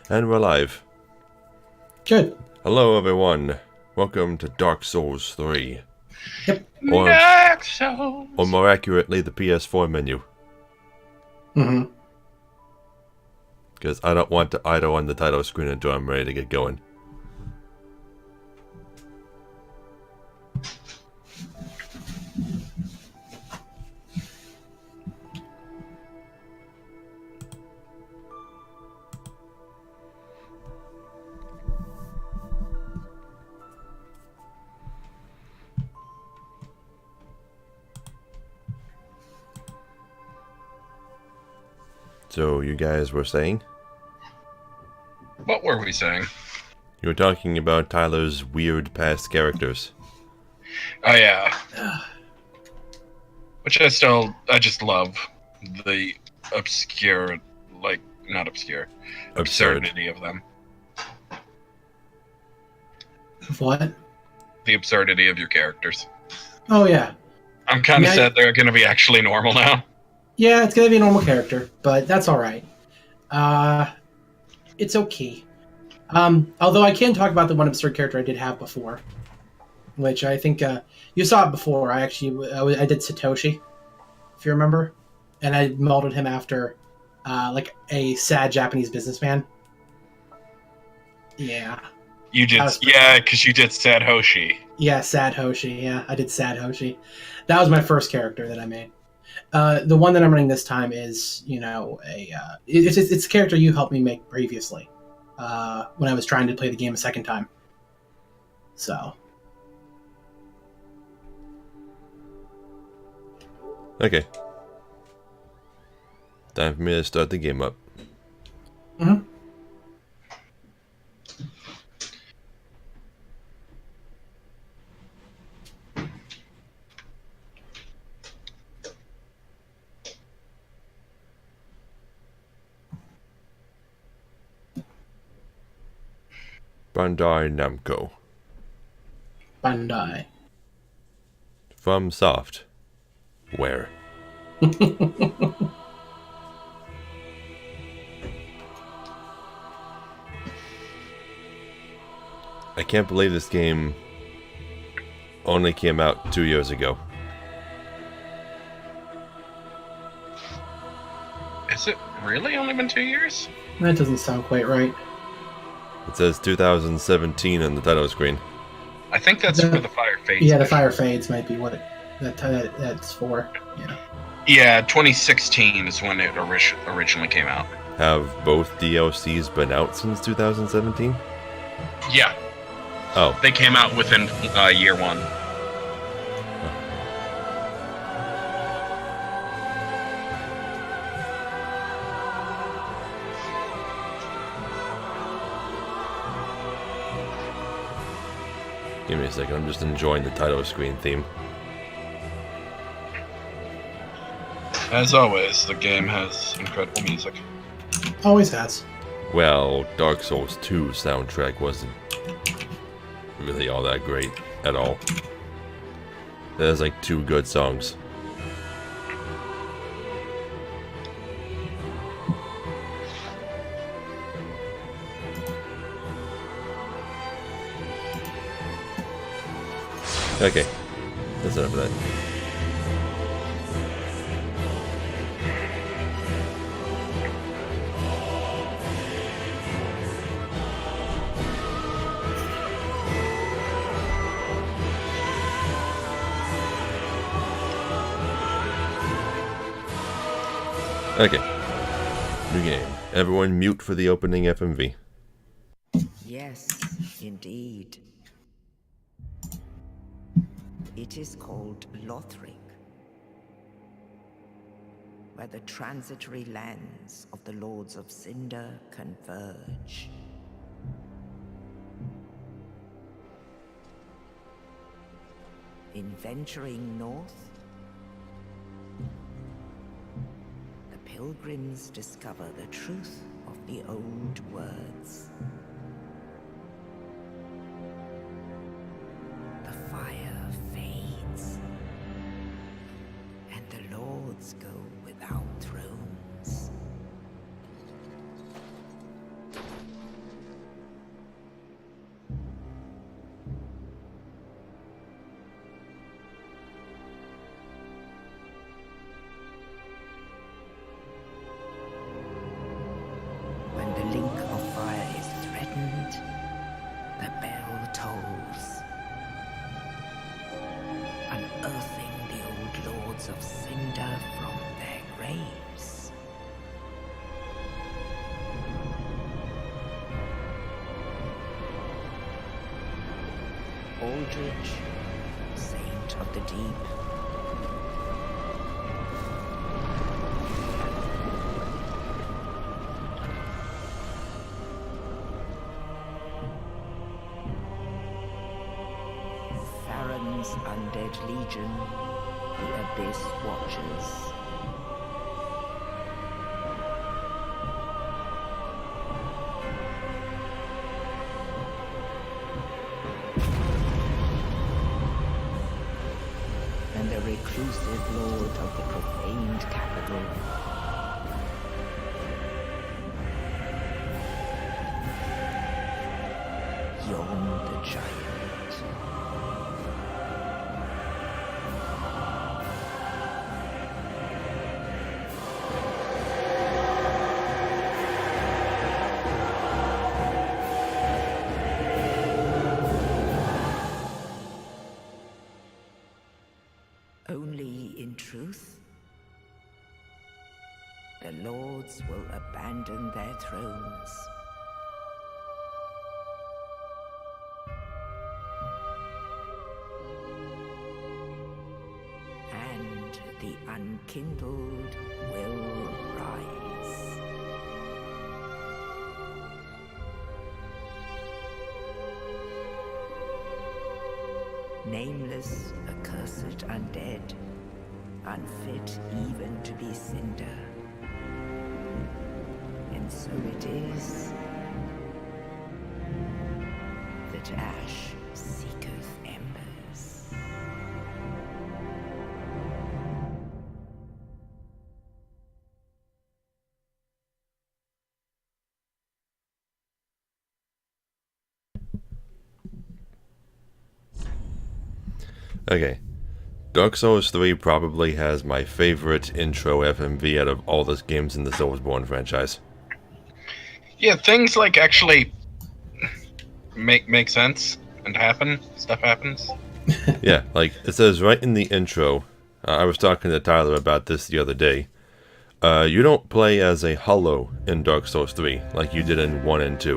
And we're live. Good. Hello everyone. Welcome to Dark Souls 3. Yep. Dark Souls. Or more accurately, the PS4 menu. Mm-hmm. Because I don't want to idle on the title screen until I'm ready to get going. So, you guys were saying? What were we saying? You were talking about Tyler's weird past characters. Oh yeah. Which I just love the obscure, like, not obscure, absurdity of them. What? The absurdity of your characters. Oh, yeah. I'm kind of sad they're going to be actually normal now. Yeah, it's going to be a normal character, but that's all right. It's okay. Although I can talk about the one absurd character I did have before, which I think you saw it before. I did Satoshi, if you remember, and I molded him after like a sad Japanese businessman. Yeah. You did, yeah, because you did Sad Hoshi. Yeah, Sad Hoshi. Yeah, I did Sad Hoshi. That was my first character that I made. The one that I'm running this time is, it's a character you helped me make previously when I was trying to play the game a second time. So. Okay. Time for me to start the game up. Mm-hmm. Bandai Namco. Bandai. From Soft. Where? I can't believe this game only came out 2 years ago. Is it really only been 2 years? That doesn't sound quite right. It says 2017 on the title screen. I think that's for the Fire Fades. Yeah, the Fire Fades might be what that's for. Yeah. Yeah, 2016 is when it originally came out. Have both DLCs been out since 2017? Yeah. Oh. They came out within year one. Give me a second, I'm just enjoying the title screen theme. As always, the game has incredible music. Always has. Well, Dark Souls 2 soundtrack wasn't really all that great at all. There's like 2 good songs. Okay, that's enough of that. Okay, new game. Everyone mute for the opening FMV. Yes, indeed. It is called Lothric, where the transitory lands of the Lords of Cinder converge. In venturing north, the pilgrims discover the truth of the old words. The fire fades, and the lords go without thrones. Aldrich, saint of the deep. Farron's undead legion, the Abyss Watchers. And the reclusive lord of the profaned capital. Yon the giant. Only in truth, the lords will abandon their thrones. And the unkindled will rise. Nameless, accursed undead, unfit even to be cinder. And so it is that ash seeketh embers. Okay. Dark Souls 3 probably has my favorite intro FMV out of all the games in the Soulsborne franchise. Yeah, things like actually make sense and happen. Stuff happens. Yeah, like it says right in the intro. I was talking to Tyler about this the other day. You don't play as a hollow in Dark Souls 3 like you did in 1 and 2.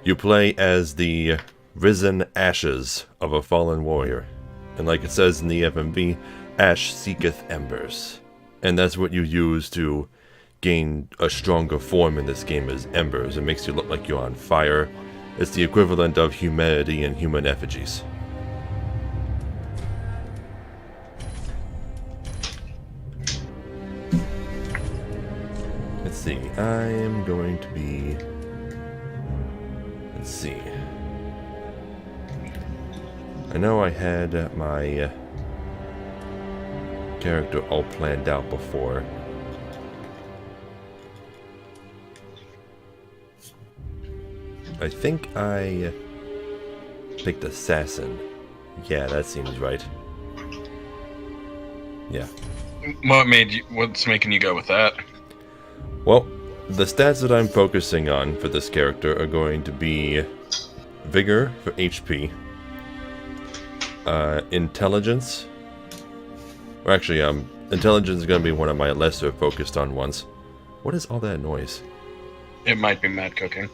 You play as the risen ashes of a fallen warrior. And like it says in the FMV, ash seeketh embers. And that's what you use to gain a stronger form in this game is embers. It makes you look like you're on fire. It's the equivalent of humanity in human effigies. Let's see, I am going to be... Let's see. I know I had my character all planned out before. I think I picked Assassin. Yeah, that seems right. Yeah. What's making you go with that? Well, the stats that I'm focusing on for this character are going to be Vigor for HP, Intelligence. Or actually, Intelligence is going to be one of my lesser focused on ones. What is all that noise? It might be mad cooking.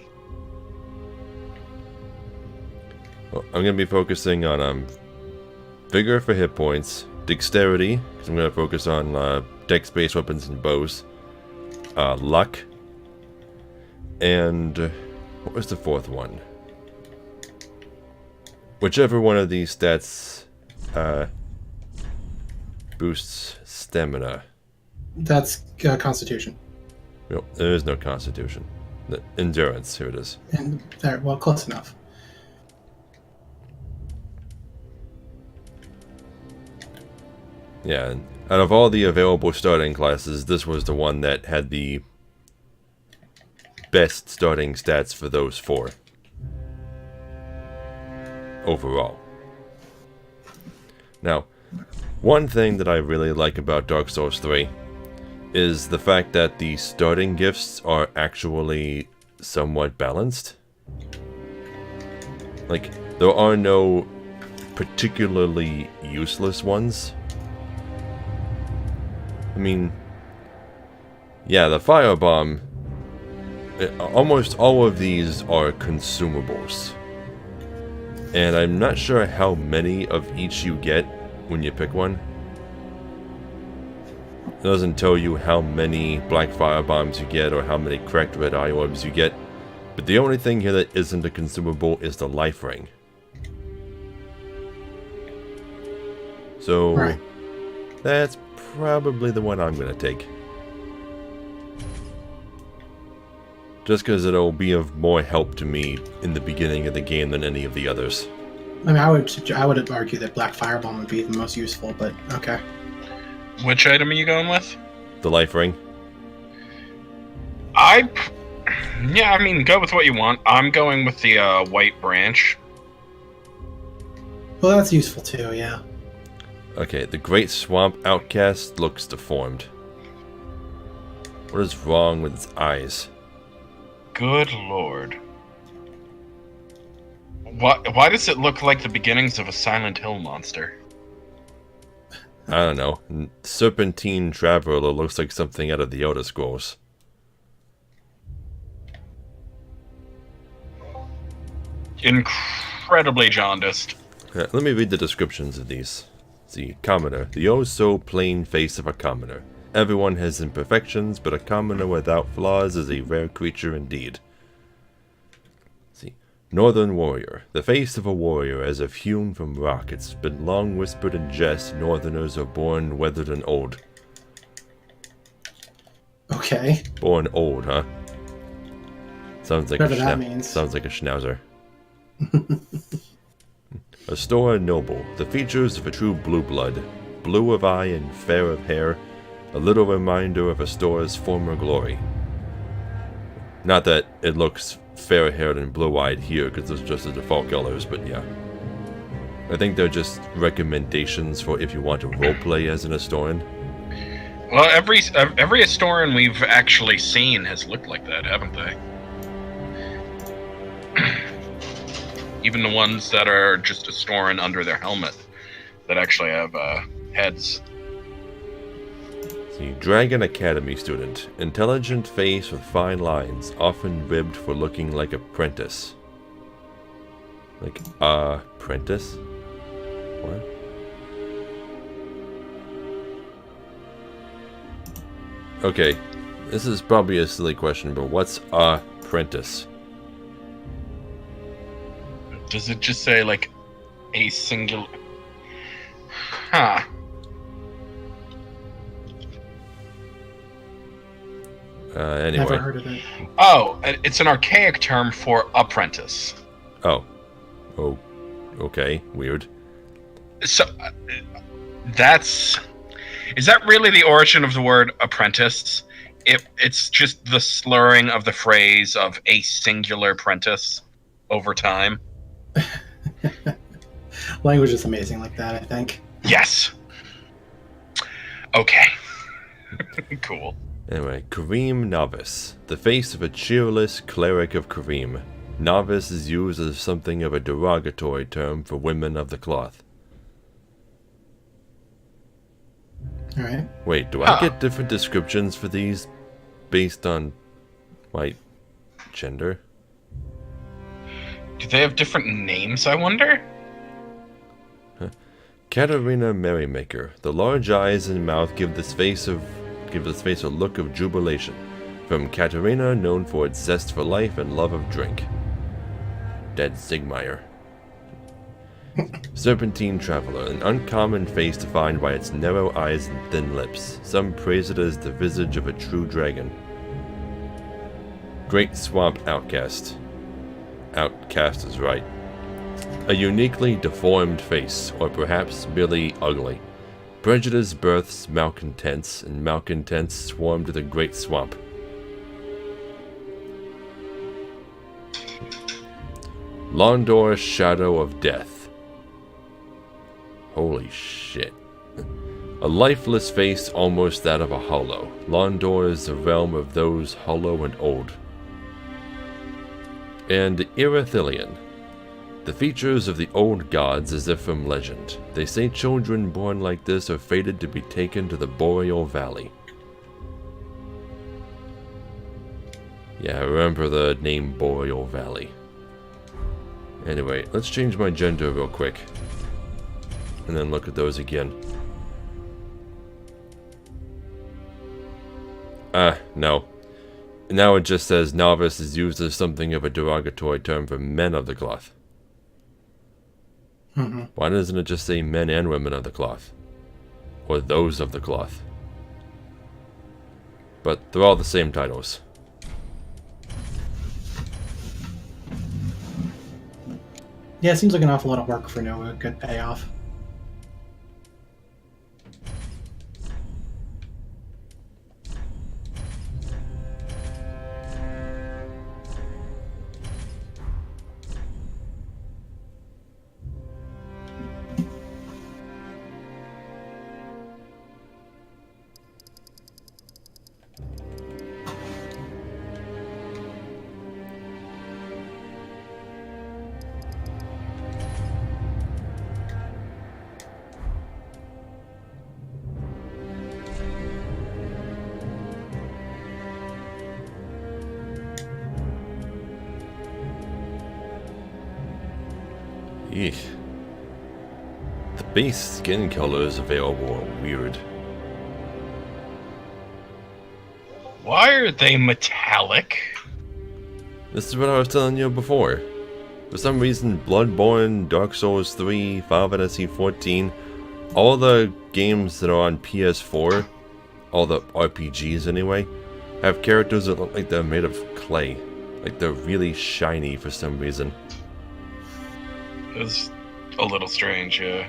Well, I'm going to be focusing on Vigor for hit points, Dexterity, because I'm going to focus on dex-based weapons and bows, Luck, and what was the fourth one? Whichever one of these stats boosts stamina. That's Constitution. No, there is no Constitution. The Endurance, here it is. And there, well, close enough. Yeah, and out of all the available starting classes, this was the one that had the best starting stats for those four. Overall. Now, one thing that I really like about Dark Souls 3 is the fact that the starting gifts are actually somewhat balanced. Like, there are no particularly useless ones. I mean, yeah, the firebomb, almost all of these are consumables. And I'm not sure how many of each you get when you pick one. It doesn't tell you how many black fire bombs you get or how many cracked red eye orbs you get. But the only thing here that isn't a consumable is the life ring. So, Right. that's probably the one I'm going to take. Just because it'll be of more help to me in the beginning of the game than any of the others. I mean, I would argue that Black Firebomb would be the most useful, but okay. Which item are you going with? The life ring. Yeah, I mean, go with what you want. I'm going with the white branch. Well, that's useful too, yeah. Okay, the Great Swamp Outcast looks deformed. What is wrong with its eyes? Good lord. Why does it look like the beginnings of a Silent Hill monster? I don't know. Serpentine Traveler looks like something out of the Elder Scrolls. Incredibly jaundiced. Let me read the descriptions of these. See, commoner. The oh-so-plain face of a commoner. Everyone has imperfections, but a commoner without flaws is a rare creature indeed. See, Northern Warrior. The face of a warrior as if hewn from rock. It's been long whispered in jest, Northerners are born weathered and old. Okay. Born old, huh? Sounds like Whatever that means. Sounds like a schnauzer. Astora Noble. The features of a true blue blood. Blue of eye and fair of hair. A little reminder of Astora's former glory. Not that it looks fair-haired and blue-eyed here, because those are just the default colors, but yeah. I think they're just recommendations for if you want to roleplay as an Astoran. Well, every Astoran we've actually seen has looked like that, haven't they? Even the ones that are just Astoran under their helmet, that actually have heads. See, Dragon Academy student. Intelligent face with fine lines, often ribbed for looking like apprentice. Like, apprentice? What? Okay, this is probably a silly question, but what's apprentice? Does it just say, like, a singular... Huh. Anyway. Never heard of it. Oh, it's an archaic term for apprentice. Oh. Oh. Okay. Weird. So, that's... Is that really the origin of the word apprentice? It's just the slurring of the phrase of a singular apprentice over time? Language is amazing like that, I think. Yes. Okay. Cool. Anyway, Kareem Novice. The face of a cheerless cleric of Kareem. Novice is used as something of a derogatory term for women of the cloth. Alright. Wait, do I get different descriptions for these based on my gender? Do they have different names, I wonder? Katarina Merrymaker. The large eyes and mouth give this face a look of jubilation. From Katarina, known for its zest for life and love of drink. Dead Sigmire. Serpentine Traveler, an uncommon face defined by its narrow eyes and thin lips. Some praise it as the visage of a true dragon. Great Swamp Outcast. Outcast is right. A uniquely deformed face, or perhaps merely ugly. Prejudice births malcontents, and malcontents swarm to the Great Swamp. Londor Shadow of Death. Holy shit. A lifeless face almost that of a hollow. Londor is the realm of those hollow and old. And Irathilian. The features of the old gods as if from legend. They say children born like this are fated to be taken to the Boreal Valley. Yeah, I remember the name Boreal Valley. Anyway, let's change my gender real quick. And then look at those again. No. Now it just says novice is used as something of a derogatory term for men of the cloth. Why doesn't it just say men and women of the cloth? Or those of the cloth? But they're all the same titles. Yeah, it seems like an awful lot of work for no good payoff. Eek. The base skin colors available are weird. Why are they metallic? This is what I was telling you before. For some reason, Bloodborne, Dark Souls 3, Final Fantasy 14, all the games that are on PS4, all the RPGs anyway, have characters that look like they're made of clay. Like they're really shiny for some reason. It's a little strange, yeah.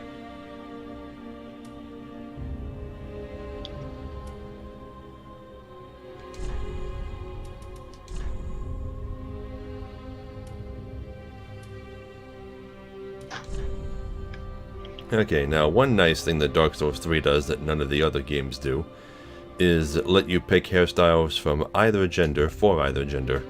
Okay, now one nice thing that Dark Souls 3 does that none of the other games do is let you pick hairstyles from either gender for either gender.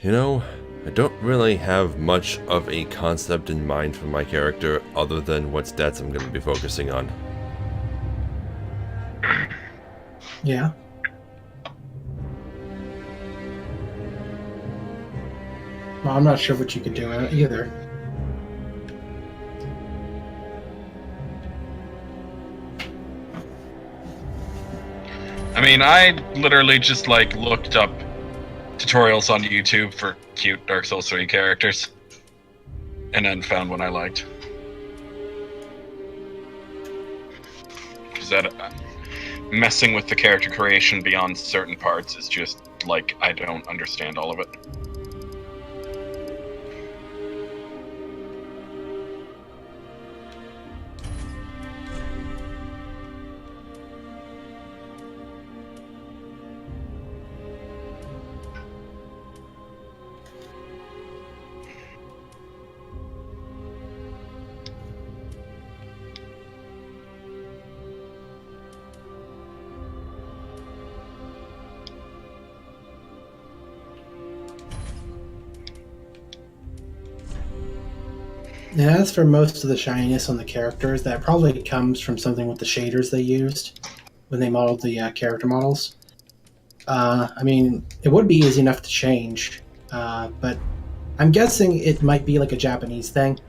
You know, I don't really have much of a concept in mind for my character other than what stats I'm going to be focusing on. Yeah. Well, I'm not sure what you could do either. I mean, I literally just like looked up tutorials on YouTube for cute Dark Souls 3 characters, and then found one I liked. Because that messing with the character creation beyond certain parts is just like, I don't understand all of it. Yeah, as for most of the shininess on the characters, that probably comes from something with the shaders they used when they modeled the character models. I mean, it would be easy enough to change, but I'm guessing it might be like a Japanese thing.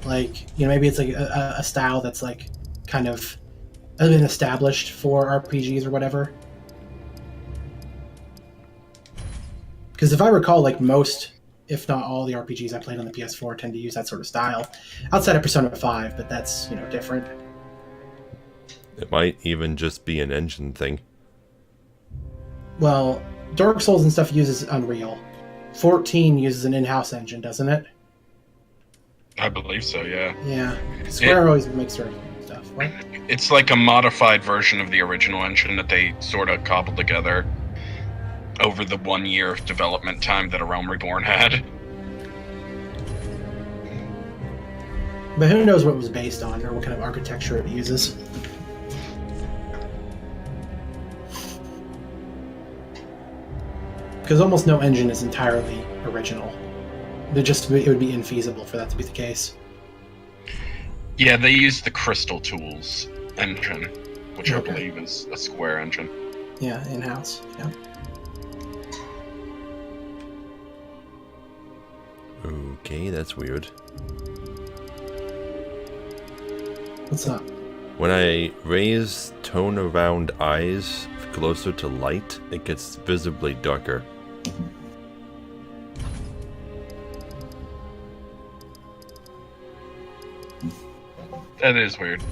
Like, you know, maybe it's like a style that's like kind of been established for RPGs or whatever. Because if I recall, like most, if not all, the RPGs I played on the PS4 tend to use that sort of style, outside of Persona 5, but that's, you know, different. It might even just be an engine thing. Well, Dark Souls and stuff uses Unreal. 14 uses an in-house engine, doesn't it? I believe so, yeah. Yeah. Square always makes their stuff. What? It's like a modified version of the original engine that they sort of cobbled together over the 1 year of development time that A Realm Reborn had. But who knows what it was based on or what kind of architecture it uses. Because almost no engine is entirely original. It would be infeasible for that to be the case. Yeah, they use the Crystal Tools engine, which Okay. I believe is a Square engine. Yeah, in-house. Yeah. Okay, that's weird. What's up? When I raise tone around eyes closer to light, it gets visibly darker. That is weird.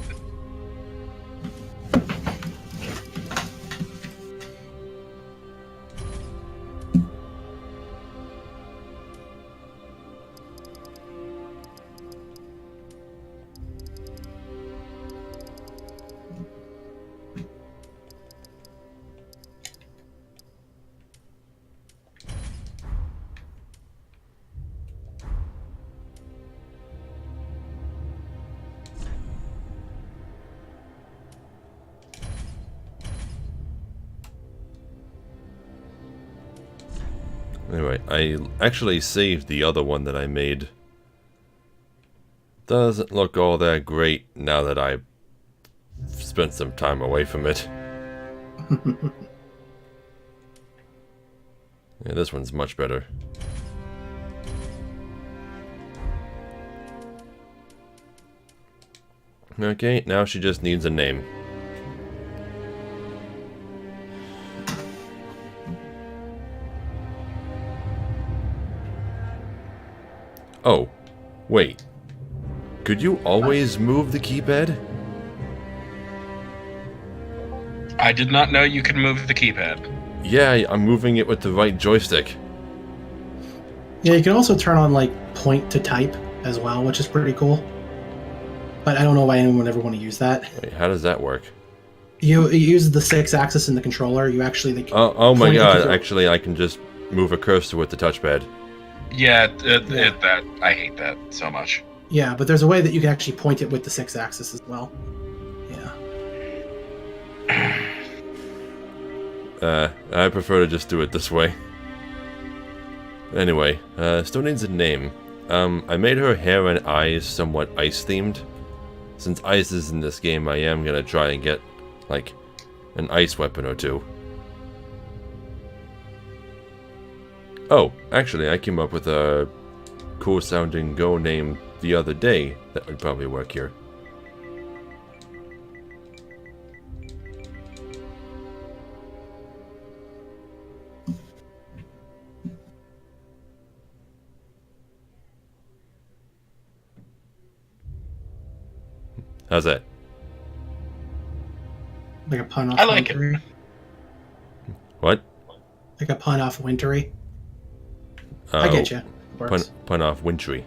Anyway, I actually saved the other one that I made. Doesn't look all that great now that I spent some time away from it. Yeah, this one's much better. Okay, now she just needs a name. Oh, wait. Could you always move the keypad? I did not know you could move the keypad. Yeah, I'm moving it with the right joystick. Yeah, you can also turn on like point to type as well, which is pretty cool. But I don't know why anyone would ever want to use that. Wait, how does that work? You use the 6-axis in the controller. You actually Oh my point god, into- actually I can just move a cursor with the touchpad. Yeah, that I hate that so much. Yeah, but there's a way that you can actually point it with the 6-axis as well. Yeah. I prefer to just do it this way. Anyway, still needs a name. I made her hair and eyes somewhat ice-themed. Since ice is in this game, I am gonna try and get, like, an ice weapon or two. Oh, actually, I came up with a cool-sounding Go name the other day that would probably work here. How's that? Like a pun off I like it. Wintry. What? Like a pun off Wintry. Oh, I get you. Pun off wintry.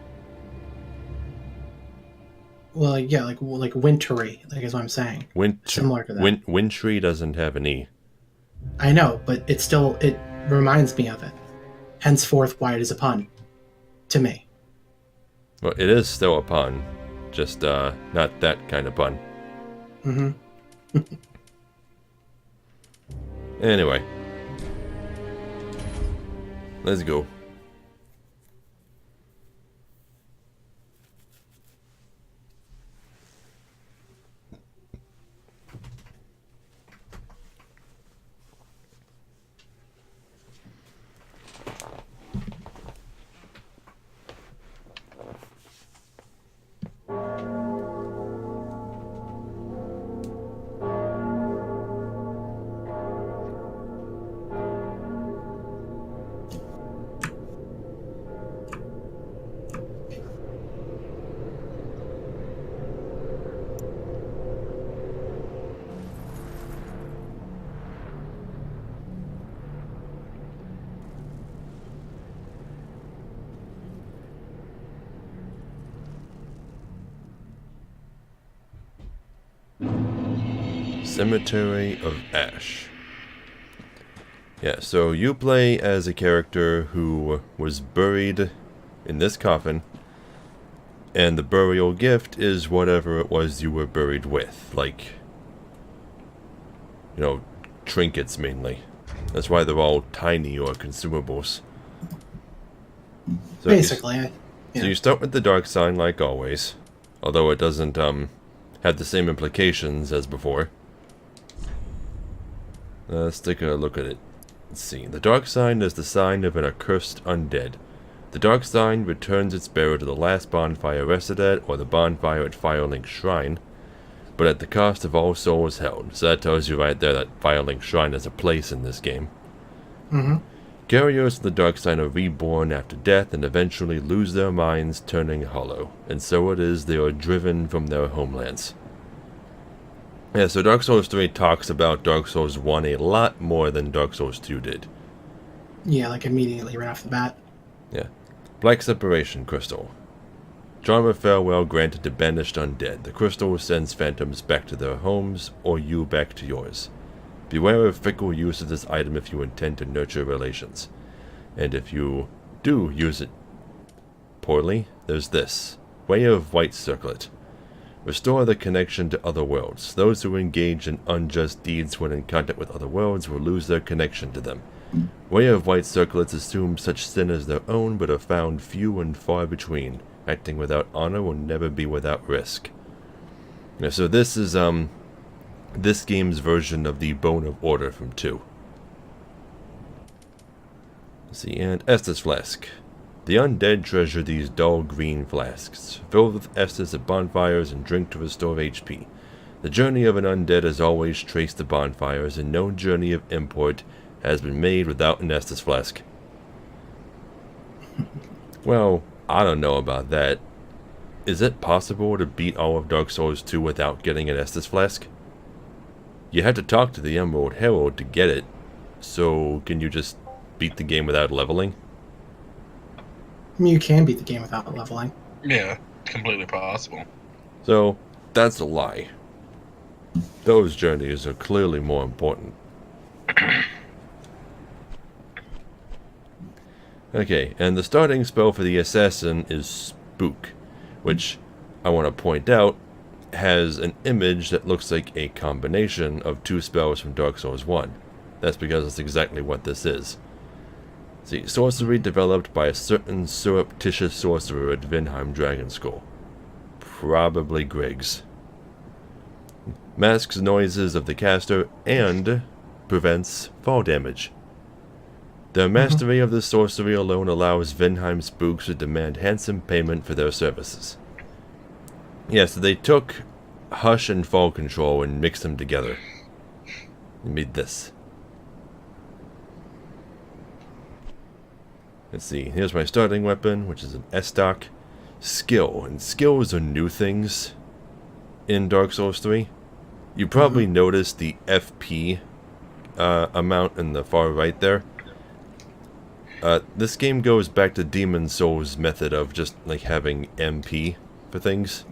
Well, yeah, like wintry, like is what I'm saying. Similar to that. Wintry doesn't have an E. I know, but it reminds me of it. Henceforth, why it is a pun. To me. Well, it is still a pun. Just, not that kind of pun. Mm-hmm. Anyway. Let's go. Cemetary of Ash. Yeah, so you play as a character who was buried in this coffin, and the burial gift is whatever it was you were buried with, like, you know, trinkets mainly. That's why they're all tiny or consumables. So Basically, So you start with the dark sign like always, although it doesn't have the same implications as before. Let's take a look at it. Let's see. The dark sign is the sign of an accursed undead. The dark sign returns its bearer to the last bonfire rested at, or the bonfire at Firelink Shrine, but at the cost of all souls held. So that tells you right there that Firelink Shrine has a place in this game. Mm-hmm. Carriers of the dark sign are reborn after death and eventually lose their minds, turning hollow, and so it is they are driven from their homelands. Yeah, so Dark Souls 3 talks about Dark Souls 1 a lot more than Dark Souls 2 did. Yeah, like immediately right off the bat. Yeah. Black Separation Crystal. Charm of Farewell granted to banished undead. The crystal sends phantoms back to their homes, or you back to yours. Beware of fickle use of this item if you intend to nurture relations. And if you do use it poorly, there's this. Way of White Circlet. Restore the connection to other worlds. Those who engage in unjust deeds when in contact with other worlds will lose their connection to them. Way of White Circlets assume such sin as their own, but are found few and far between. Acting without honor will never be without risk. Yeah, so this is this game's version of the Bone of Order from 2. Let's see, and Estus Flask. The undead treasure these dull green flasks, filled with Estus at bonfires and drink to restore HP. The journey of an undead has always traced the bonfires, and no journey of import has been made without an Estus Flask. Well, I don't know about that. Is it possible to beat all of Dark Souls 2 without getting an Estus Flask? You had to talk to the Emerald Herald to get it, so can you just beat the game without leveling? I mean, you can beat the game without leveling. Yeah, completely possible. So, that's a lie. Those journeys are clearly more important. Okay, and the starting spell for the assassin is Spook, which I want to point out has an image that looks like a combination of 2 spells from Dark Souls 1. That's because that's exactly what this is. See, sorcery developed by a certain surreptitious sorcerer at Vinheim Dragon School. Probably Griggs. Masks noises of the caster and prevents fall damage. Their mastery of this sorcery alone allows Vinheim spooks to demand handsome payment for their services. Yeah, so they took Hush and Fall Control and mixed them together. And made this. Let's see, here's my starting weapon, which is an S-Stock. Skill, and skills are new things in Dark Souls 3. You probably noticed the FP amount in the far right there. This game goes back to Demon Souls' method of just like having MP for things.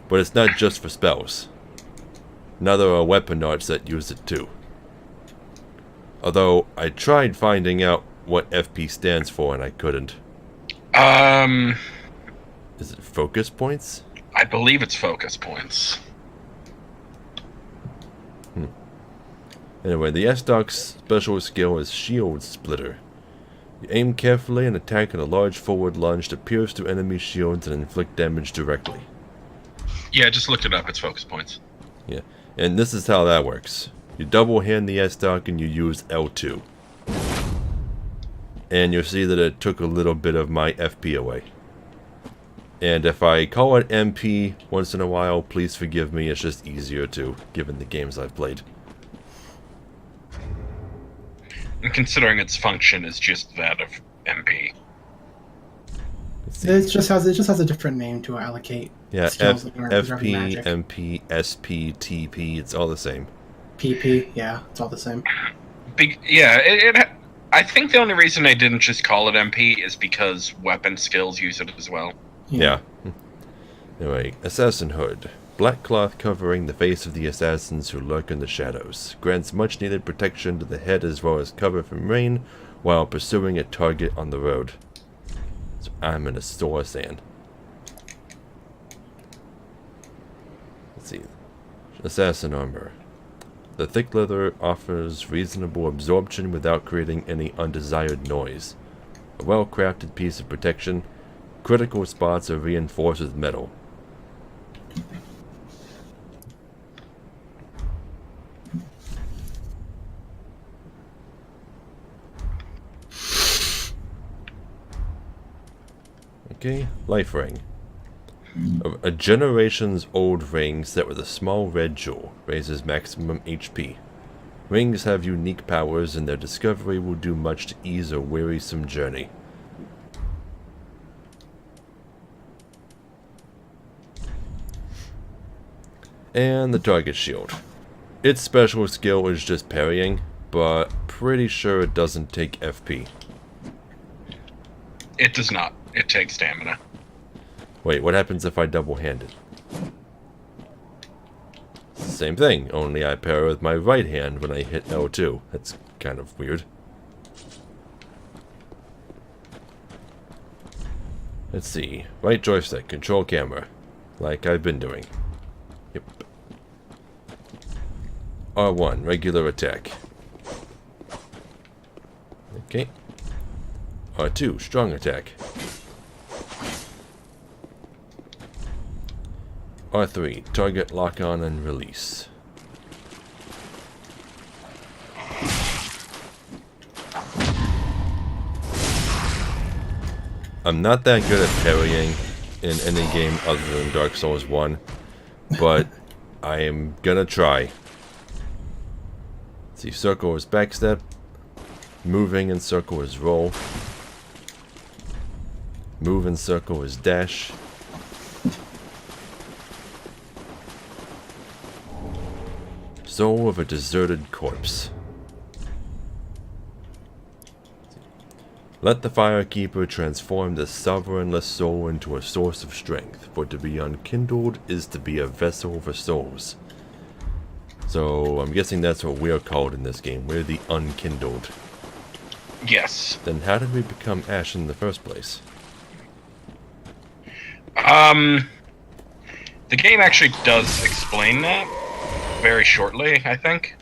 But it's not just for spells. Now there are weapon arts that use it too. Although I tried finding out what FP stands for and I couldn't. Is it focus points? I believe it's focus points. Anyway, the S-Stock's special skill is Shield Splitter. You aim carefully and attack in a large forward lunge to pierce through enemy shields and inflict damage directly. Yeah, I just looked it up. It's focus points. Yeah, and this is how that works. You double hand the S-Stock and you use L2. And you'll see that it took a little bit of my FP away. And if I call it MP once in a while, please forgive me, it's just easier to, given the games I've played. And considering its function is just that of MP. It just has a different name to allocate. Yeah, skills that are preserving FP, magic. MP, SP, TP, it's all the same. PP, yeah, it's all the same. I think the only reason I didn't just call it MP is because weapon skills use it as well. Yeah. Anyway, Assassin Hood. Black cloth covering the face of the assassins who lurk in the shadows. Grants much needed protection to the head as well as cover from rain while pursuing a target on the road. So I'm in a store sand. Let's see. Assassin armor. The thick leather offers reasonable absorption without creating any undesired noise. A well-crafted piece of protection. Critical spots are reinforced with metal. Okay, life ring. A generation's old ring set with a small red jewel raises maximum HP. Rings have unique powers and their discovery will do much to ease a wearisome journey. And the target shield. Its special skill is just parrying, but pretty sure it doesn't take FP. It does not. It takes stamina. Wait, what happens if I double-handed? Same thing, only I parry with my right hand when I hit L2. That's kind of weird. Let's see. Right joystick, control camera. Like I've been doing. Yep. R1, regular attack. Okay. R2, strong attack. R3, target lock on and release. I'm not that good at parrying in any game other than Dark Souls 1, but I am gonna try. Let's see, circle is backstep, moving in circle is roll, move in circle is dash, soul of a deserted corpse. Let the Firekeeper transform the sovereignless soul into a source of strength, for to be unkindled is to be a vessel for souls. So, I'm guessing that's what we're called in this game. We're the unkindled. Yes. Then how did we become Ash in the first place? The game actually does explain that very shortly, I think.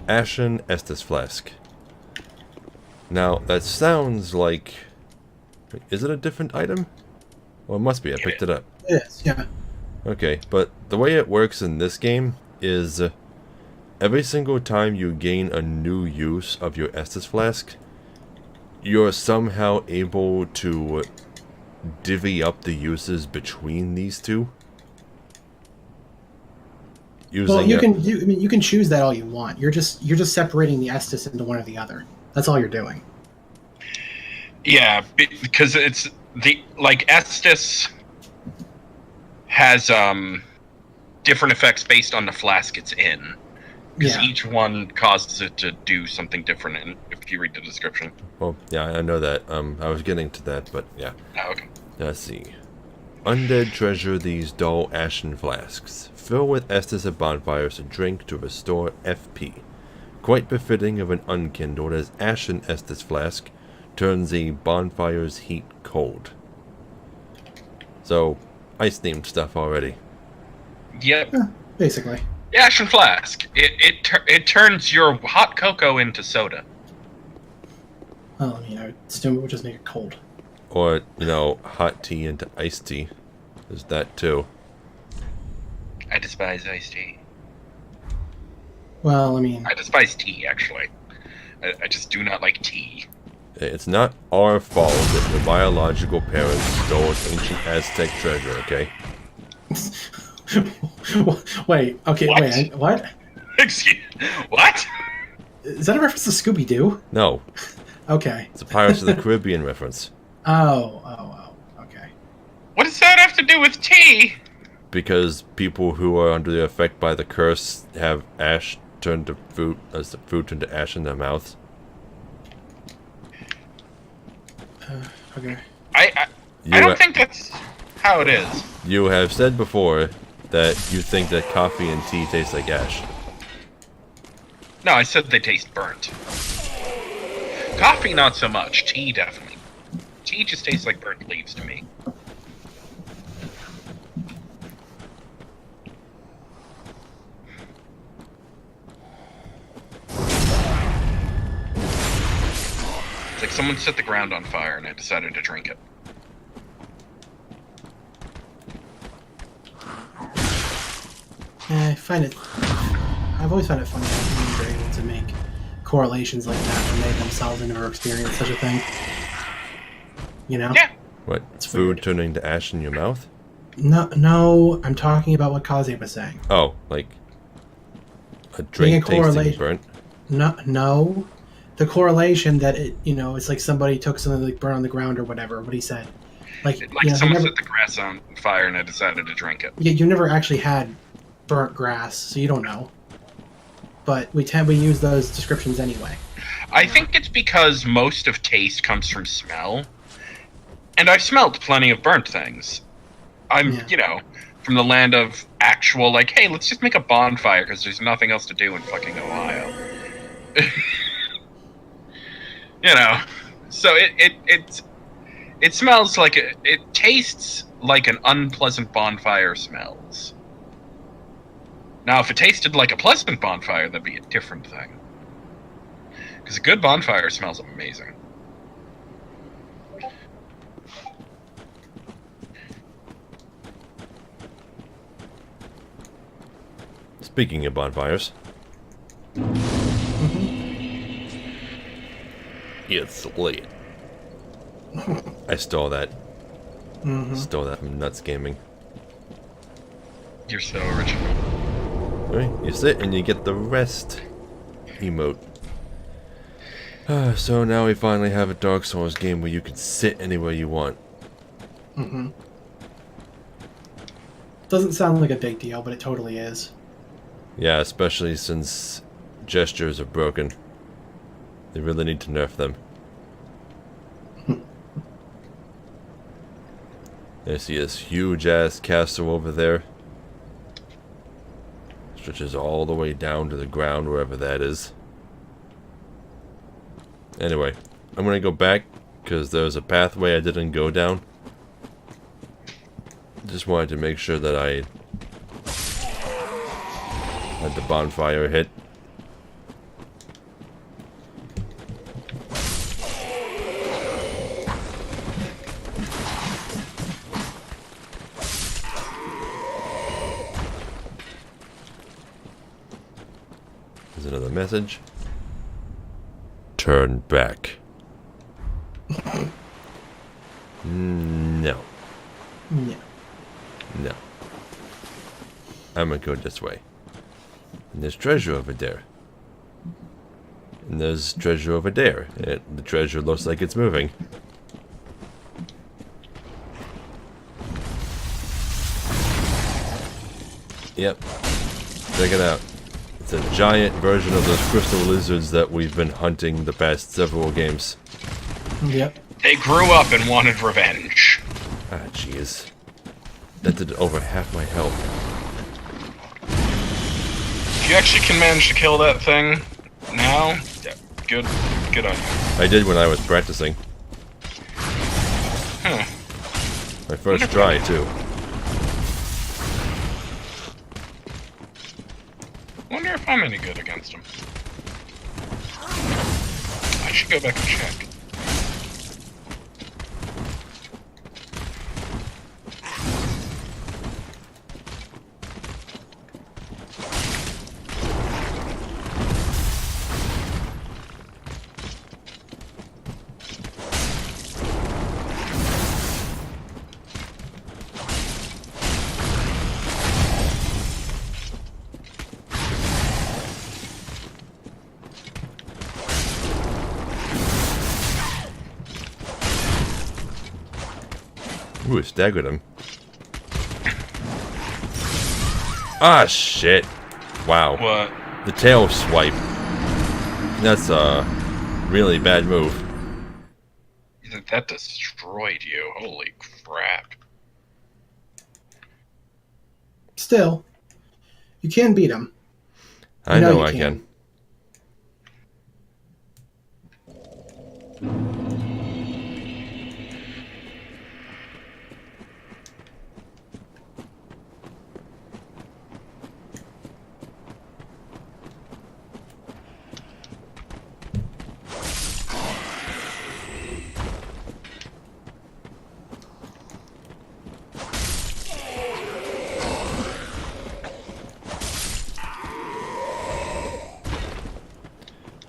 Ashen Estus Flask. Now, that sounds like... Is it a different item? Well, it must be. I picked it up. Yes, yeah. Okay, but the way it works in this game is every single time you gain a new use of your Estus Flask, you're somehow able to divvy up the uses between these two. Well, you can choose that all you want. You're just separating the Estus into one or the other. That's all you're doing. Yeah, because it's Estus has different effects based on the flask it's in. Because each one causes it to do something different if you read the description. Well, yeah, I know that. I was getting to that, but yeah. Oh, okay. Let's see. Undead treasure these dull ashen flasks. Fill with Estus at bonfires to drink to restore FP. Quite befitting of an unkindled, as ashen Estus flask turns a bonfire's heat cold. So, ice-themed stuff already. Yep. Yeah, basically. The Ashen Flask. It turns your hot cocoa into soda. Well, I mean, I would assume it would just make it cold. Or, hot tea into iced tea. There's that too. I despise iced tea. Well, I mean... I despise tea, actually. I just do not like tea. It's not our fault that your biological parents stole ancient Aztec treasure, okay? Wait, okay, What? wait, what? Excuse... What? Is that a reference to Scooby-Doo? No. Okay. It's a Pirates of the Caribbean reference. Oh, okay. What does that have to do with tea? Because people who are under the effect by the curse have ash turn to fruit, as the fruit turned to ash in their mouths. Okay. I don't think that's how it is. You have said before that you think that coffee and tea taste like ash. No, I said they taste burnt. Coffee, not so much. Tea, definitely. Tea just tastes like burnt leaves to me. It's like someone set the ground on fire and I decided to drink it. Yeah, I've always found it funny how humans are able to make correlations like that when they themselves have never experienced such a thing. You know? Yeah. What? It's Food weird. turning to ash in your mouth? No, I'm talking about what Kaze was saying. Oh, like a drink tasting correlation. burnt? No, the correlation that it's like somebody took something like burn on the ground or whatever. What he said, like Someone set the grass on fire and I decided to drink it. Yeah, you never actually had burnt grass, so you don't know. But we use those descriptions anyway. I think it's because most of taste comes from smell. And I've smelled plenty of burnt things. I'm, from the land of actual, like, hey, let's just make a bonfire because there's nothing else to do in fucking Ohio. So it smells like it tastes like an unpleasant bonfire smells. Now, if it tasted like a pleasant bonfire, that'd be a different thing. Because a good bonfire smells amazing. Speaking of bonfires. It's late. I stole that. Stole that from Nuts Gaming. You're so original. Right, you sit and you get the rest emote. So now we finally have a Dark Souls game where you can sit anywhere you want. Doesn't sound like a big deal, but it totally is. Yeah, especially since gestures are broken. They really need to nerf them. I see this huge ass castle over there. Stretches all the way down to the ground, wherever that is. Anyway, I'm gonna go back because there's a pathway I didn't go down. Just wanted to make sure that I had the bonfire hit. There's another message. Turn back. No. Yeah. No. I'm gonna go this way. And there's treasure over there. And there's treasure over there. The treasure looks like it's moving. Yep. Check it out. It's a giant version of those crystal lizards that we've been hunting the past several games. Yep. They grew up and wanted revenge. Ah, jeez. That did over half my health. If you actually can manage to kill that thing now, yeah, good on you. I did when I was practicing. Huh. My first try, too. Wonder if I'm any good against him. I should go back and check. Ooh, staggered him. Ah, shit. Wow. What? The tail swipe. That's a really bad move. That destroyed you. Holy crap. Still, you can beat him. I know you I can.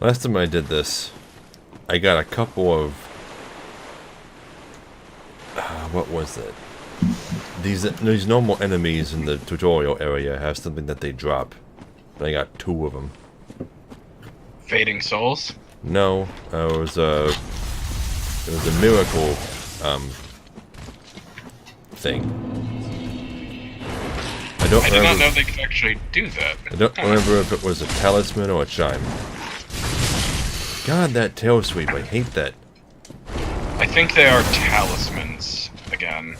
Last time I did this, I got a couple of... what was it? These normal enemies in the tutorial area have something that they drop. I got 2 of them. Fading souls? No, it was a miracle thing. I did not know they could actually do that. I don't remember if it was a talisman or a chime. God, that tail sweep, I hate that. I think they are talismans, again.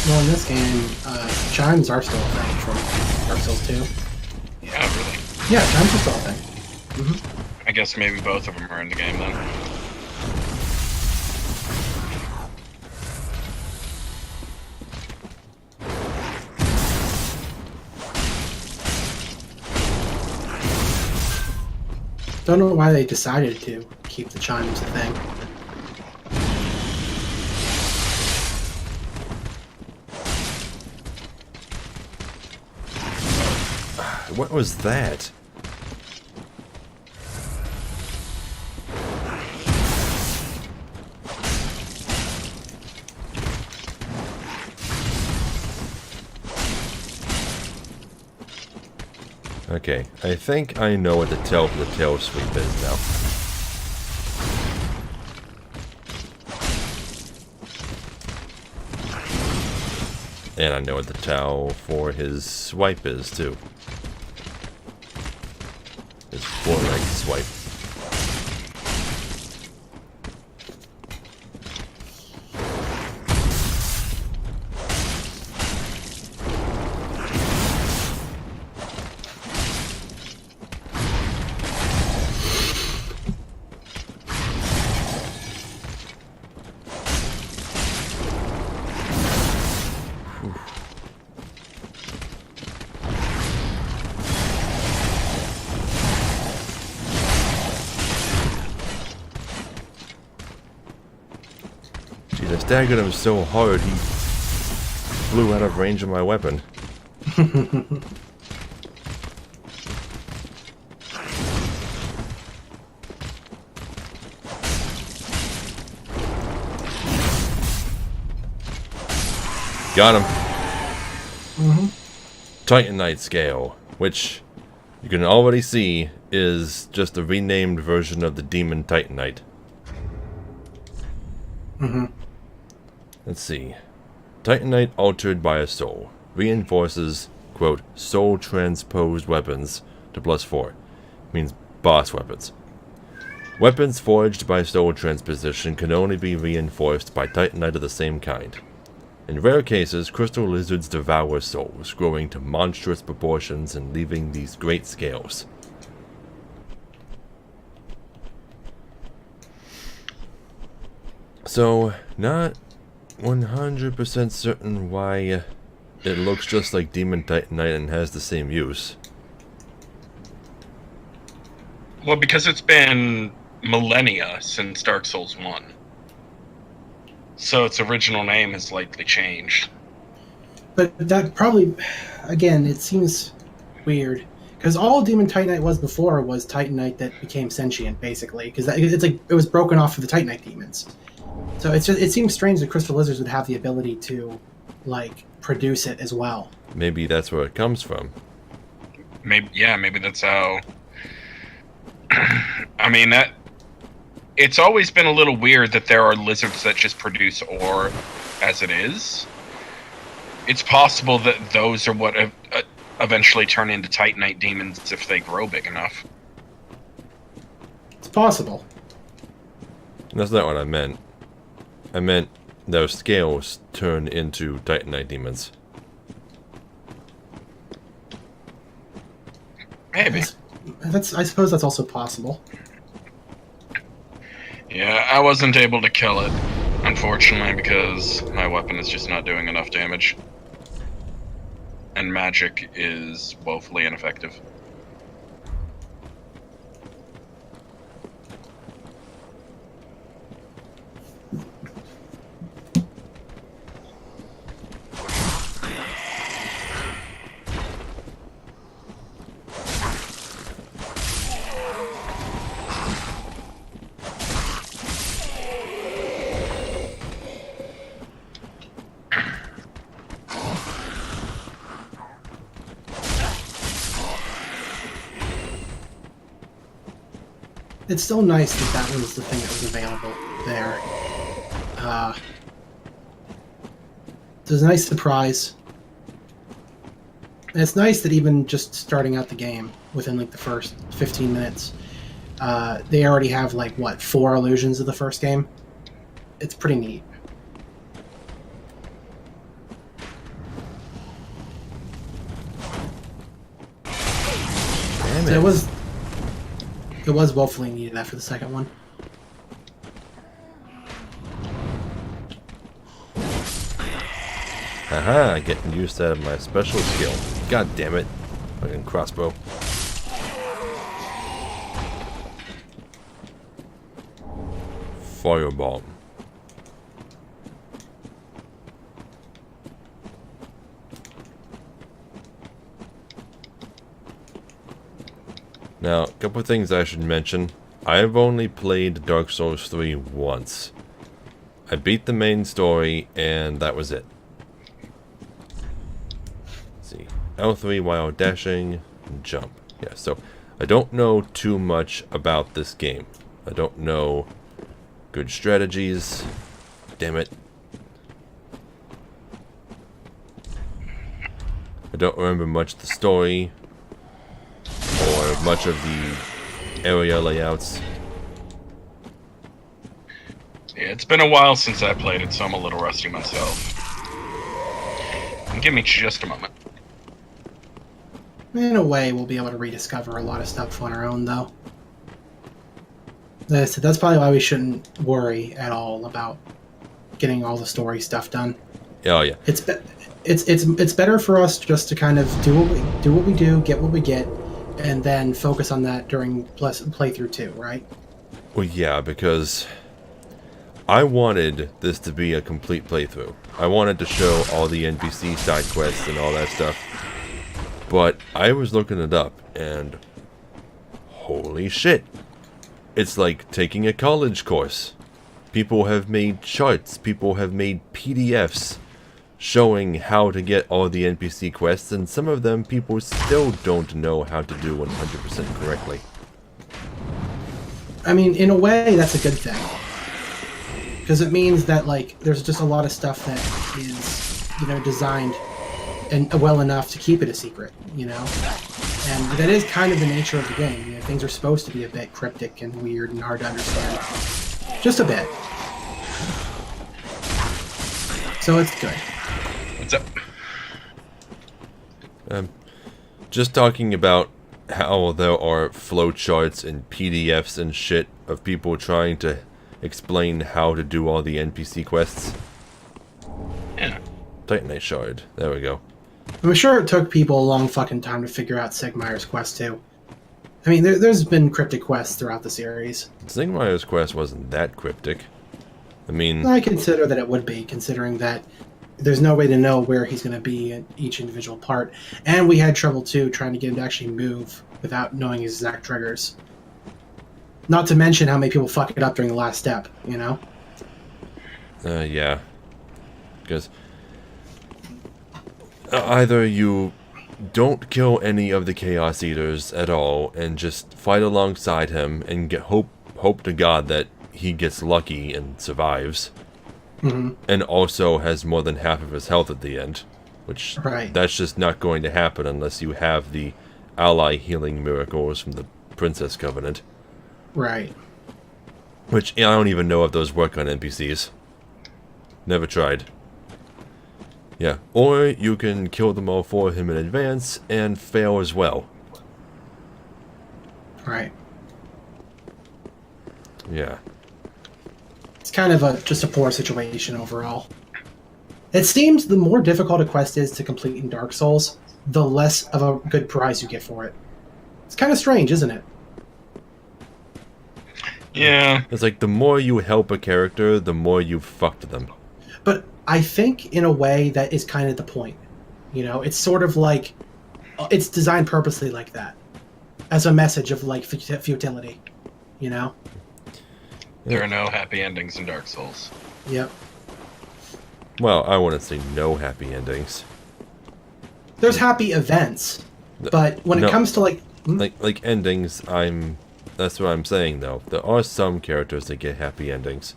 Well, in this game, chimes are still a thing from Dark Souls 2. Yeah, really? Yeah, chimes are still a thing. I guess maybe both of them are in the game, then. Don't know why they decided to keep the chimes a thing. What was that? Okay, I think I know what the tail for the tail sweep is now. And I know what the towel for his swipe is, too. His 4-leg swipe. I staggered him so hard he flew out of range of my weapon. Got him. Titanite scale, which you can already see is just a renamed version of the Demon Titanite. Let's see. Titanite altered by a soul. Reinforces, quote, soul transposed weapons to +4. Means boss weapons. Weapons forged by soul transposition can only be reinforced by Titanite of the same kind. In rare cases, crystal lizards devour souls, growing to monstrous proportions and leaving these great scales. So, not 100% certain why it looks just like Demon Titanite and has the same use. Well, because it's been millennia since Dark Souls 1. So its original name has likely changed. But that probably, again, it seems weird. Because all Demon Titanite was before was Titanite that became sentient, basically. Because it's like it was broken off for the Titanite demons. So it seems strange that crystal lizards would have the ability to, like, produce it as well. Maybe that's where it comes from. Maybe that's how... I mean, it's always been a little weird that there are lizards that just produce ore as it is. It's possible that those are what eventually turn into Titanite demons if they grow big enough. It's possible. That's not what I meant. I meant their scales turn into Titanite demons. Maybe. I suppose that's also possible. Yeah, I wasn't able to kill it, unfortunately, because my weapon is just not doing enough damage. And magic is woefully ineffective. It's still nice that that was the thing that was available there. It was a nice surprise. And it's nice that even just starting out the game, within like the first 15 minutes, they already have like, what, 4 illusions of the first game? It's pretty neat. Damn So it. it was woefully needed after the second one. Haha, getting used out of my special skill. God damn it. Fucking crossbow. Fireball. Now, a couple of things I should mention. I've only played Dark Souls 3 once. I beat the main story, and that was it. Let's see. L3 while dashing, and jump. Yeah, so I don't know too much about this game. I don't know good strategies. Damn it. I don't remember much of the story. Or much of the area layouts. Yeah, it's been a while since I played it, so I'm a little rusty myself. Give me just a moment. In a way, we'll be able to rediscover a lot of stuff on our own, though. So that's probably why we shouldn't worry at all about getting all the story stuff done. Oh yeah. It's better for us just to kind of do what we do, get what we get, and then focus on that during playthrough 2, right? Well, yeah, because I wanted this to be a complete playthrough. I wanted to show all the NPC side quests and all that stuff. But I was looking it up, and holy shit. It's like taking a college course. People have made charts, people have made PDFs showing how to get all the NPC quests, and some of them people still don't know how to do 100% correctly. I mean, in a way, that's a good thing. Because it means that, like, there's just a lot of stuff that is, designed and well enough to keep it a secret, And that is kind of the nature of the game. Things are supposed to be a bit cryptic and weird and hard to understand. Just a bit. So it's good. What's up? Just talking about how there are flowcharts and PDFs and shit of people trying to explain how to do all the NPC quests. Yeah. Titanite Shard. There we go. I'm sure it took people a long fucking time to figure out Sigmayr's quest, too. I mean, there's been cryptic quests throughout the series. Sigmayr's quest wasn't that cryptic. I mean... I consider that it would be, considering that there's no way to know where he's going to be in each individual part. And we had trouble, too, trying to get him to actually move without knowing his exact triggers. Not to mention how many people fuck it up during the last step, Yeah. Because either you don't kill any of the Chaos Eaters at all and just fight alongside him and hope to God that he gets lucky and survives. Mm-hmm. And also has more than half of his health at the end. Which, right. That's just not going to happen unless you have the ally healing miracles from the Princess Covenant. Right. Which, I don't even know if those work on NPCs. Never tried. Yeah, or you can kill them all for him in advance and fail as well. Right. Yeah. It's kind of just a poor situation overall. It seems the more difficult a quest is to complete in Dark Souls, the less of a good prize you get for it. It's kind of strange, isn't it? Yeah. It's like the more you help a character, the more you fucked them. But I think in a way that is kind of the point. You know, it's sort of like it's designed purposely like that, as a message of like futility. You know. There are no happy endings in Dark Souls. Yep. Well, I wouldn't say no happy endings. There's happy events, but when it comes to like endings, that's what I'm saying though. There are some characters that get happy endings.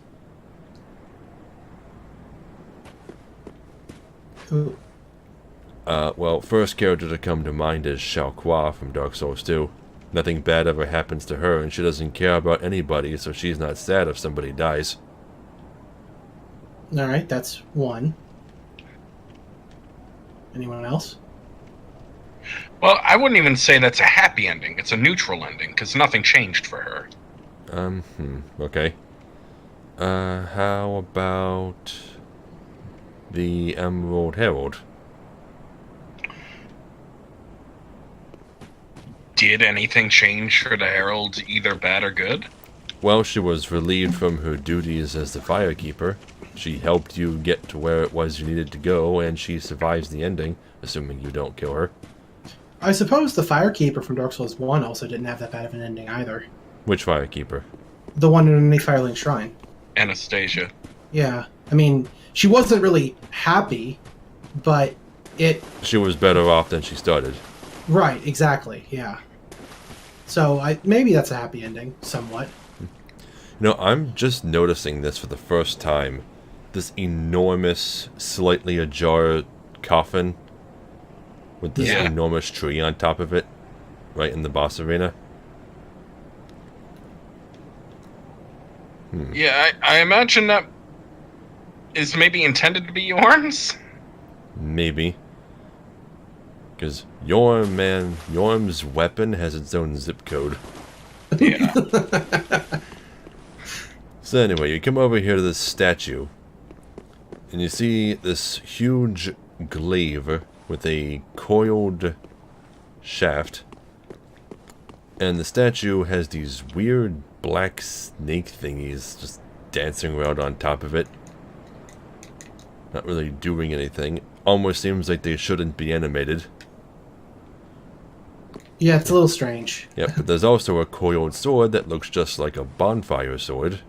Who? Well, first character to come to mind is Xiaoqua from Dark Souls 2. Nothing bad ever happens to her, and she doesn't care about anybody, so she's not sad if somebody dies. All right, that's one. Anyone else? Well, I wouldn't even say that's a happy ending. It's a neutral ending, because nothing changed for her. Okay. How about the Emerald Herald? Did anything change for the Herald, either bad or good? Well, she was relieved from her duties as the Firekeeper. She helped you get to where it was you needed to go, and she survives the ending, assuming you don't kill her. I suppose the Firekeeper from Dark Souls 1 also didn't have that bad of an ending either. Which Firekeeper? The one underneath Firelink Shrine. Anastasia. Yeah. I mean, she wasn't really happy, but She was better off than she started. Right, exactly, yeah. So, maybe that's a happy ending, somewhat. You know, I'm just noticing this for the first time. This enormous, slightly ajar coffin with this enormous tree on top of it, right in the boss arena. Yeah, I imagine that is maybe intended to be Yorm's? Maybe. Because Yorm's weapon has its own zip code. Yeah. So anyway, you come over here to this statue, and you see this huge glaive with a coiled shaft, and the statue has these weird black snake thingies just dancing around on top of it. Not really doing anything. Almost seems like they shouldn't be animated. Yeah, it's a little strange. Yep, but there's also a coiled sword that looks just like a bonfire sword.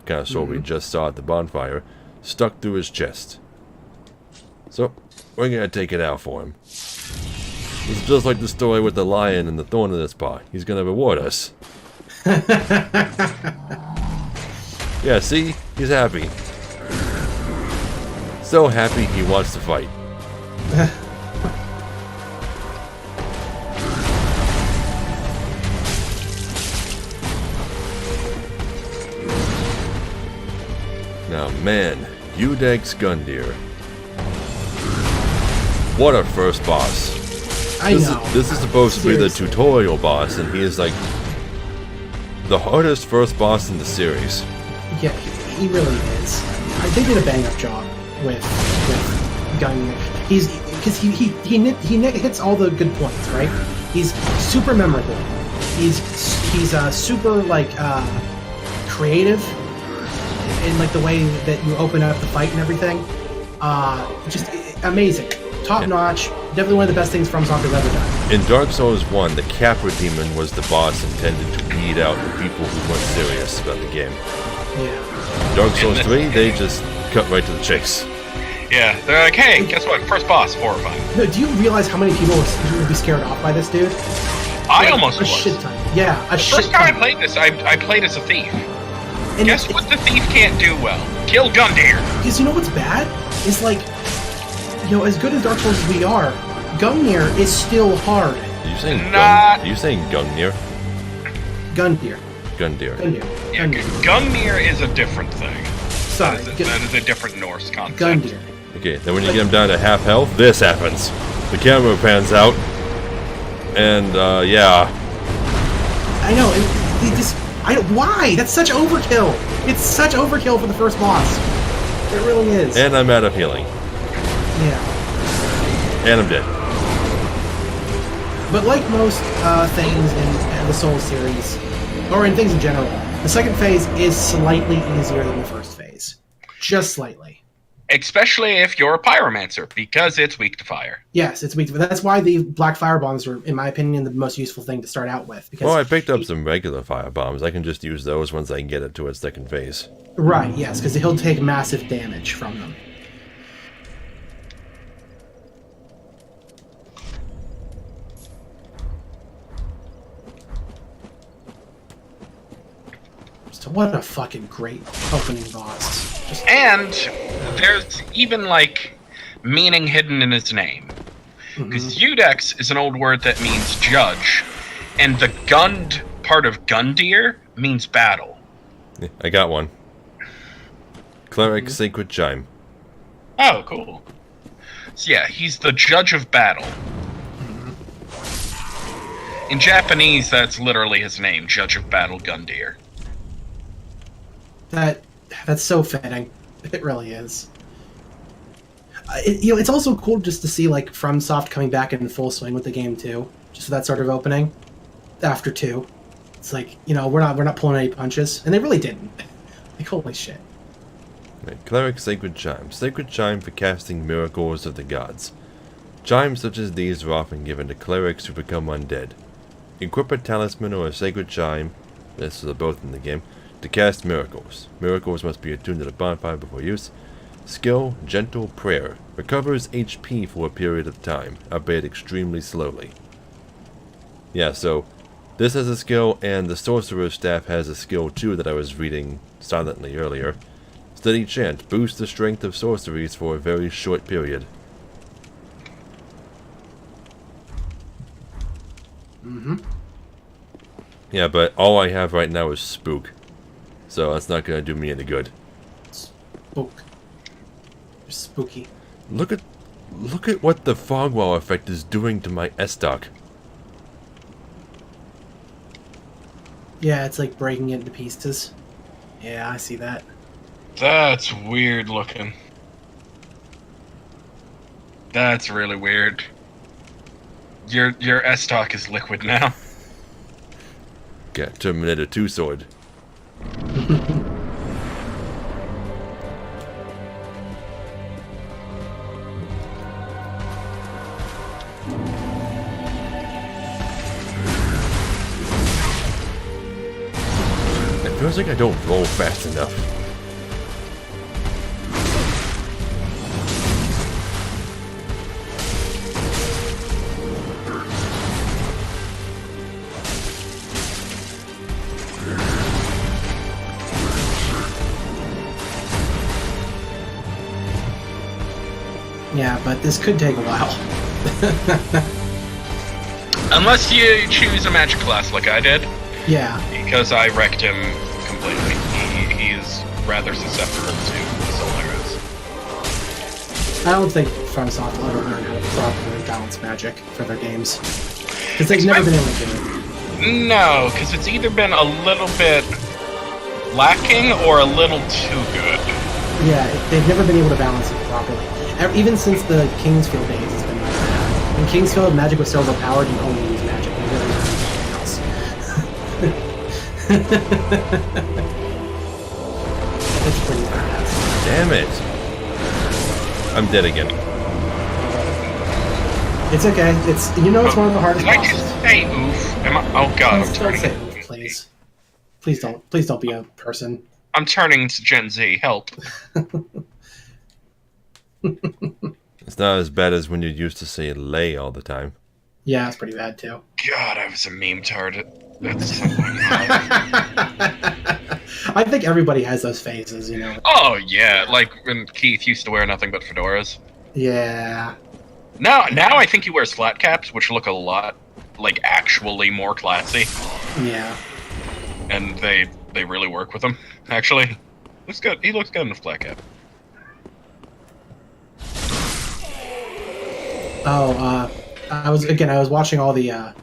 Kind of sword we just saw at the bonfire, stuck through his chest. So, we're gonna take it out for him. It's just like the story with the lion and the thorn in his paw. He's gonna reward us. Yeah, see? He's happy. So happy he wants to fight. Now, man, Udeg's Gundyr. What a first boss. I know. This is supposed to be the tutorial boss, and he is like the hardest first boss in the series. Yeah, he really is. They did a bang-up job with Gundyr. Because he hits all the good points, right? He's super memorable. He's super like creative in like the way that you open up the fight and everything. Just amazing, top notch. Definitely one of the best things From Software's ever done. In Dark Souls 1, the Capra Demon was the boss intended to weed out the people who weren't serious about the game. Yeah. Dark Souls 3, they just cut right to the chase. Yeah, they're like, hey, guess what? First boss, horrifying. No, do you realize how many people would be scared off by this dude? I almost a was. shit ton. Yeah, a shit First time ton. I played this, I played as a thief. And Guess what the thief can't do well? Kill Gundyr. Because you know what's bad? Is like, you know, as good as Dark Souls as we are, Gundyr is still hard. Are you saying Not- Are you saying Gundyr? Gundyr. Gundyr. Gundyr. Yeah, Gundyr. Gundyr is a different thing. sorry. That is a different Norse concept. Gundyr. Okay, then when you get him down to half health, this happens. The camera pans out, and yeah. I know. It just, why? That's such overkill. It's such overkill for the first boss. It really is. And I'm out of healing. Yeah. And I'm dead. But like most things in the Souls series, or in things in general, the second phase is slightly easier than the first phase. Just slightly. Especially if you're a pyromancer, because it's weak to fire. Yes, it's weak. That's why the black fire bombs are, in my opinion, the most useful thing to start out with. Because Well, I picked up some regular fire bombs. I can just use those once I get it to its second phase. Right, yes, because he'll take massive damage from them. So what a fucking great opening boss. And there's even, like, meaning hidden in his name. Because Judex is an old word that means judge, and the Gund part of Gundyr means battle. Yeah, I got one. Cleric Sacred Chime. Oh, cool. So yeah, he's the judge of battle. In Japanese, that's literally his name, Judge of Battle Gundyr. That's so fitting. It really is. It's also cool just to see like FromSoft coming back in full swing with the game too. Just that sort of opening after 2. It's like, we're not pulling any punches, and they really didn't. Like, holy shit. Right, Cleric Sacred Chime. Sacred Chime for casting miracles of the gods. Chimes such as these are often given to clerics who become undead. Equip a talisman or a sacred chime, this is both in the game, to cast miracles. Miracles must be attuned to the bonfire before use. Skill, Gentle Prayer. Recovers HP for a period of time, albeit extremely slowly. Yeah, so this has a skill, and the Sorcerer's Staff has a skill too that I was reading silently earlier. Steady Chant. Boosts the strength of sorceries for a very short period. Yeah, but all I have right now is Spook. So that's not going to do me any good. Spook. You're spooky. Look at what the fog wall effect is doing to my S-Dock. Yeah, it's like breaking it into pieces. Yeah, I see that. That's weird looking. That's really weird. Your S-Talk is liquid now. Got Terminator 2 sword. It feels like I don't roll fast enough. Yeah, but this could take a while. Unless you choose a magic class like I did. Yeah. Because I wrecked him completely. He is rather susceptible to soul arrows. I don't think FromSoft will ever learn how to properly balance magic for their games. Because they've never been able to do it. No, because it's either been a little bit lacking or a little too good. Yeah, they've never been able to balance it properly. Even since the Kingsfield days, it's been like that. In Kingsfield, magic was so overpowered, you only use magic. You never use anything else. It's pretty badass. Damn it. I'm dead again. It's okay. It's it's one of the hardest Did I bosses. just say oof? Oh god, I'm Don't turning. say oof, please. Please don't be a person. I'm turning to Gen Z. Help. It's not as bad as when you used to say lay all the time. Yeah, it's pretty bad too. God, I was a meme target. That's so I think everybody has those phases, Oh yeah, like when Keith used to wear nothing but fedoras. Yeah. Now I think he wears flat caps, which look a lot like actually more classy, Yeah. and they really work with him. Actually, Looks good. He looks good in the flat cap. Oh, I was watching all the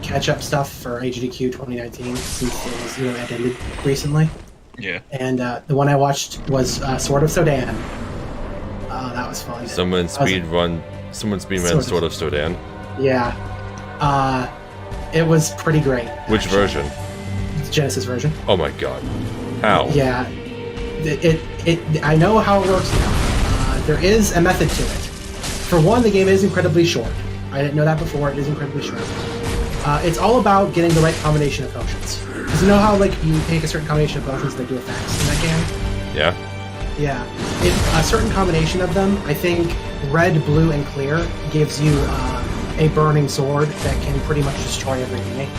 catch-up stuff for HDQ 2019 since it was ended recently. Yeah. And the one I watched was Sword of Sodan. That was fun. Someone speedran Sword of Sodan. Yeah. It was pretty great. Which version? It's Genesis version. Oh my god. How? Yeah. I know how it works now. There is a method to it. For one, the game is incredibly short. I didn't know that before. It is incredibly short. It's all about getting the right combination of potions. Because you know how you take a certain combination of potions that do effects in that game? Yeah. Yeah. A certain combination of them, I think red, blue, and clear, gives you a burning sword that can pretty much destroy every enemy.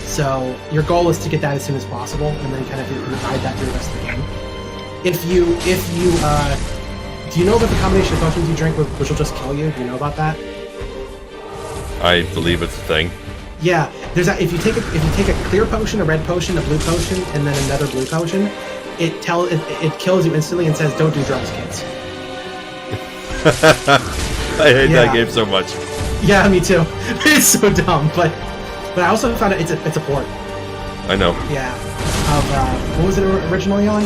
So your goal is to get that as soon as possible, and then kind of ride that through the rest of the game. If you do you know about the combination of potions you drink which will just kill you? Do you know about that? I believe it's a thing. Yeah, if you take a clear potion, a red potion, a blue potion, and then another blue potion, it kills you instantly and says, "Don't do drugs, kids." I hate that game so much. Yeah, me too. It's so dumb, but I also found it's a port. I know. Yeah. Of what was it originally on?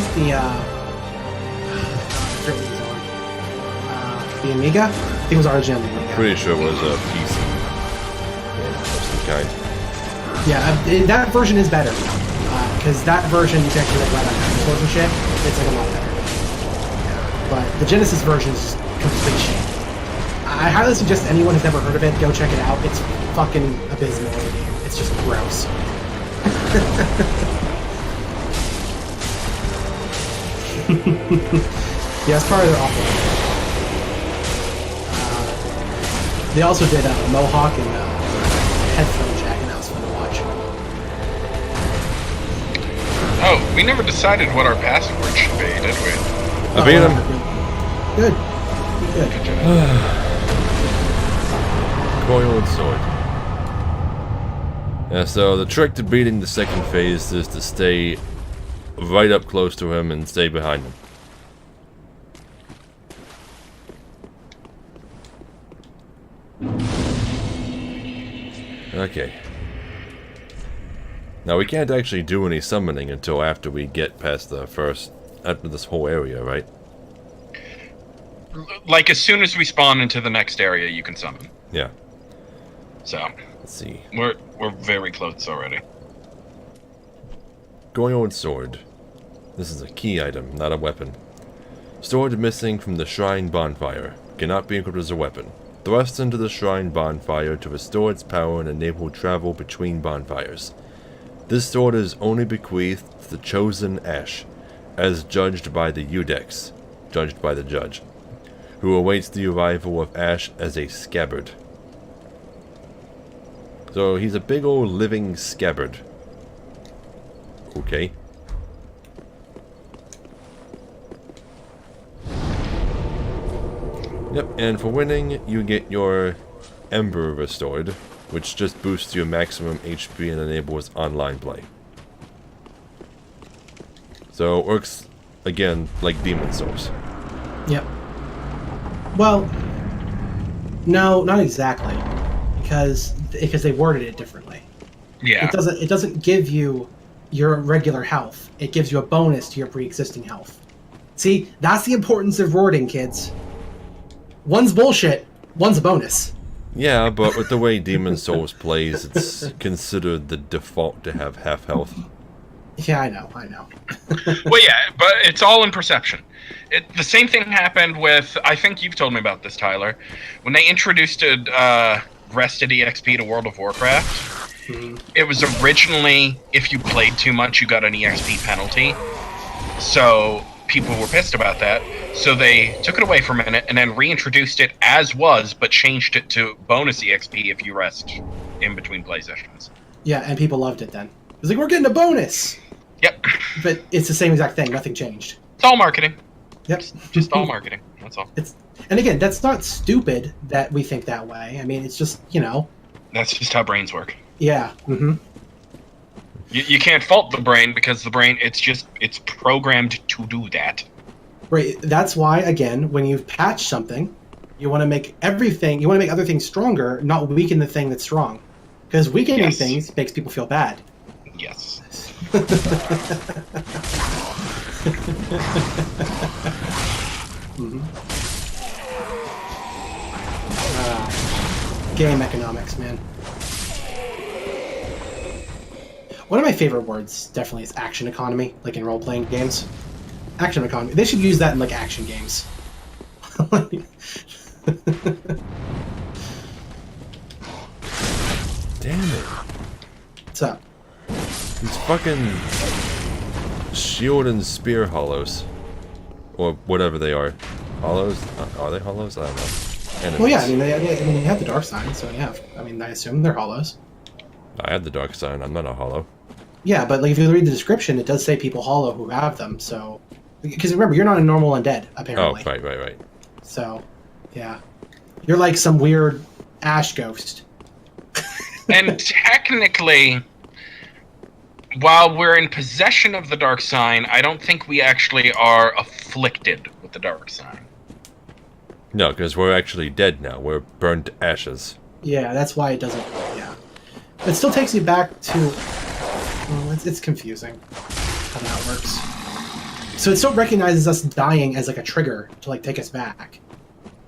The Amiga? I think it was originally the Amiga. Pretty sure it was a PC of some kind. Yeah, that version is better. Because that version you can actually run on consoles and shit. It's a lot better. But the Genesis version is complete shit. I highly suggest anyone who's never heard of it, go check it out. It's fucking abysmal. It's just gross. Yeah, it's part of their awful. They also did Mohawk and headphone jack, and that was fun to watch. Oh, we never decided what our password should be, did we? I beat him. Good. Good job. Coil and sword. Yeah, so the trick to beating the second phase is to stay right up close to him and stay behind him. Okay. Now we can't actually do any summoning until after we get past after this whole area, right? Like, as soon as we spawn into the next area, you can summon. Yeah. So, Let's see. we're very close already. Goyo and sword. This is a key item, not a weapon. Sword missing from the shrine bonfire. Cannot be equipped as a weapon. Thrust into the shrine bonfire to restore its power and enable travel between bonfires. This sword is only bequeathed to the chosen Ash, as judged by the Udex, judged by the judge, who awaits the arrival of Ash as a scabbard. So he's a big old living scabbard. Okay. Yep, and for winning, you get your Ember restored, which just boosts your maximum HP and enables online play. So it works, again, like Demon Souls. Yep. Well, no, not exactly, because they worded it differently. Yeah. It doesn't give you your regular health. It gives you a bonus to your pre-existing health. See, that's the importance of wording, kids. One's bullshit, one's a bonus. Yeah, but with the way Demon Souls plays, it's considered the default to have half health. Yeah, I know. Well, yeah, but it's all in perception. The same thing happened with, I think you've told me about this, Tyler, when they introduced rested EXP to World of Warcraft. Mm-hmm. It was originally, if you played too much, you got an EXP penalty. So people were pissed about that. So they took it away for a minute and then reintroduced it as was, but changed it to bonus EXP if you rest in between play sessions. Yeah, and people loved it then. It's like, we're getting a bonus! Yep. But it's the same exact thing, nothing changed. It's all marketing. Yep. Just all marketing, that's all. And again, that's not stupid that we think that way. I mean, it's just, That's just how brains work. Yeah. Mm-hmm. You can't fault the brain because the brain, it's programmed to do that. Right. That's why, again, when you patch something, you want to make other things stronger, not weaken the thing that's strong. Because weakening things makes people feel bad. Yes. Game economics, man. One of my favorite words definitely is action economy, like in role-playing games. Action economy. They should use that in like action games. Damn it. What's up? These fucking shield and spear hollows. Or whatever they are. Hollows? Are they hollows? I don't know. Enemies. Well, yeah, I mean, they have the dark side, so yeah. I mean, I assume they're hollows. I have the dark side. I'm not a hollow. Yeah, but like if you read the description, it does say people hollow who have them. So, because remember, you're not a normal undead apparently. Oh, right. So, yeah, you're like some weird ash ghost. And technically, while we're in possession of the dark sign, I don't think we actually are afflicted with the dark sign. No, because we're actually dead now. We're burned to ashes. Yeah, that's why it doesn't. Yeah, it still takes you back to. Well, it's confusing how that works. So it still recognizes us dying as like a trigger to like take us back.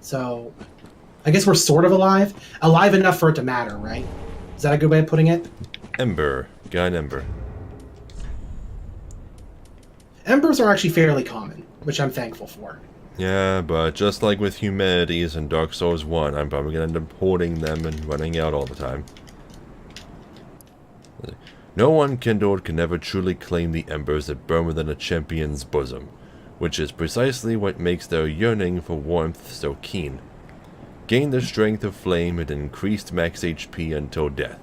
So, I guess we're sort of alive enough for it to matter, right? Is that a good way of putting it? Ember. Got an ember. Embers are actually fairly common, which I'm thankful for. Yeah, but just like with humanities in Dark Souls 1, I'm probably going to end up hoarding them and running out all the time. No one kindled can ever truly claim the embers that burn within a champion's bosom, which is precisely what makes their yearning for warmth so keen. Gain the strength of flame and increased max HP until death.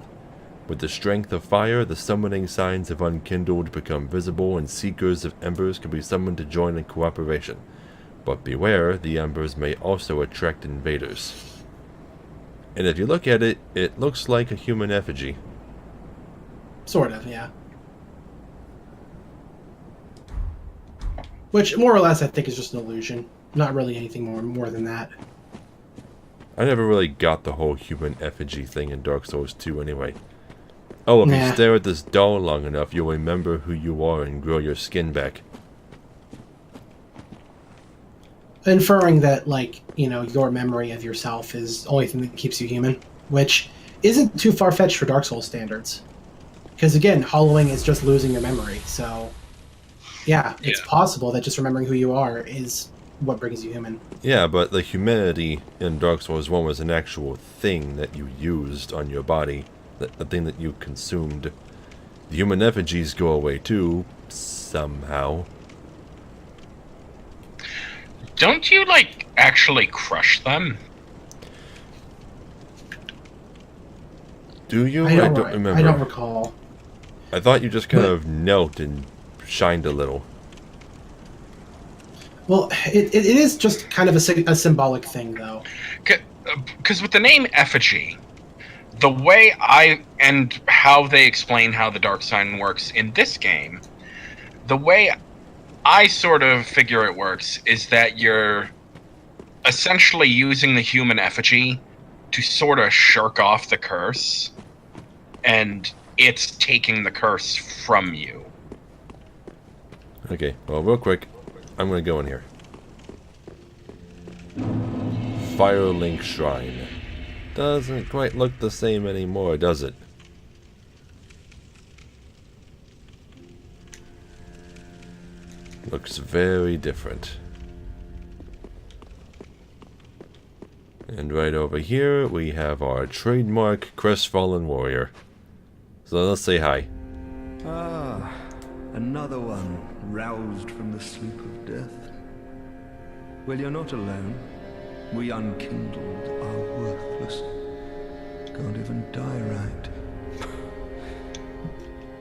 With the strength of fire, the summoning signs of unkindled become visible and seekers of embers can be summoned to join in cooperation. But beware, the embers may also attract invaders. And if you look at it, it looks like a human effigy. Sort of, yeah. Which, more or less, I think is just an illusion. Not really anything more than that. I never really got the whole human effigy thing in Dark Souls 2 anyway. Oh, if you stare at this doll long enough, you'll remember who you are and grow your skin back. Inferring that, like, you know, your memory of yourself is the only thing that keeps you human, which isn't too far-fetched for Dark Souls standards. Because, again, hollowing is just losing your memory, so... Yeah, it's possible that just remembering who you are is what brings you human. Yeah, but the humanity in Dark Souls 1 was an actual thing that you used on your body. A thing that you consumed. The human effigies go away too, somehow. Don't you, like, actually crush them? Do you? I don't remember. I don't recall. I thought you just kind of knelt and shined a little. Well, it is just kind of a symbolic thing, though. Because with the name effigy, the way and how they explain how the dark sign works in this game, the way I sort of figure it works is that you're essentially using the human effigy to sort of shirk off the curse, and it's taking the curse from you. Okay, well, real quick, I'm gonna go in here. Firelink Shrine. Doesn't quite look the same anymore, does it? Looks very different. And right over here, we have our trademark Crestfallen Warrior. So let's say hi. Ah, another one roused from the sleep of death. Well, you're not alone. We unkindled are worthless. Can't even die right.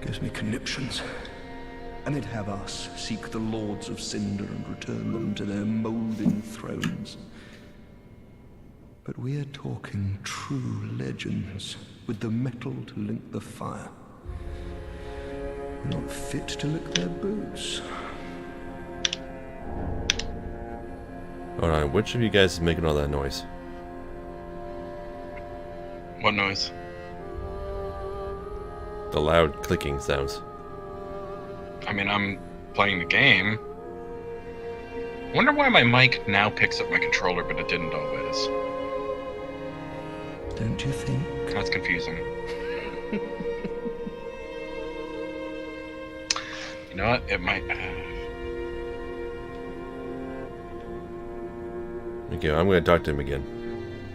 Gives me conniptions. And they'd have us seek the Lords of Cinder and return them to their moulding thrones. But we're talking true legends, with the metal to link the fire. not fit to lick their boots. Hold on, which of you guys is making all that noise? What noise? The loud clicking sounds. I mean, I'm playing the game. Wonder why my mic now picks up my controller, but it didn't always. Don't you think? That's confusing. You know what? It might. Okay, I'm gonna talk to him again.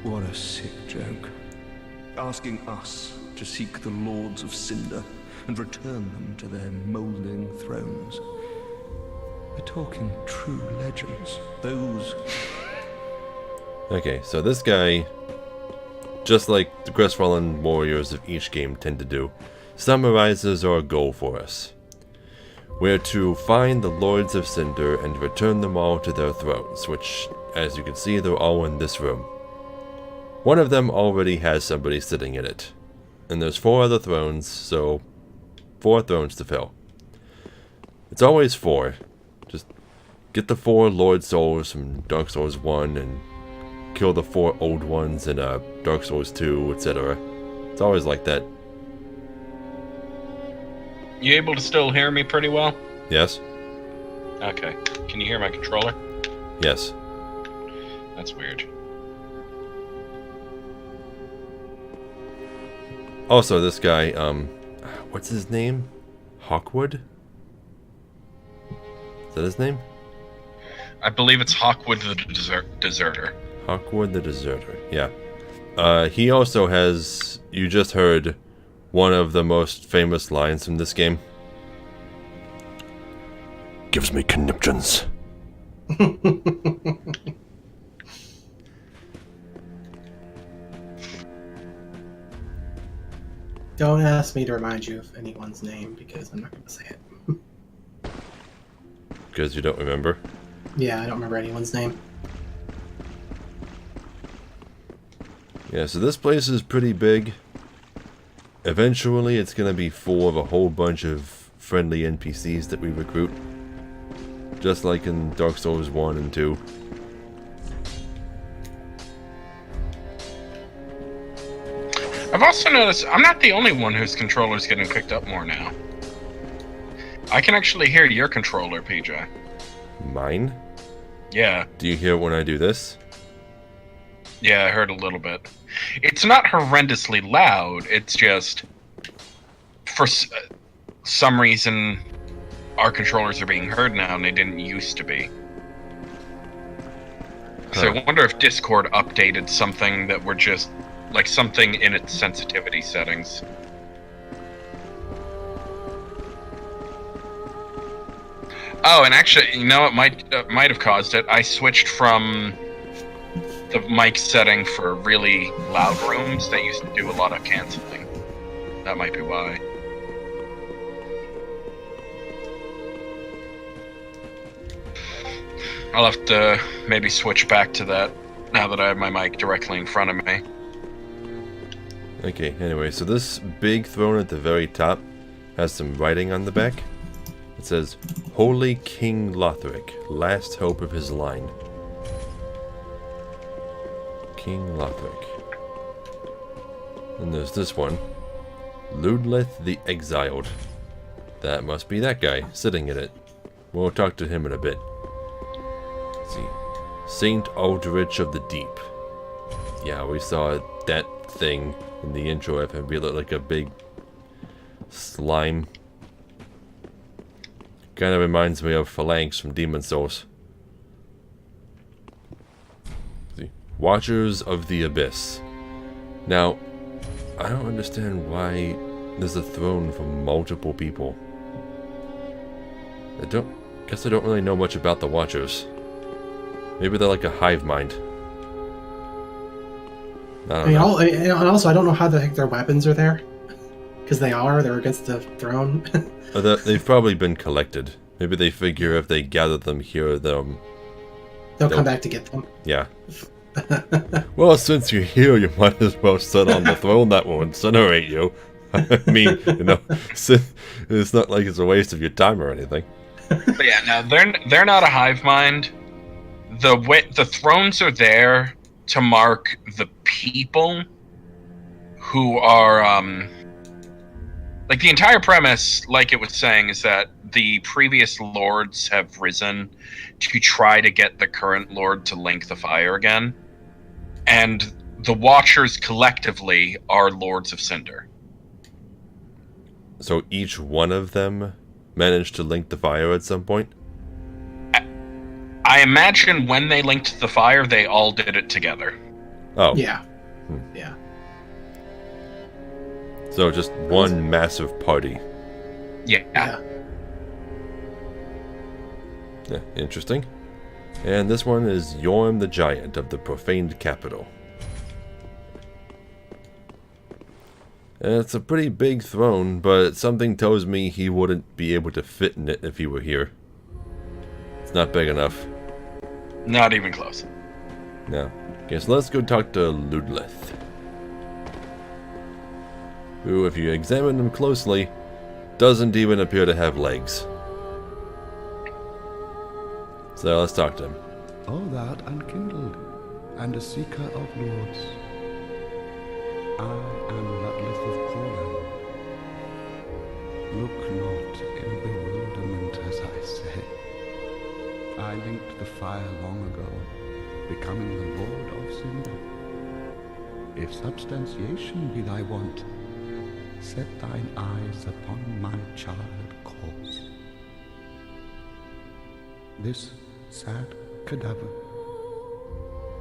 What a sick joke. Asking us to seek the Lords of Cinder and return them to their moulding thrones. We're talking true legends. Those... Okay, so this guy, just like the Crestfallen Warriors of each game tend to do, summarizes our goal for us. We're to find the Lords of Cinder and return them all to their thrones, which, as you can see, they're all in this room. One of them already has somebody sitting in it. And there's 4 other thrones, so 4 thrones to fill. It's always 4. Just get the 4 Lord Souls from Dark Souls 1 and kill the 4 old ones in Dark Souls 2, etc. It's always like that. You able to still hear me pretty well? Yes? Okay. Can you hear my controller? Yes. That's weird. Also, this guy, what's his name? Hawkwood? Is that his name? I believe it's Hawkwood the Deserter. Hawkwood the Deserter, yeah. He also has, you just heard, one of the most famous lines from this game. Gives me conniptions. Don't ask me to remind you of anyone's name, because I'm not going to say it. Because you don't remember? Yeah, I don't remember anyone's name. Yeah, so this place is pretty big. Eventually, it's going to be full of a whole bunch of friendly NPCs that we recruit. Just like in Dark Souls 1 and 2. I've also noticed I'm not the only one whose controller's getting picked up more now. I can actually hear your controller, PJ. Mine? Yeah. Do you hear it when I do this? Yeah, I heard a little bit. It's not horrendously loud, it's just... For some reason, our controllers are being heard now, and they didn't used to be. So I wonder if Discord updated something that were just... like something in its sensitivity settings. Oh, and actually, you know, it might have caused it. I switched from the mic setting for really loud rooms that used to do a lot of canceling. That might be why. I'll have to maybe switch back to that now that I have my mic directly in front of me. Okay, anyway, so this big throne at the very top has some writing on the back. It says, Holy King Lothric, last hope of his line. King Lothric. And there's this one. Ludleth the Exiled. That must be that guy, sitting in it. We'll talk to him in a bit. Let's see. Saint Aldrich of the Deep. Yeah, we saw that thing in the intro of him. He looked like a big slime. Kind of reminds me of Phalanx from Demon Souls. See. Watchers of the Abyss. Now, I don't understand why there's a throne for multiple people. Guess I don't really know much about the Watchers. Maybe they're like a hive mind. I don't know. And also, I don't know how the heck their weapons are there. Because they're against the throne. They've probably been collected. Maybe they figure if they gather them here, they'll come back to get them. Yeah. Well, since you're here, you might as well sit on the throne that will incinerate you. I mean, it's not like it's a waste of your time or anything. But yeah, no, they're not a hive mind. The thrones are there to mark the people who are like the entire premise, like it was saying, is that the previous lords have risen to try to get the current lord to link the fire again, and the Watchers collectively are lords of Cinder. So each one of them managed to link the fire at some point? I imagine when they linked the fire, they all did it together. Oh. Yeah. Yeah. So just one massive party. Yeah. Yeah, interesting. And this one is Yorm the Giant of the Profaned Capital. And it's a pretty big throne, but something tells me he wouldn't be able to fit in it if he were here. It's not big enough. Not even close. No. Okay, so let's go talk to Ludleth, who, if you examine him closely, doesn't even appear to have legs. So let's talk to him. O thou unkindled, and a seeker of lords, I am Ludleth of Corland. Look not in bewilderment as I say. I linked the fire long ago, becoming the Lord of Cinder. If substantiation be thy want, set thine eyes upon my child corpse. This sad cadaver,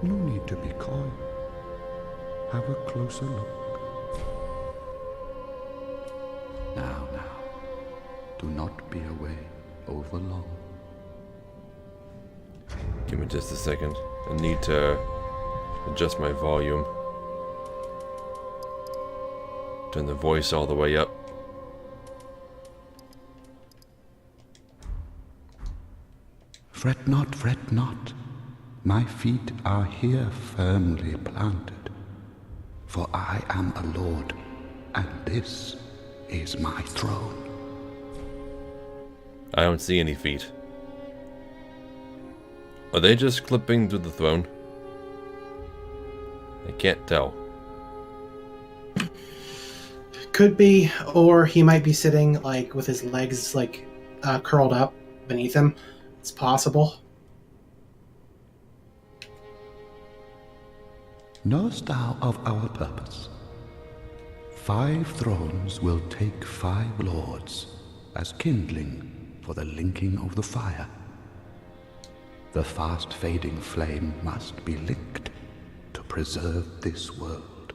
no need to be coy. Have a closer look. Now, do not be away over long. Give me just a second. I need to adjust my volume. Turn the voice all the way up. Fret not. My feet are here firmly planted. For I am a lord, and this is my throne. I don't see any feet. Are they just clipping through the throne? I can't tell. Could be, or he might be sitting like with his legs like curled up beneath him. It's possible. Knowest thou of our purpose? 5 thrones will take 5 lords as kindling for the linking of the fire. The fast fading flame must be linked to preserve this world.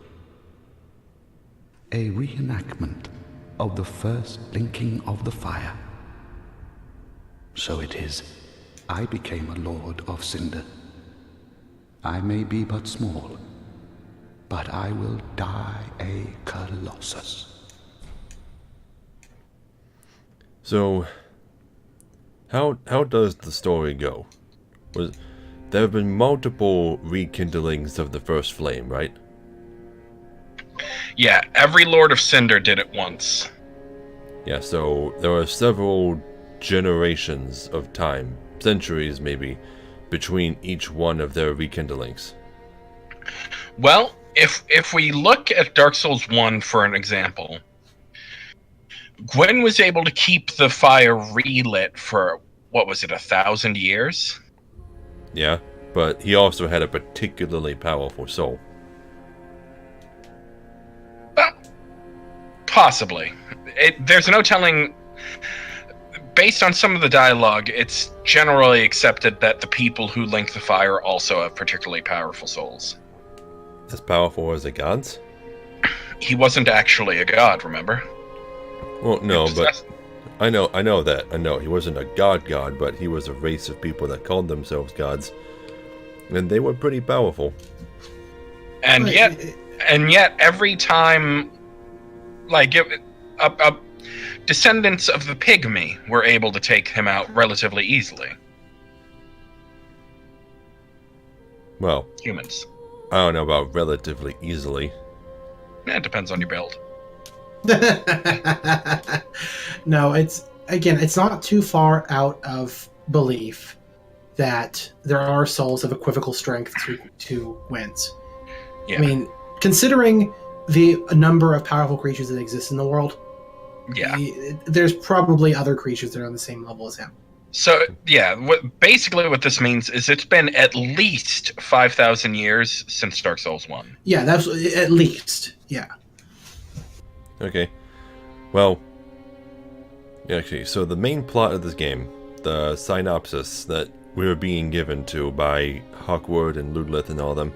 A reenactment of the first linking of the fire. So it is, I became a lord of Cinder. I may be but small, but I will die a colossus. So, how does the story go? There have been multiple rekindlings of the first flame, right? Yeah, every Lord of Cinder did it once. Yeah, so there are several generations of time, centuries maybe, between each one of their rekindlings. Well, if we look at Dark Souls 1 for an example, Gwyn was able to keep the fire relit for, what was it, 1,000 years? Yeah, but he also had a particularly powerful soul. Well, possibly. There's no telling. Based on some of the dialogue, it's generally accepted that the people who link the fire also have particularly powerful souls. As powerful as the gods? He wasn't actually a god, remember? Well, no, but I know that. I know he wasn't a god, but he was a race of people that called themselves gods, and they were pretty powerful. And yet, every time, like, descendants of the pygmy were able to take him out relatively easily. Well, Humans. I don't know about relatively easily. Yeah, it depends on your build. No, it's not too far out of belief that there are souls of equivocal strength to winds. Yeah. I mean, considering the number of powerful creatures that exist in the world, Yeah. there's probably other creatures that are on the same level as him. So, yeah, basically what this means is it's been at least 5,000 years since Dark Souls 1. Yeah, that's at least. Yeah. Okay. Well, actually, so the main plot of this game, the synopsis that we were being given to by Hawkwood and Ludlith and all of them,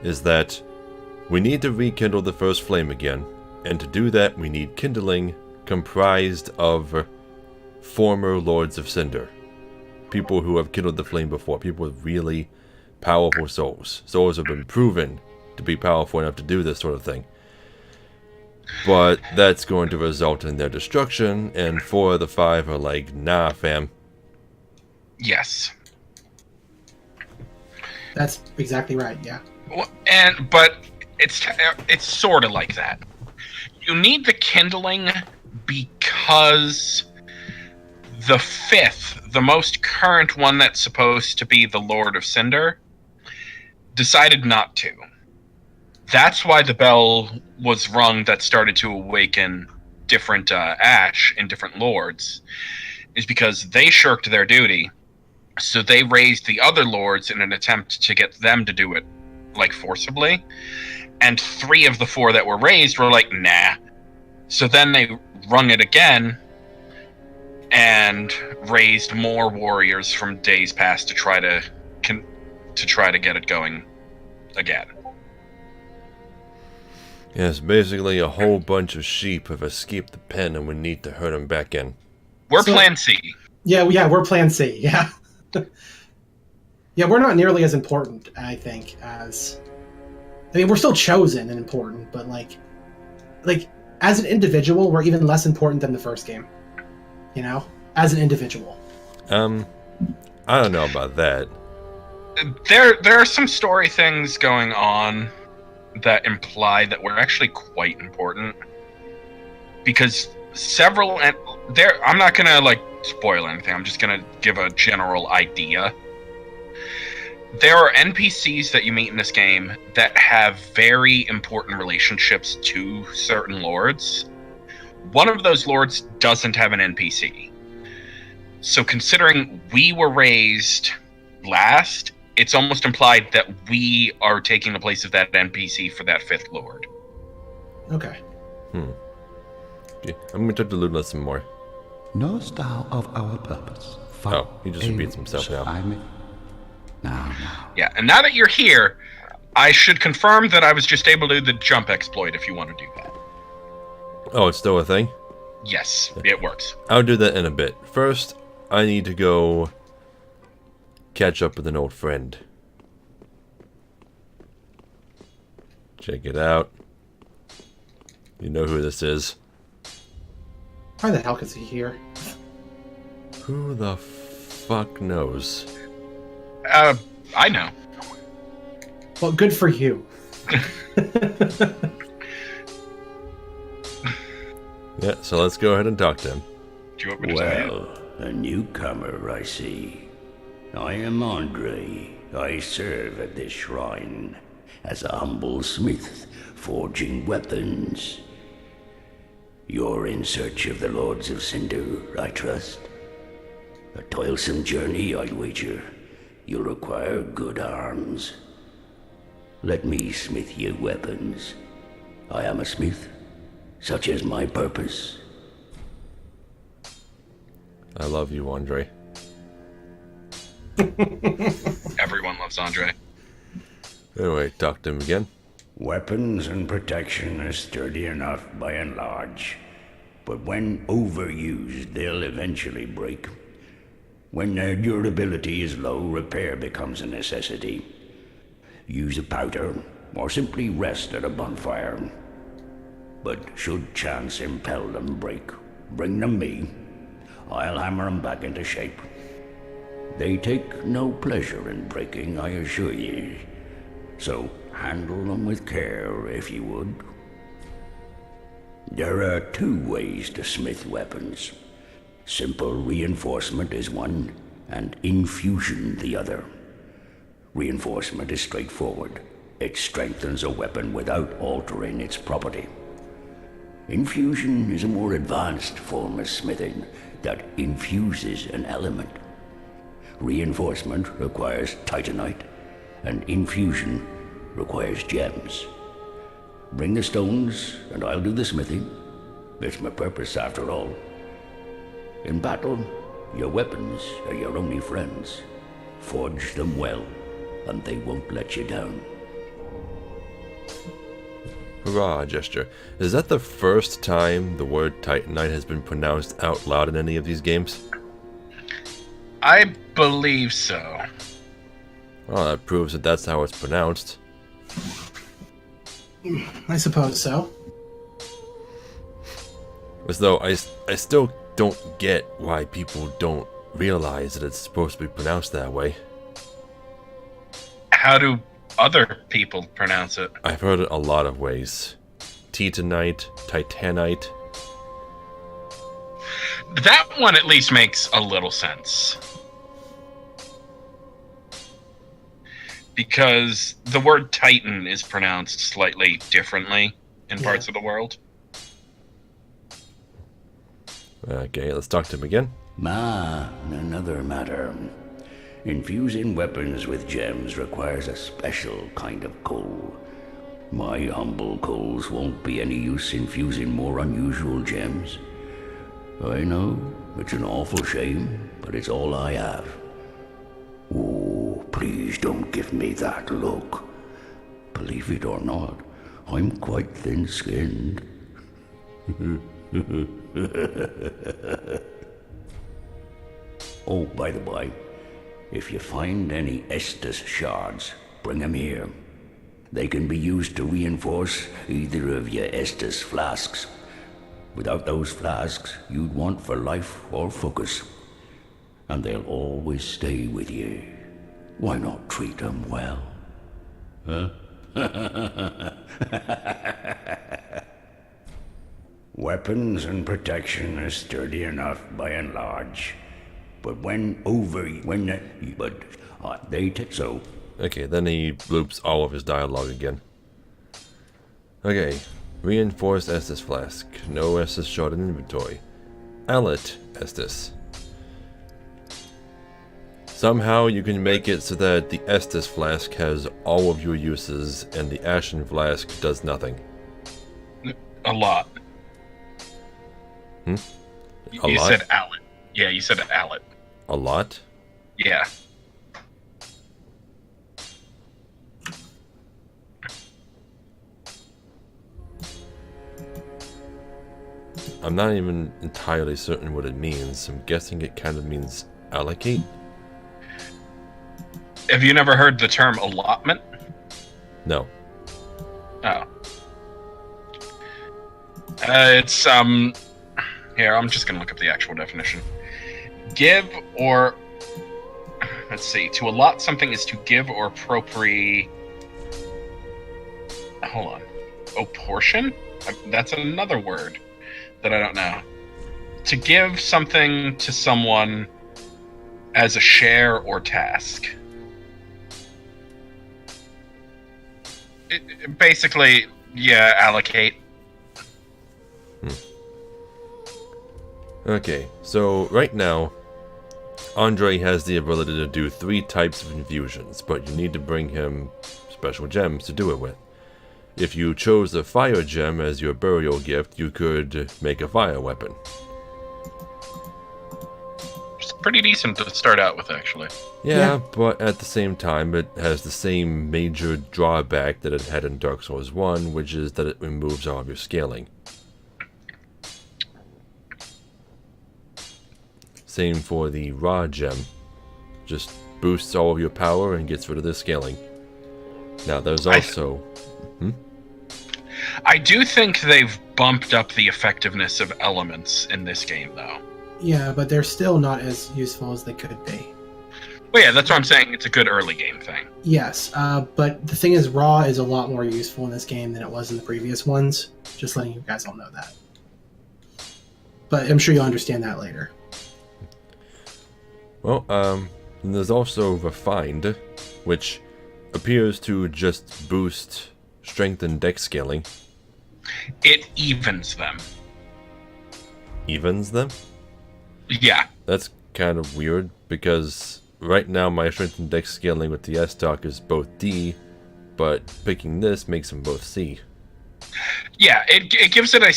is that we need to rekindle the first flame again, and to do that we need kindling comprised of former Lords of Cinder. People who have kindled the flame before, people with really powerful souls. Souls have been proven to be powerful enough to do this sort of thing. But that's going to result in their destruction, and 4 of the 5 are like, nah, fam. Yes. That's exactly right, yeah. But it's sort of like that. You need the kindling because the 5th, the most current one that's supposed to be the Lord of Cinder, decided not to. That's why the bell was rung that started to awaken different ash in different lords, is because they shirked their duty, so they raised the other lords in an attempt to get them to do it, like, forcibly, and 3 of the 4 that were raised were like, nah. So then they rung it again, and raised more warriors from days past to try to get it going again. Yes, basically a whole bunch of sheep have escaped the pen and we need to herd them back in. We're Plan C. Yeah, we're Plan C, yeah. Yeah, we're not nearly as important, I think, as... I mean, we're still chosen and important, but, like, as an individual, we're even less important than the first game. You know? As an individual. I don't know about that. There are some story things going on that imply that we're actually quite important, because I'm not gonna like spoil anything, I'm just gonna give a general idea. There are NPCs that you meet in this game that have very important relationships to certain lords. One of those lords doesn't have an NPC. So considering we were raised last, it's almost implied that we are taking the place of that NPC for that 5th lord. Okay. Okay, I'm going to talk to Ludlith some more. Knowest thou of our purpose? Oh, he just repeats himself now. Now. Yeah, and now that you're here, I should confirm that I was just able to do the jump exploit if you want to do that. Oh, it's still a thing? Yes, it works. I'll do that in a bit. First, I need to go catch up with an old friend. Check it out. You know who this is. Why the hell is he here? Who the fuck knows? I know. Well, good for you. Yeah, so let's go ahead and talk to him. Do you want me to tell you? Well, a newcomer, I see. I am Andre. I serve at this shrine as a humble smith, forging weapons. You're in search of the Lords of Cinder, I trust. A toilsome journey, I'd wager. You'll require good arms. Let me smith you weapons. I am a smith. Such is my purpose. I love you, Andre. Everyone loves Andre. Anyway, talk to him again. Weapons and protection are sturdy enough by and large, but when overused, they'll eventually break. When their durability is low, repair becomes a necessity. Use a powder, or simply rest at a bonfire. But should chance impel them break, bring them me. I'll hammer them back into shape. They take no pleasure in breaking, I assure ye. So handle them with care, if you would. There are two ways to smith weapons. Simple reinforcement is one, and infusion the other. Reinforcement is straightforward. It strengthens a weapon without altering its property. Infusion is a more advanced form of smithing that infuses an element. Reinforcement requires titanite, and infusion requires gems. Bring the stones, and I'll do the smithing. It's my purpose, after all. In battle, your weapons are your only friends. Forge them well, and they won't let you down. Hurrah gesture. Is that the first time the word Titanite has been pronounced out loud in any of these games? I believe so. Well, that proves that that's how it's pronounced. I suppose so. As though I still don't get why people don't realize that it's supposed to be pronounced that way. How do other people pronounce it? I've heard it a lot of ways. Titanite, Titanite. That one at least makes a little sense. Because the word Titan is pronounced slightly differently in parts of the world. Okay, let's talk to him again. Another matter. Infusing weapons with gems requires a special kind of coal. My humble coals won't be any use infusing more unusual gems. I know, it's an awful shame, but it's all I have. Oh, please don't give me that look. Believe it or not, I'm quite thin-skinned. Oh, by the by, if you find any Estes Shards, bring them here. They can be used to reinforce either of your Estus Flasks. Without those flasks, you'd want for life or focus. And they'll always stay with you. Why not treat them well? Huh? Weapons and protection are sturdy enough by and large. But they take so. Okay, then he loops all of his dialogue again. Okay, reinforced Estus Flask. No Estus Shard in inventory. Allet Estus. Somehow you can make it so that the Estus Flask has all of your uses and the Ashen Flask does nothing. A lot. You said Allet. Yeah, you said Allet. A lot? Yeah. I'm not even entirely certain what it means. I'm guessing it kind of means allocate? Have you never heard the term allotment? No. Oh. It's, here, I'm just gonna look up the actual definition. Give or... Let's see. To allot something is to give or appropriate... Hold on. Apportion? That's another word that I don't know. To give something to someone as a share or task. Basically, yeah, allocate. Okay, so right now, Andre has the ability to do 3 types of infusions, but you need to bring him special gems to do it with. If you chose the fire gem as your burial gift, you could make a fire weapon. It's pretty decent to start out with, actually. Yeah, but at the same time, it has the same major drawback that it had in Dark Souls 1, which is that it removes all of your scaling. Same for the raw gem. Just boosts all of your power and gets rid of the scaling. Now, there's also... I do think they've bumped up the effectiveness of elements in this game, though. Yeah, but they're still not as useful as they could be. Well, yeah, that's what I'm saying. It's a good early game thing. Yes, but the thing is, raw is a lot more useful in this game than it was in the previous ones. Just letting you guys all know that. But I'm sure you'll understand that later. Well, and there's also refined, which appears to just boost strength and dex scaling. It evens them. Evens them? Yeah. That's kind of weird, because right now my strength and dex scaling with the S-Talk is both D, but picking this makes them both C. Yeah, it gives it a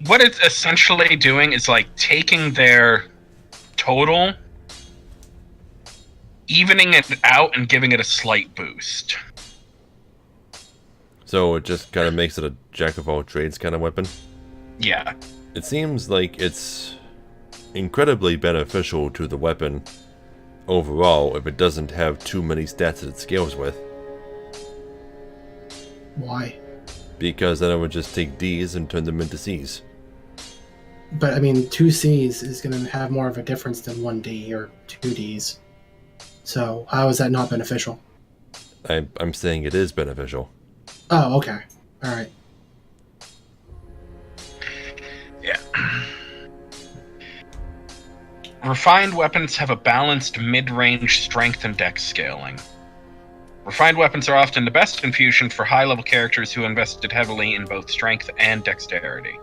what it's essentially doing is like taking their total, evening it out, and giving it a slight boost. So it just kind of makes it a jack-of-all-trades kind of weapon? Yeah. It seems like it's incredibly beneficial to the weapon overall if it doesn't have too many stats that it scales with. Why? Because then it would just take Ds and turn them into Cs. But I mean, 2 Cs is going to have more of a difference than 1 D or 2 Ds. So how is that not beneficial? I'm saying it is beneficial. Oh, okay. All right. Yeah. Refined weapons have a balanced mid-range strength and dex scaling. Refined weapons are often the best infusion for high-level characters who invested heavily in both strength and dexterity.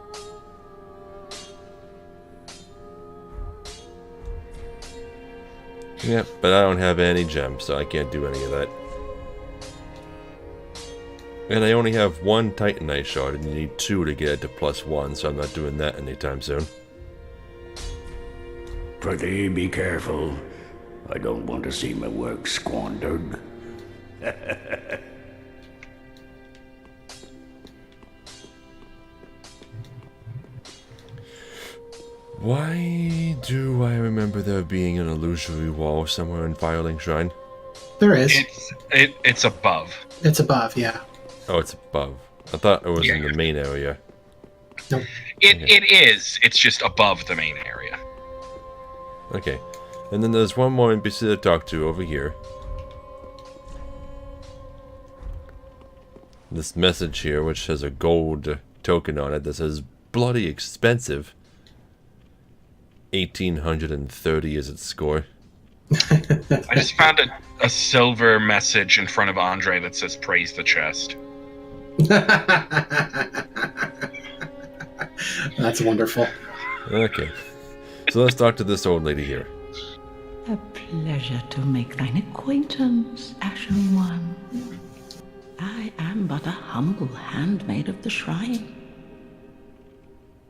Yeah, but I don't have any gems, so I can't do any of that. And I only have 1 Titanite shard, and you need 2 to get it to +1, so I'm not doing that anytime soon. Prithee, be careful. I don't want to see my work squandered. Why do I remember there being an illusory wall somewhere in Firelink Shrine? There is. It's above. It's above, yeah. Oh, it's above. I thought it was in the main area. Nope. It is. It's just above the main area. Okay. And then there's one more NPC to talk to over here. This message here, which has a gold token on it that says bloody expensive. 1830 is its score. I just found a silver message in front of Andre that says praise the chest. That's wonderful. Okay. So let's talk to this old lady here. A pleasure to make thine acquaintance, Ashen One. I am but a humble handmaid of the shrine.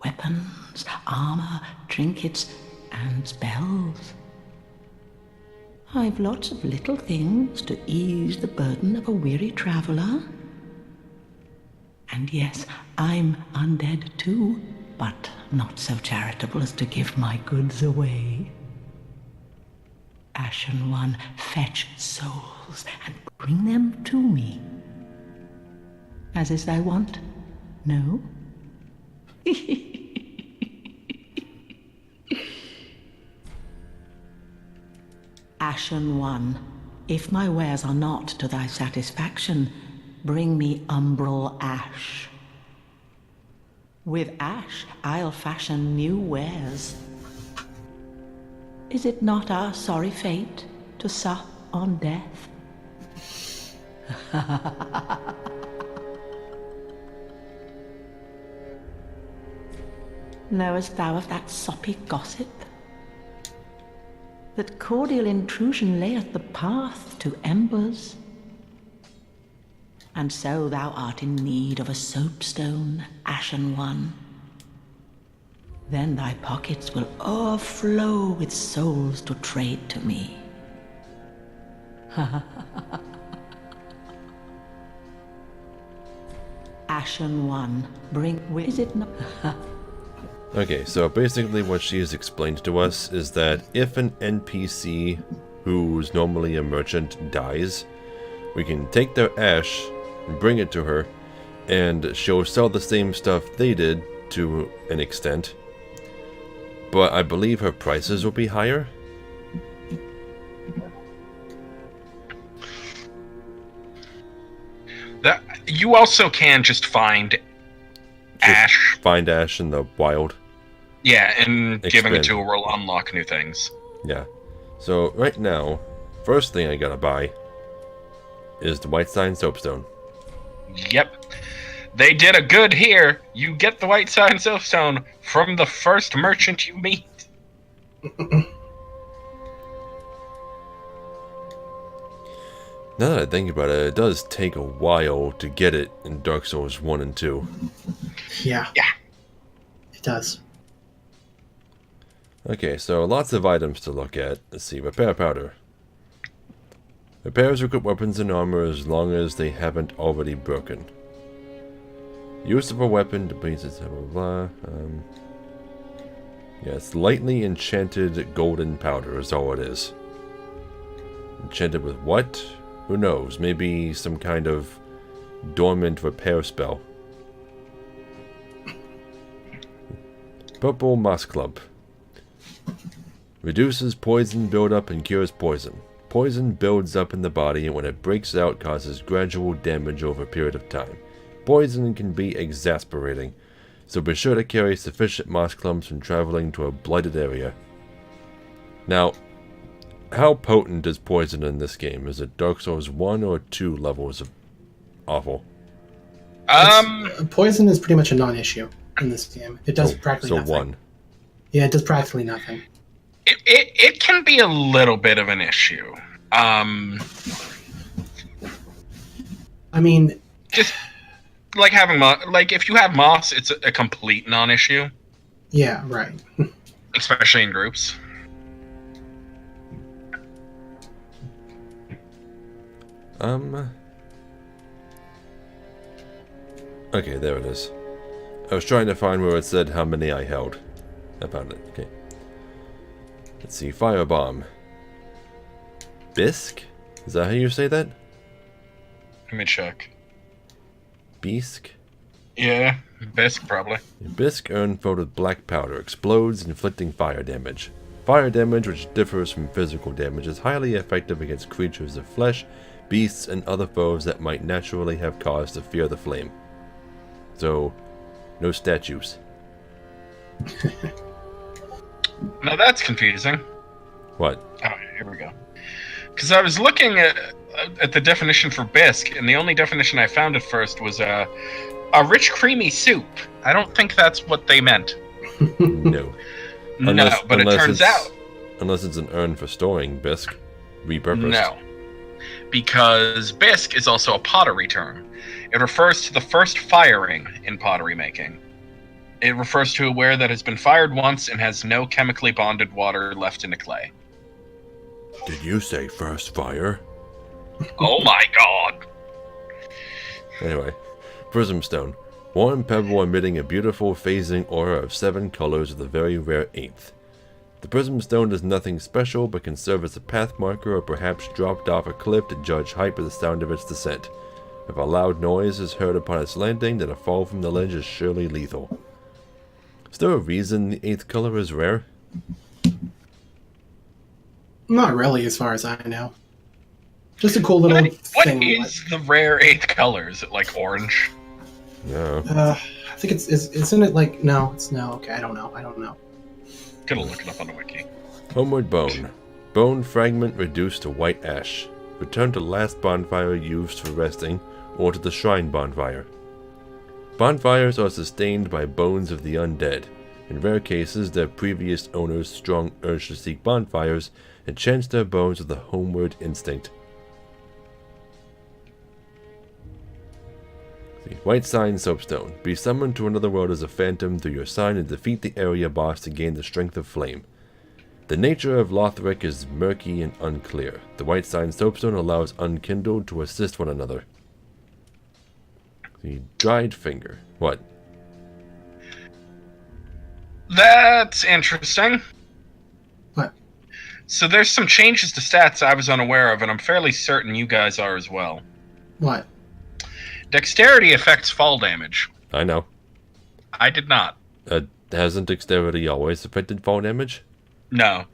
Weapons, armor, trinkets, and spells. I've lots of little things to ease the burden of a weary traveler. And yes, I'm undead too, but not so charitable as to give my goods away. Ashen One, fetch souls and bring them to me. As is thy wont, no? Ashen One, if my wares are not to thy satisfaction, bring me umbral ash. With ash, I'll fashion new wares. Is it not our sorry fate to sup on death? Knowest thou of that soppy gossip? That cordial intrusion layeth the path to embers. And so thou art in need of a soapstone, Ashen One. Then thy pockets will overflow with souls to trade to me. Ashen One, is it not? Okay, so basically what she has explained to us is that if an NPC who's normally a merchant dies, we can take their ash and bring it to her, and she'll sell the same stuff they did to an extent, but I believe her prices will be higher. That you also can just find ash. Find ash in the wild. Yeah, and giving it Expand. to her will unlock new things. Yeah. So right now, first thing I gotta buy is the White Sign Soapstone. Yep. They did a good here. You get the White Sign Soapstone from the first merchant you meet. Now that I think about it, it does take a while to get it in Dark Souls 1 and 2. Yeah. Yeah. It does. Okay, so lots of items to look at. Let's see, repair powder. Repairs equip weapons and armor as long as they haven't already broken. Use of a weapon depletes its blah blah blah. Yeah, it's lightly enchanted golden powder is all it is. Enchanted with what? Who knows? Maybe some kind of dormant repair spell. Purple Moss Club. Reduces poison buildup and cures poison. Poison builds up in the body and when it breaks out causes gradual damage over a period of time. Poison can be exasperating, so be sure to carry sufficient moss clumps when traveling to a blighted area. Now, how potent is poison in this game? Is it Dark Souls 1 or 2 levels of awful? Poison is pretty much a non-issue in this game. It does practically nothing. So 1. Yeah, it does practically nothing. It can be a little bit of an issue. I mean, Just like having like if you have moss, it's a complete non-issue, yeah, right. especially in groups. Okay, there it is. I was trying to find where it said how many I held. I found it. Okay. Let's see. Firebomb. Bisque? Is that how you say that? Let me check. Bisque? Yeah, Bisque probably. Bisque earned filled with black powder explodes, inflicting fire damage. Fire damage, which differs from physical damage, is highly effective against creatures of flesh, beasts, and other foes that might naturally have cause to fear the flame. So, no statues. Now that's confusing. What? Oh, here we go. Because I was looking at the definition for bisque, and the only definition I found at first was a rich, creamy soup. I don't think that's what they meant. No. No, but it turns out... Unless it's an urn for storing bisque, repurposed. No. Because bisque is also a pottery term. It refers to the first firing in pottery making. It refers to a ware that has been fired once and has no chemically bonded water left in the clay. Did you say first fire? Oh my god! Anyway, Prism Stone. One pebble emitting a beautiful phasing aura of 7 colors with a very rare 8th. The Prism Stone does nothing special, but can serve as a path marker or perhaps dropped off a cliff to judge height by the sound of its descent. If a loud noise is heard upon its landing, then a fall from the ledge is surely lethal. Is there a reason the 8th color is rare? Not really, as far as I know. Just a cool little What thing. is the rare 8th color? Is it like orange? No. I think isn't it like, no, it's no, okay, I don't know. Gotta look it up on the wiki. Homeward Bone. Bone fragment reduced to white ash. Return to last bonfire used for resting, or to the shrine bonfire. Bonfires are sustained by bones of the undead. In rare cases, their previous owner's strong urge to seek bonfires enchants their bones with the homeward instinct. White Sign Soapstone. Be summoned to another world as a phantom through your sign and defeat the area boss to gain the strength of flame. The nature of Lothric is murky and unclear. The White Sign Soapstone allows Unkindled to assist one another. The Dried Finger. What? That's interesting. What? So there's some changes to stats I was unaware of, and I'm fairly certain you guys are as well. What? Dexterity affects fall damage. I know. I did not. Hasn't dexterity always affected fall damage? No.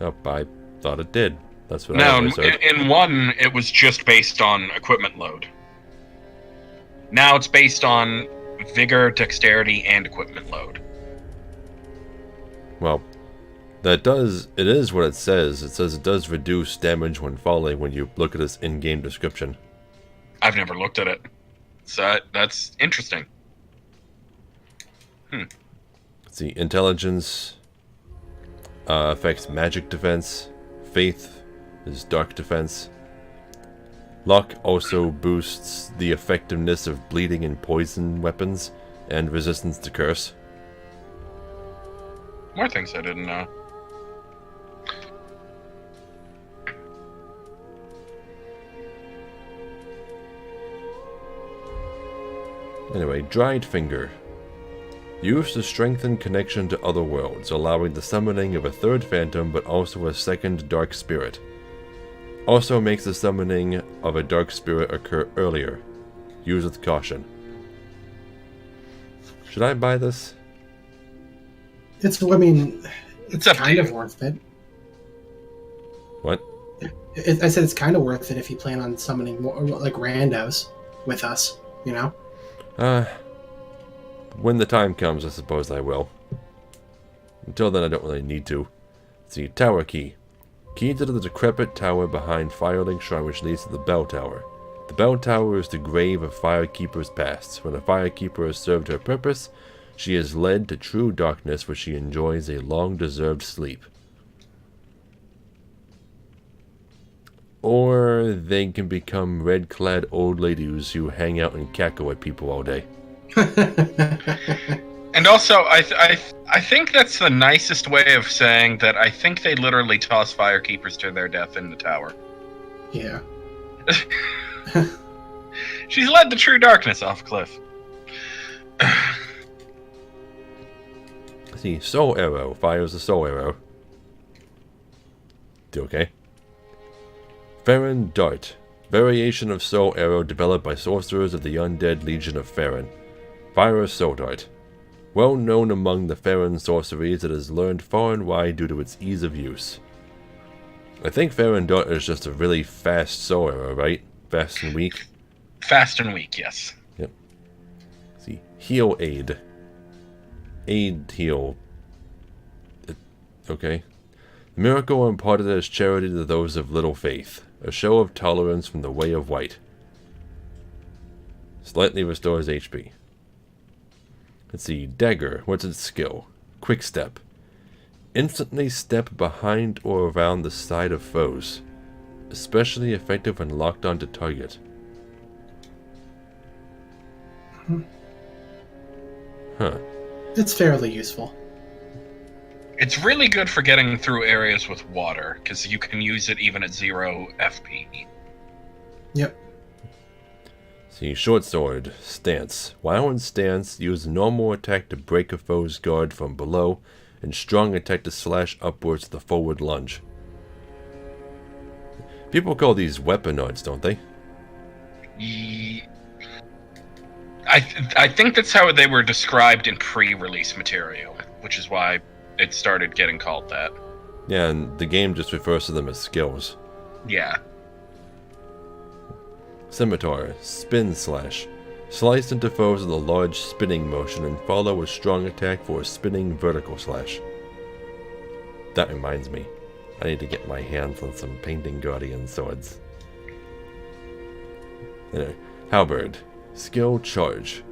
Oh, I thought it did. That's what I No, always heard. in 1, it was just based on equipment load. Now it's based on vigor, dexterity, and equipment load. Well, it is what it says. It says it does reduce damage when falling when you look at its in-game description. I've never looked at it. So that's interesting. Let's see, intelligence affects magic defense. Faith is dark defense. Luck also boosts the effectiveness of bleeding and poison weapons and resistance to curse. More things I didn't know. Anyway, Dried Finger. Used to strengthen connection to other worlds, allowing the summoning of a third phantom but also a second dark spirit. Also makes the summoning of a dark spirit occur earlier. Use with caution. Should I buy this? It's up to kind you. of worth it. What? I said it's kind of worth it if you plan on summoning more, like randos with us, you know? When the time comes, I suppose I will. Until then, I don't really need to. Let's see, Tower Key. Key to the decrepit tower behind Firelink Shrine, which leads to the Bell Tower. The Bell Tower is the grave of Firekeeper's past. When a Firekeeper has served her purpose, she is led to true darkness, where she enjoys a long-deserved sleep. Or they can become red-clad old ladies who hang out and cackle at people all day. And also, I think that's the nicest way of saying that I think they literally toss Firekeepers to their death in the tower. Yeah. She's led to true darkness off a cliff. See, Soul Arrow fires a Soul Arrow. Do okay. Farron Dart. Variation of Soul Arrow developed by sorcerers of the Undead Legion of Farron. Fire a Soul Dart. Well known among the Farron sorceries, it is learned far and wide due to its ease of use. I think Farron Dart is just a really fast Soul Arrow, right? Fast and weak? Fast and weak, yes. Yep. See, Heal Aid. Aid heal. Okay. Miracle imparted as charity to those of little faith. A show of tolerance from the way of white. Slightly restores HP. Let's see. Dagger. What's its skill? Quick Step. Instantly step behind or around the side of foes. Especially effective when locked onto target. Huh. It's fairly useful. It's really good for getting through areas with water, because you can use it even at 0 FP. Yep. See, Short Sword. Stance. While in stance, use normal attack to break a foe's guard from below, and strong attack to slash upwards with a forward lunge. People call these weaponoids, don't they? I think that's how they were described in pre-release material, which is why it started getting called that. Yeah, and the game just refers to them as skills. Yeah. Scimitar. Spin Slash. Slice into foes with a large spinning motion and follow a strong attack for a spinning vertical slash. That reminds me. I need to get my hands on some Painting Guardian swords. Anyway, Halberd. Skill Charge.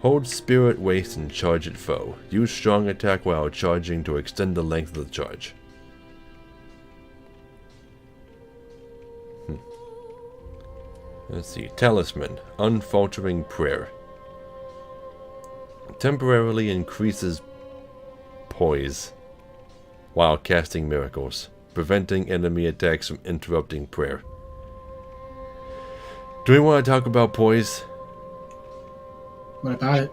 Hold Spirit Waste and charge at foe. Use strong attack while charging to extend the length of the charge. Let's see. Talisman. Unfaltering Prayer. Temporarily increases poise while casting miracles, preventing enemy attacks from interrupting prayer. Do we want to talk about poise? What about it?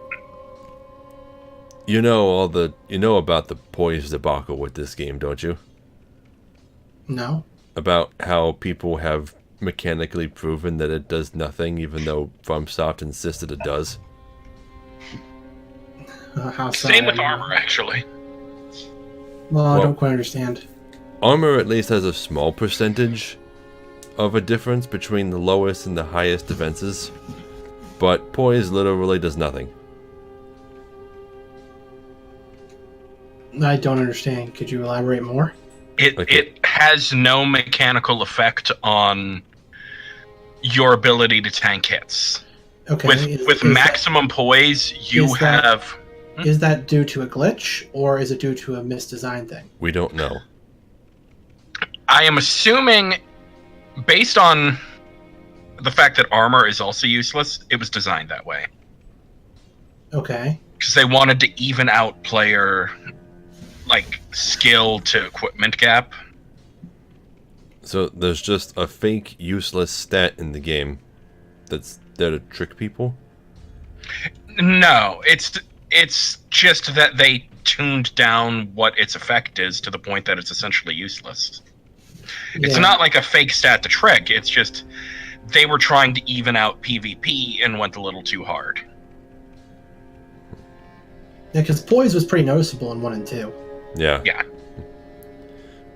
You know about the poise debacle with this game, don't you? No. About how people have mechanically proven that it does nothing, even though FromSoft insisted it does. How Same with armor, actually. Well, I don't quite understand. Armor at least has a small percentage of a difference between the lowest and the highest defenses, but poise literally does nothing. I don't understand. Could you elaborate more? It has no mechanical effect on your ability to tank hits. Okay. With maximum poise, you have... Is that due to a glitch, or is it due to a misdesign thing? We don't know. I am assuming, based on the fact that armor is also useless, it was designed that way. Okay. Because they wanted to even out player, like, skill to equipment gap. So there's just a fake useless stat in the game that's there to trick people? No, it's just that they tuned down what its effect is to the point that it's essentially useless. It's not like a fake stat to trick, it's just they were trying to even out PvP and went a little too hard. Yeah, because poise was pretty noticeable in 1 and 2. Yeah. Yeah.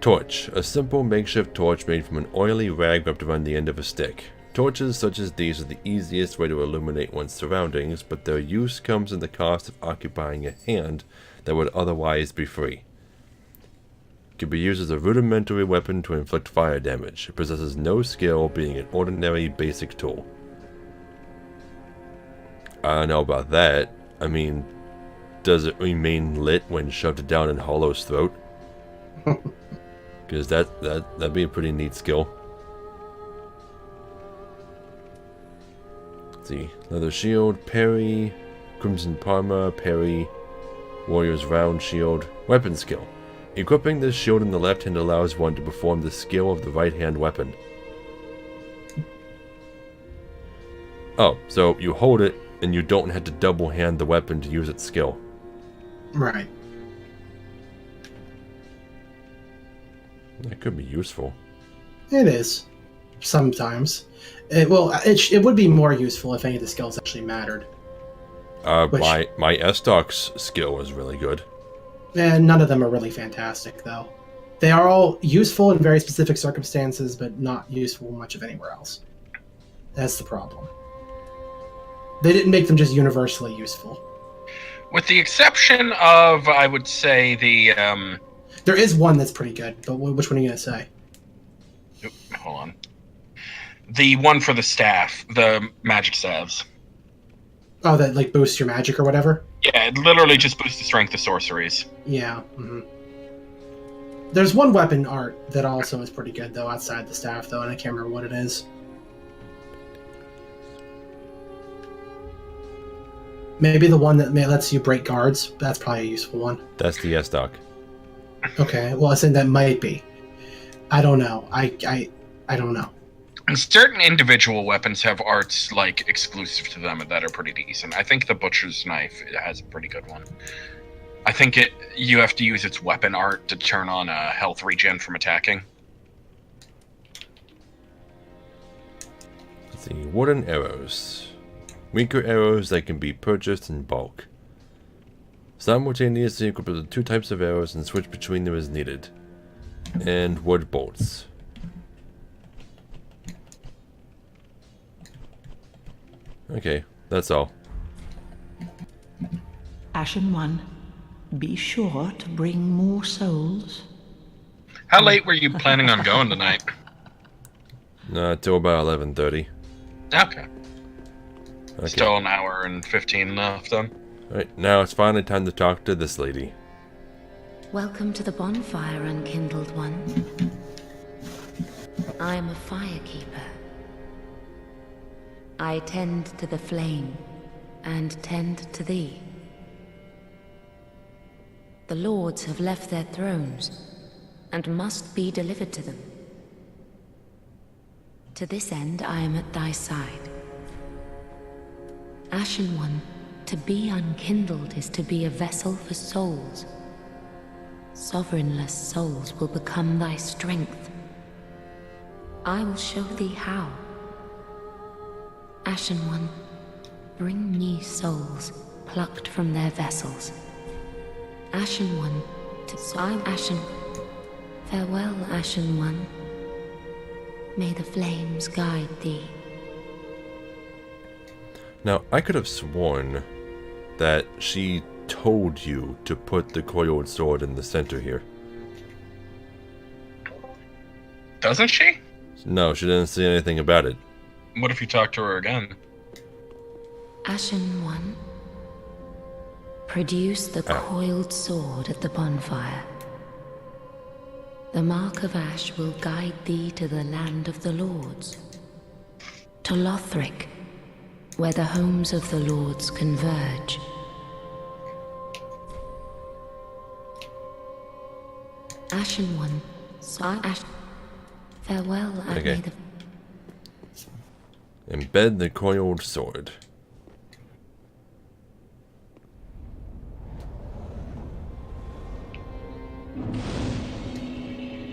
Torch. A simple makeshift torch made from an oily rag wrapped around the end of a stick. Torches such as these are the easiest way to illuminate one's surroundings, but their use comes in the cost of occupying a hand that would otherwise be free. It can be used as a rudimentary weapon to inflict fire damage. It possesses no skill, being an ordinary basic tool. I don't know about that. I mean, does it remain lit when shoved down in Hollow's throat? Because that'd be a pretty neat skill. Let's see. Leather shield, parry, crimson parma, parry, warrior's round shield, weapon skill. Equipping this shield in the left hand allows one to perform the skill of the right hand weapon. Oh, so you hold it and you don't have to double hand the weapon to use its skill. Right. That could be useful. It is. Sometimes. It would be more useful if any of the skills actually mattered. My Estus skill is really good. And none of them are really fantastic, though. They are all useful in very specific circumstances, but not useful much of anywhere else. That's the problem. They didn't make them just universally useful. With the exception of, I would say, the... There is one that's pretty good, but which one are you going to say? Hold on. The one for the staff, the magic staves. Oh, that like boosts your magic or whatever? Yeah, it literally just boosts the strength of sorceries. Yeah. Mm-hmm. There's one weapon art that also is pretty good, though, outside the staff, though, and I can't remember what it is. Maybe the one that lets you break guards. That's probably a useful one. That's the Estus. Okay, well, I said that might be. I don't know. I don't know. And certain individual weapons have arts like exclusive to them that are pretty decent. I think the butcher's knife has a pretty good one. I think you have to use its weapon art to turn on a health regen from attacking. Let's see, wooden arrows. Weaker arrows that can be purchased in bulk. Simultaneously equip the 2 types of arrows and switch between them as needed. And wood bolts. Okay, that's all. Ashen One, be sure to bring more souls. How late were you planning on going tonight? Till about 11:30. Okay. Okay. Still an hour and 15 left then. Alright, now it's finally time to talk to this lady. Welcome to the bonfire, Unkindled One. I am a firekeeper. I tend to the flame, and tend to thee. The lords have left their thrones, and must be delivered to them. To this end I am at thy side. Ashen One, to be unkindled is to be a vessel for souls. Sovereignless souls will become thy strength. I will show thee how. Ashen One, bring me souls plucked from their vessels. Ashen One, to Ashen. Farewell, Ashen One. May the flames guide thee. Now, I could have sworn that she told you to put the coiled sword in the center here. Doesn't she? No, she didn't say anything about it. What if you talk to her again? Ashen One, produce the coiled sword at the bonfire. The mark of ash will guide thee to the land of the lords. To Lothric, where the homes of the lords converge. Ashen One, farewell, and Okay. may the... Embed the coiled sword.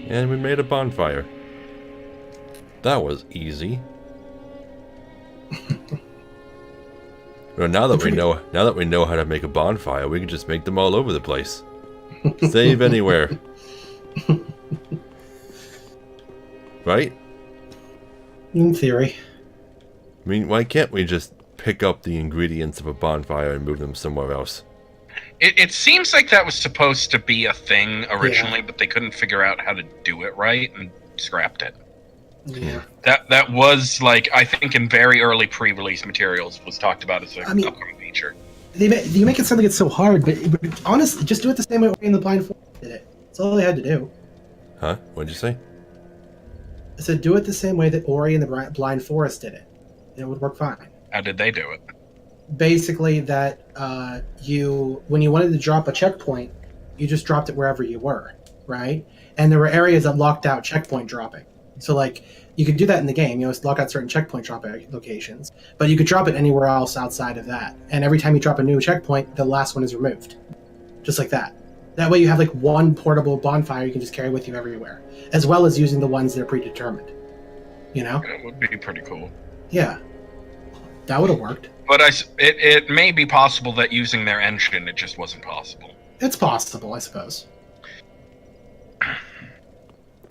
And we made a bonfire. That was easy. Well, now that we know how to make a bonfire, we can just make them all over the place. Save anywhere. Right? In theory. I mean, why can't we just pick up the ingredients of a bonfire and move them somewhere else? It seems like that was supposed to be a thing originally, but they couldn't figure out how to do it right and scrapped it. Yeah. That was, like, I think in very early pre-release materials was talked about as an upcoming feature. They make it sound like it's so hard, but honestly, just do it the same way Ori and the Blind Forest did it. That's all they had to do. Huh? What'd you say? I said do it the same way that Ori and the Blind Forest did it. It would work fine. How did they do it? Basically, that when you wanted to drop a checkpoint, you just dropped it wherever you were, right? And there were areas that locked out checkpoint dropping. So, like, you could do that in the game, lock out certain checkpoint drop locations, but you could drop it anywhere else outside of that. And every time you drop a new checkpoint, the last one is removed. Just like that. That way you have, like, one portable bonfire you can just carry with you everywhere, as well as using the ones that are predetermined. You know? It would be pretty cool. Yeah. That would have worked. But it may be possible that using their engine, it just wasn't possible. It's possible, I suppose.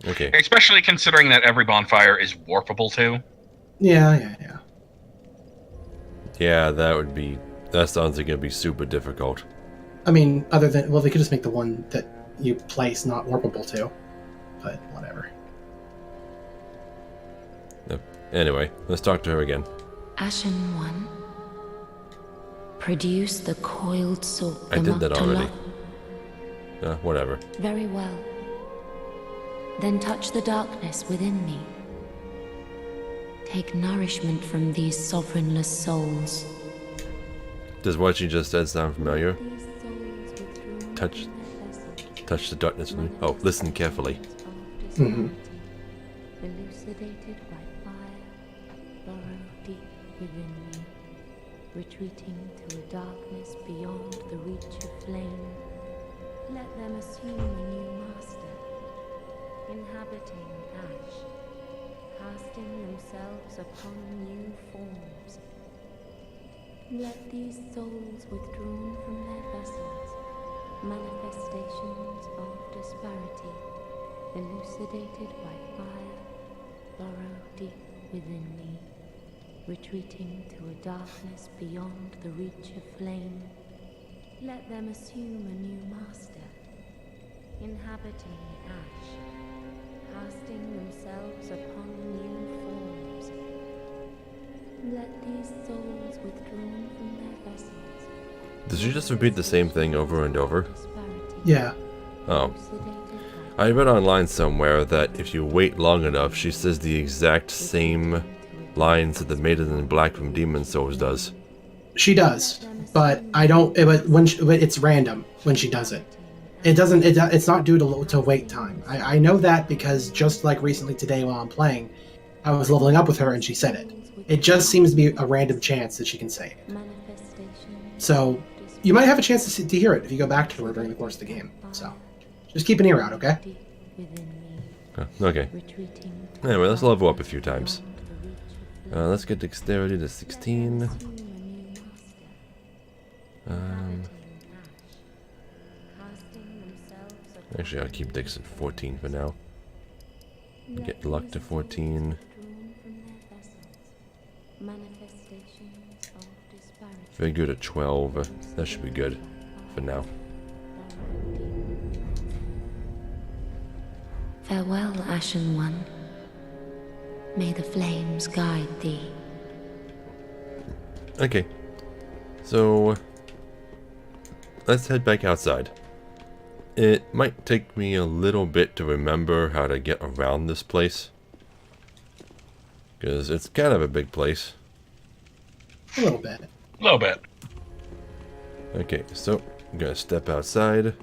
Okay. Especially considering that every bonfire is warpable too. Yeah. Yeah, that sounds like it'd be super difficult. I mean, other than, well, they could just make the one that you place not warpable to. But whatever. Yep. Anyway, let's talk to her again. Ashen One, produce the coiled sword. I did that already. Whatever. Very well. Then touch the darkness within me. Take nourishment from these sovereignless souls. Does what you just said sound familiar? Touch the darkness with me. Oh, listen carefully. Mm-hmm. Elucidated by fire, burrow deep within me, retreating to a darkness beyond the reach of flame. Let them assume a new master, inhabiting ash, casting themselves upon new forms. Let these souls withdrawn from their vessels, manifestations of disparity, elucidated by fire, burrow deep within me, retreating to a darkness beyond the reach of flame. Let them assume a new master, inhabiting ash, casting themselves upon new forms. Let these souls withdrawn from their vessels. Did you just repeat the same thing over and over? Yeah. Oh. I read online somewhere that if you wait long enough, she says the exact same lines that the Maiden in Black from Demon Souls does. She does, but I don't. But it's random when she does it. It doesn't. It's not due to wait time. I know that because just like recently today while I'm playing, I was leveling up with her and she said it. It just seems to be a random chance that she can say it. So you might have a chance to hear it if you go back to her during the course of the game. So just keep an ear out, okay? Okay. Anyway, let's level up a few times. Let's get dexterity to 16. Actually, I'll keep Dix at 14 for now. Get luck to 14. Very good at 12. That should be good for now. Farewell, Ashen One. May the flames guide thee. Okay. So, let's head back outside. It might take me a little bit to remember how to get around this place, because it's kind of a big place. A little bit. A little bit. Okay, so I'm gonna step outside.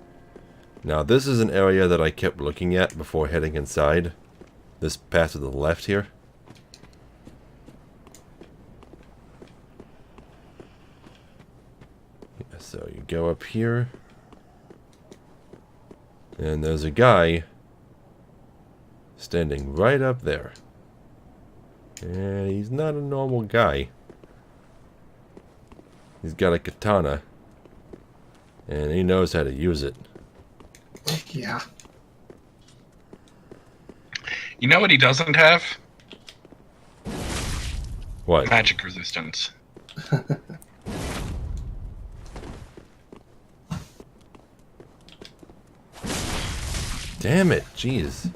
Now this is an area that I kept looking at before heading inside. This path to the left here. Yeah, so you go up here. And there's a guy standing right up there. And he's not a normal guy. He's got a katana. And he knows how to use it. Yeah. You know what he doesn't have? What? Magic resistance. Damn it, jeez.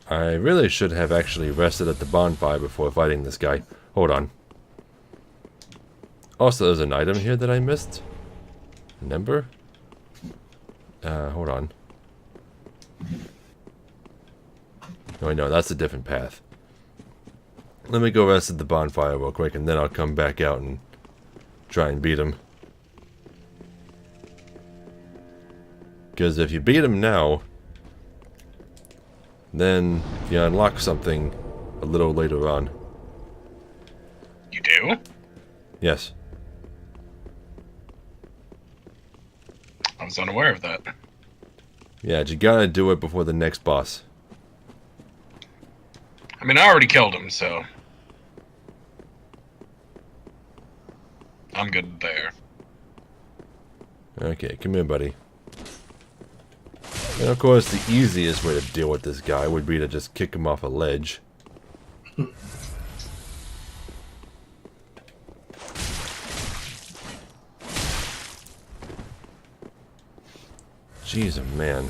I really should have actually rested at the bonfire before fighting this guy. Hold on. Also, there's an item here that I missed. Remember? Hold on. Oh, no, that's a different path. Let me go rest at the bonfire real quick, and then I'll come back out and try and beat him. Because if you beat him now, then you unlock something a little later on. You do? Yes. I was unaware of that. Yeah, you gotta do it before the next boss. I mean, I already killed him, so I'm good there. Okay, come here, buddy. And of course, the easiest way to deal with this guy would be to just kick him off a ledge. Jeez, oh man.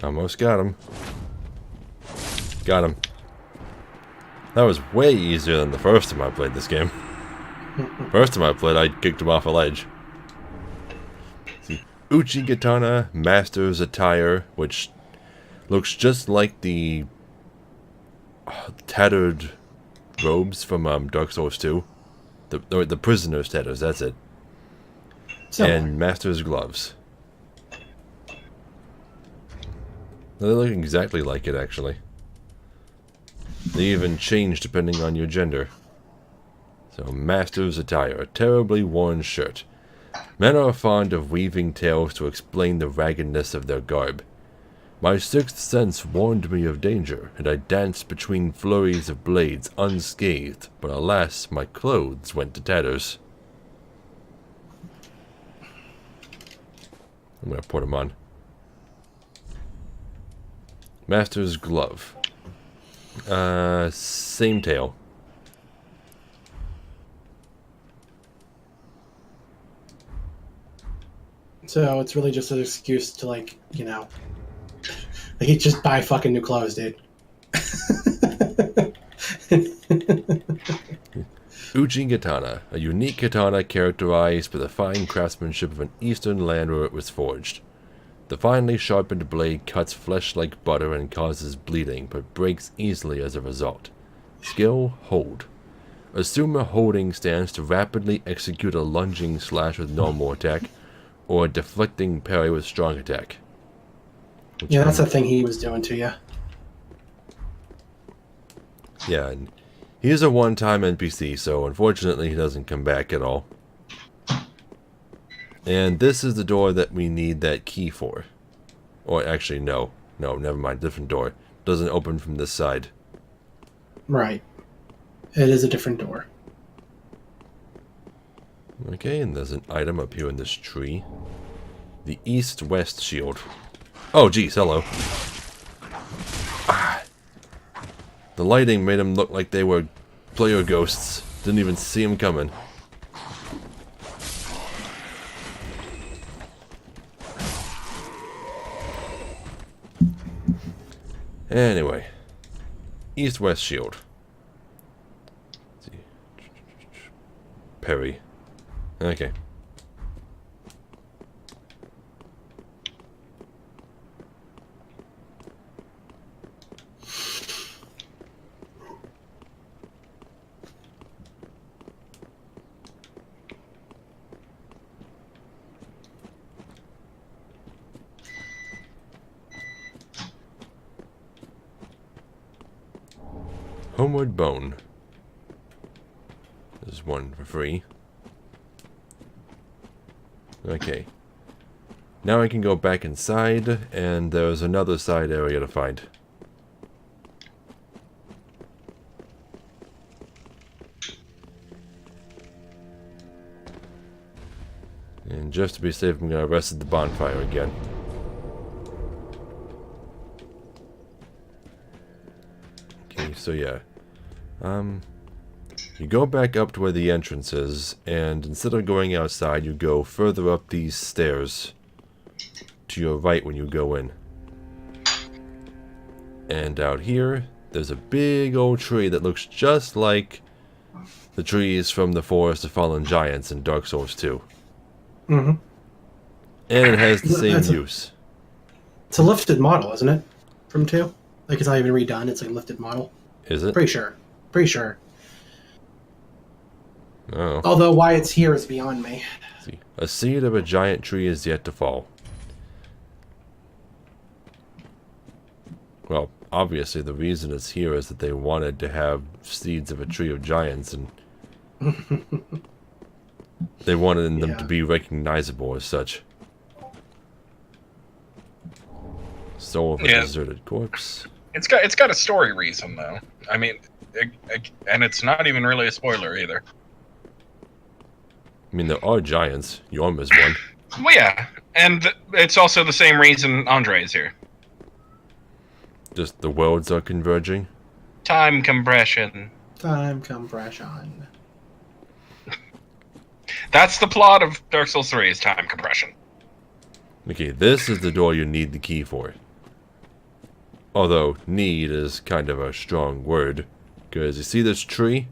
Almost got him. Got him. That was way easier than the first time I played this game. First time I played, I kicked him off a ledge. See, Uchi Katana, Master's Attire, which looks just like the tattered robes from Dark Souls 2. The Prisoner's Tatters, that's it. And Master's Gloves. They look exactly like it, actually. They even change depending on your gender. So, Master's Attire, a terribly worn shirt. Men are fond of weaving tales to explain the raggedness of their garb. My sixth sense warned me of danger, and I danced between flurries of blades unscathed, but alas, my clothes went to tatters. I'm gonna put them on. Master's Glove. Same tail. So it's really just an excuse to, like, you know, like, just buy fucking new clothes, dude. Uchi Katana, a unique katana characterized by the fine craftsmanship of an eastern land where it was forged. The finely sharpened blade cuts flesh like butter and causes bleeding, but breaks easily as a result. Skill, hold. Assume a holding stance to rapidly execute a lunging slash with normal attack, or a deflecting parry with strong attack. Yeah, that's the thing he was doing to you. Yeah, and he's a one-time NPC, so unfortunately he doesn't come back at all. And this is the door that we need that key for. Or actually, no, never mind, different door. Doesn't open from this side. Right. It is a different door. Okay, and there's an item up here in this tree. The east-west shield. Oh, geez, hello. Ah. The lighting made them look like they were player ghosts. Didn't even see them coming. Anyway. East-west shield. Let's see. Parry. Okay. Homeward Bone. There's one for free. Okay. Now I can go back inside, and there's another side area to find. And just to be safe, I'm going to rest at the bonfire again. Okay, so yeah. You go back up to where the entrance is, and instead of going outside, you go further up these stairs to your right when you go in. And out here, there's a big old tree that looks just like the trees from the Forest of Fallen Giants in Dark Souls 2. Mm-hmm. And it has the same use. It's a lifted model, isn't it? From 2? Like, it's not even redone, it's like a lifted model. Is it? Pretty sure. Pretty sure. Oh. Although why it's here is beyond me. See. A seed of a giant tree is yet to fall. Well, obviously the reason it's here is that they wanted to have seeds of a tree of giants, and they wanted them to be recognizable as such. Soul of a deserted corpse. It's got a story reason though. I mean, and it's not even really a spoiler either. I mean, there are giants. Yorm is one. Well, yeah, and it's also the same reason Andre is here. Just the worlds are converging. Time compression. Time compression. That's the plot of Dark Souls 3 is time compression. Okay, this is the door you need the key for. Although, need is kind of a strong word. Because you see this tree?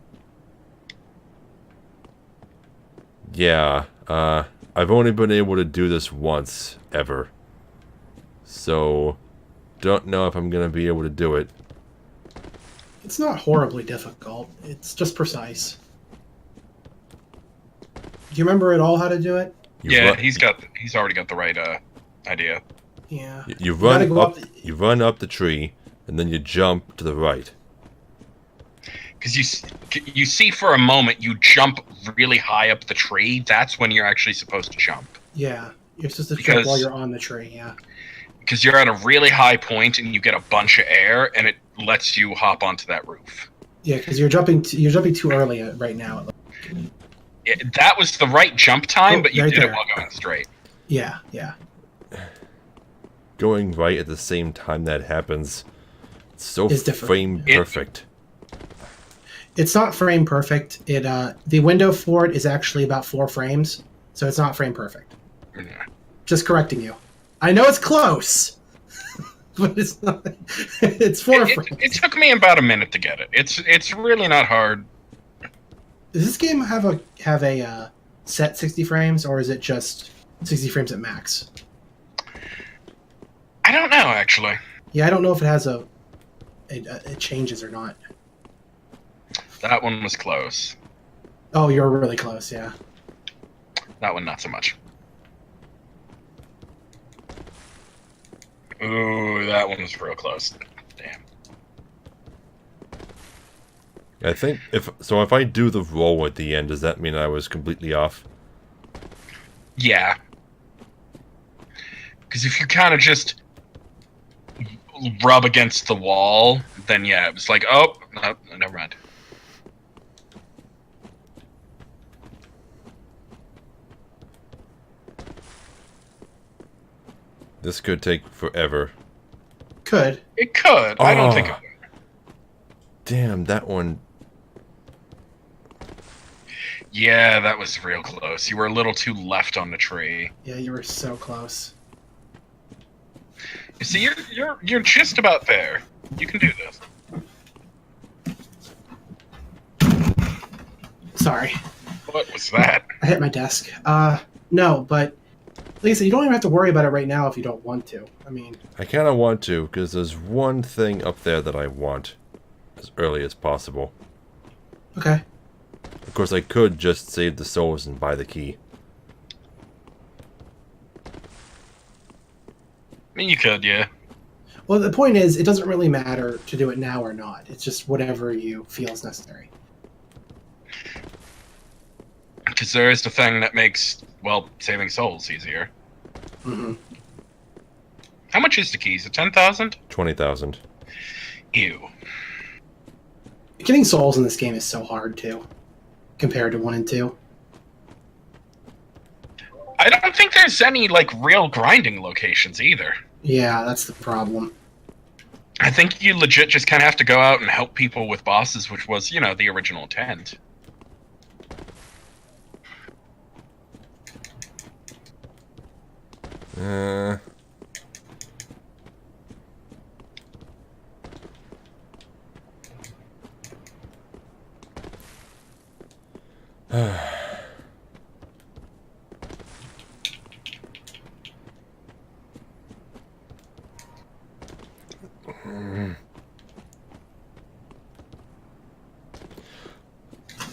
Yeah, I've only been able to do this once, ever. So, don't know if I'm going to be able to do it. It's not horribly difficult. It's just precise. Do you remember at all how to do it? He's already got the right idea. Yeah. You run up the tree, and then you jump to the right. Because you see for a moment you jump really high up the tree. That's when you're actually supposed to jump. Yeah, you're supposed to jump while you're on the tree. Yeah. Because you're at a really high point and you get a bunch of air, and it lets you hop onto that roof. Yeah, because you're jumping too early right now. That was the right jump time, but you right did there. it while going straight. Yeah, yeah. Going right at the same time that happens. It's so frame Yeah. perfect. It's not frame perfect. The window for it is actually about 4 frames, so it's not frame perfect. Yeah. Just correcting you. I know it's close, but it's not. It's 4 frames. It took me about a minute to get it. It's really not hard. Does this game have a set 60 frames, or is it just 60 frames at max? I don't know, actually. Yeah, I don't know if it has it changes or not. That one was close. Oh, you're really close, yeah. That one, not so much. Ooh, that one was real close. Damn. I think if I do the roll at the end, does that mean I was completely off? Yeah. Because if you kind of just rub against the wall, then yeah, it was like, oh, no, never mind. This could take forever. Could. It could. I don't think it would. Damn, that one. Yeah, that was real close. You were a little too left on the tree. Yeah, you were so close. You see, you're just about there. You can do this. Sorry. What was that? I hit my desk. No, but like I said, you don't even have to worry about it right now if you don't want to. I mean, I kind of want to, because there's one thing up there that I want as early as possible. okay. Of course, I could just save the souls and buy the key. I mean, you could, yeah. Well, the point is, it doesn't really matter to do it now or not. It's just whatever you feel is necessary. Because there is the thing that makes, well, saving souls easier. Mm-hmm. How much is the key? Is it 10,000? 20,000. Ew. Getting souls in this game is so hard, too, compared to 1 and 2. I don't think there's any, like, real grinding locations either. Yeah, that's the problem. I think you legit just kind of have to go out and help people with bosses, which was, you know, the original intent.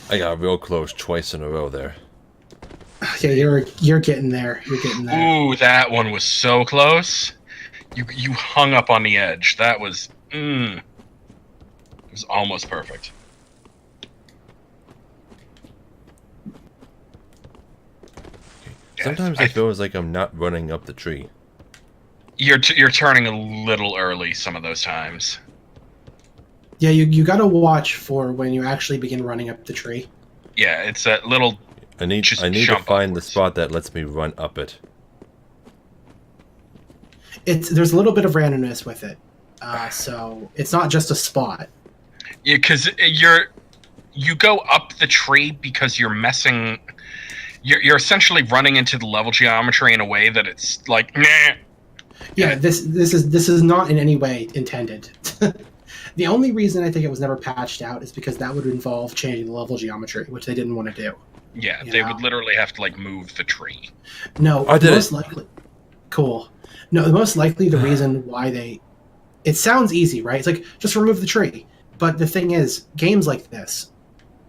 I got real close twice in a row there. Yeah, you're getting there. You're getting there. Ooh, that one was so close. You hung up on the edge. That was, it was almost perfect. Sometimes I feel like I'm not running up the tree. You're turning a little early some of those times. Yeah, you got to watch for when you actually begin running up the tree. Yeah, it's a little. I need to find the spot that lets me run up it. There's a little bit of randomness with it, so it's not just a spot. Yeah, because you go up the tree because you're messing. You're essentially running into the level geometry in a way that it's like, nah. Yeah, this is not in any way intended. The only reason I think it was never patched out is because that would involve changing the level geometry, which they didn't want to do. Yeah, they would literally have to like move the tree. No, I did most likely. Cool. No, most likely the reason why it sounds easy, right? It's like just remove the tree. But the thing is, games like this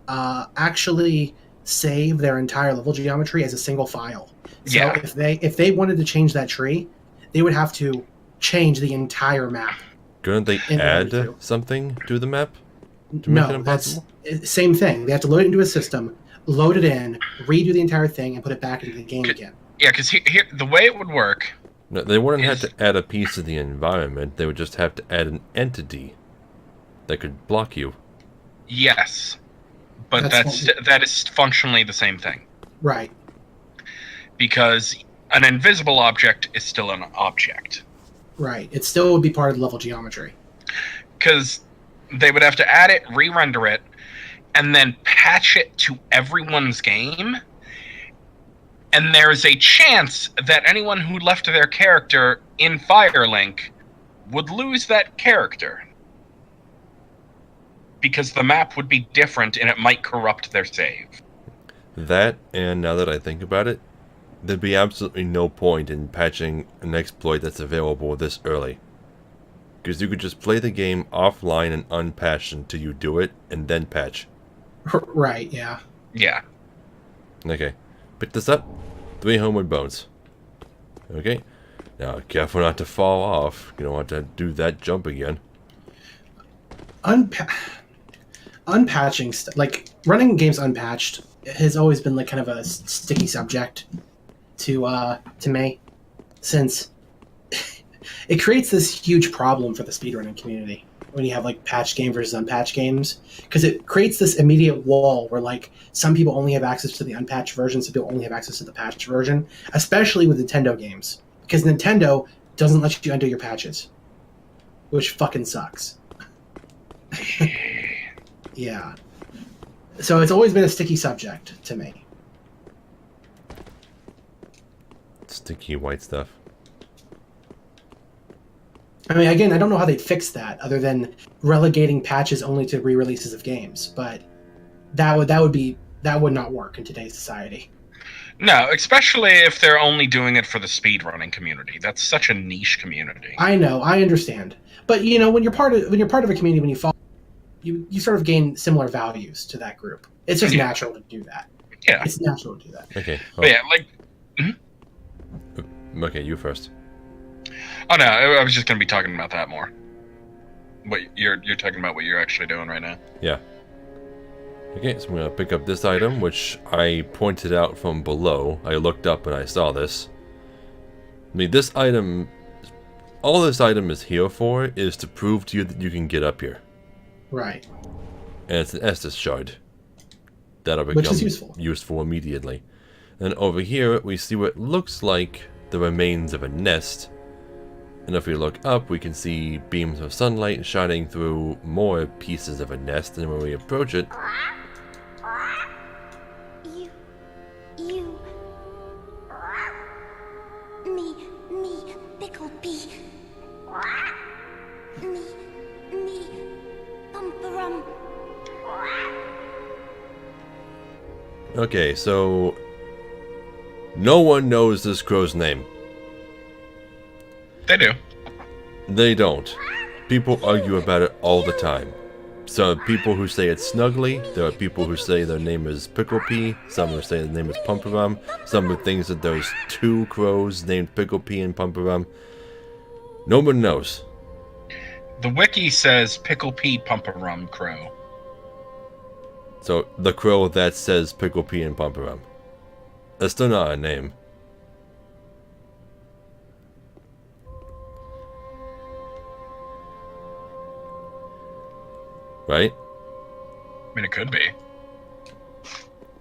actually save their entire level geometry as a single file. So Yeah. if they wanted to change that tree, they would have to change the entire map. Couldn't they add something to the map to make it impossible? That's same thing. They have to load it into a system, load it in, redo the entire thing, and put it back into the game again. Yeah, because here the way it would work. No, they wouldn't have to add a piece of the environment. They would just have to add an entity that could block you. Yes, but that is functionally the same thing. Right. Because an invisible object is still an object. Right. It still would be part of the level geometry. Because they would have to add it, re-render it, and then patch it to everyone's game. And there's a chance that anyone who left their character in Firelink would lose that character. because the map would be different and it might corrupt their save. That, and now that I think about it, there'd be absolutely no point in patching an exploit that's available this early. Because you could just play the game offline and unpatched until you do it, and then patch. Right, yeah. Yeah. Okay, pick this up. 3 homeward bones. Okay, now careful not to fall off. You don't want to do that jump again. Unpatching, like, running games unpatched has always been, like, kind of a sticky subject to me, since it creates this huge problem for the speedrunning community when you have, like, patched game versus unpatched games, because it creates this immediate wall where, like, some people only have access to the unpatched version, some people only have access to the patched version, especially with Nintendo games, because Nintendo doesn't let you undo your patches, which fucking sucks. Yeah. So it's always been a sticky subject to me. Sticky white stuff. I mean, again, I don't know how they'd fix that other than relegating patches only to re-releases of games, but that would not work in today's society. No, especially if they're only doing it for the speedrunning community. That's such a niche community. I know, I understand, but you know, when you're part of a community, when you follow, you sort of gain similar values to that group. It's just natural to do that. Yeah, it's natural to do that. Okay. But yeah, like. Okay, you first. Oh no, I was just gonna be talking about that more. What you're talking about what you're actually doing right now. Yeah. Okay, so I'm gonna pick up this item, which I pointed out from below. I looked up and I saw this. I mean, this item, all this item is here for is to prove to you that you can get up here. Right. And it's an Estes Shard. That'll become useful immediately. And over here, we see what looks like the remains of a nest. And if we look up, we can see beams of sunlight shining through more pieces of a nest. And when we approach it... Me, Picklebee. Me, Bumperum. Okay, so... no one knows this crow's name. They do. They don't. People argue about it all the time. Some people who say it's Snuggly, there are people who say their name is Picklebee, some who say their name is Pumperum, some who think that there's 2 crows named Picklebee and Pumperum. No one knows. The wiki says Picklebee Pumperum Crow. So, the crow that says Picklebee and Pumperum. That's still not a name. Right? I mean, it could be.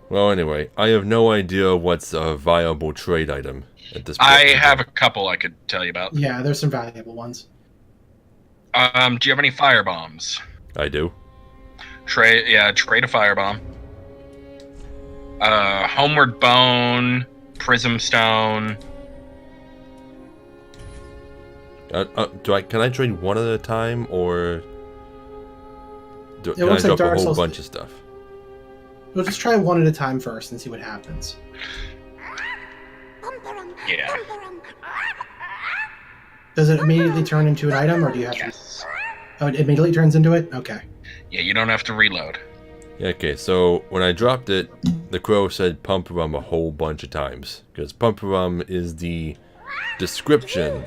Well, anyway, I have no idea what's a viable trade item at this point. I have a couple I could tell you about. Yeah, there's some valuable ones. Do you have any fire bombs? I do. Trade a firebomb. Homeward Bone, Prism Stone. Can I trade one at a time, or can I looks like drop a Dark whole Souls bunch of stuff? We'll just try one at a time first and see what happens. Yeah. Does it immediately turn into an item, or do you have Yes. to... Oh, it immediately turns into it? Okay. Yeah, you don't have to reload. Yeah, okay, so when I dropped it, the crow said Pumperum a whole bunch of times. Because Pumperum is the description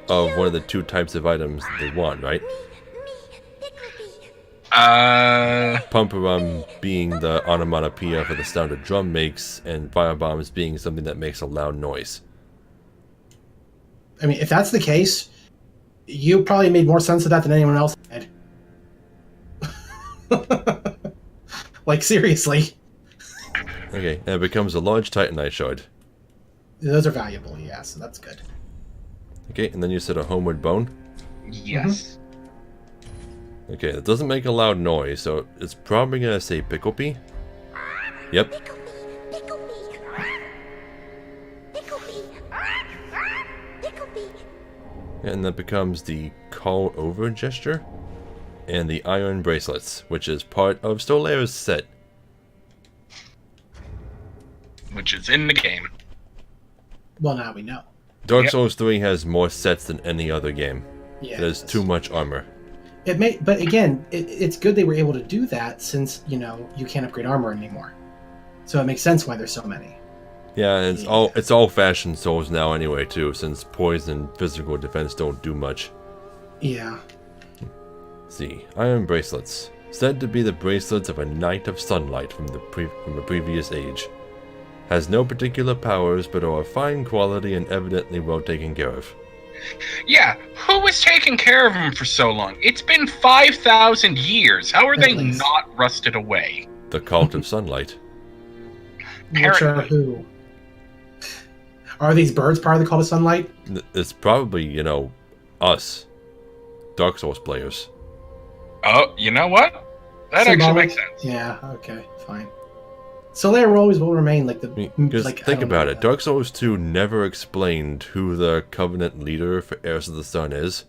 of one of the 2 types of items they want, right? Pumperum being the onomatopoeia for the sound a drum makes, and firebombs being something that makes a loud noise. I mean, if that's the case, you probably made more sense of that than anyone else did. Like, seriously. Okay, and it becomes a large Titanite shard. Those are valuable, yeah, so that's good. Okay, and then you said a homeward bone? Yes. Okay, that doesn't make a loud noise, so it's probably gonna say Picklebee. Yep. And that becomes the call over gesture. and the iron bracelets, which is part of Solaire's set. Which is in the game. Well, now we know. Dark Souls 3 has more sets than any other game. Yeah, It has too much armor. But again, it's good they were able to do that since you can't upgrade armor anymore. So it makes sense why there's so many. Yeah, it's all fashion Souls now anyway too, since poison and physical defense don't do much. Yeah. See, iron bracelets, said to be the bracelets of a knight of sunlight from a previous age. Has no particular powers, but are of fine quality and evidently well taken care of. Yeah, who was taking care of them for so long? It's been 5,000 years. How are they not rusted away? The Cult of Sunlight. Which are who? Are these birds part of the Call of Sunlight? It's probably, us. Dark Souls players. Oh, you know what? That actually makes sense. Yeah, okay, fine. Solaire always will remain like the... Think about it. Dark Souls 2 never explained who the Covenant leader for Heirs of the Sun is.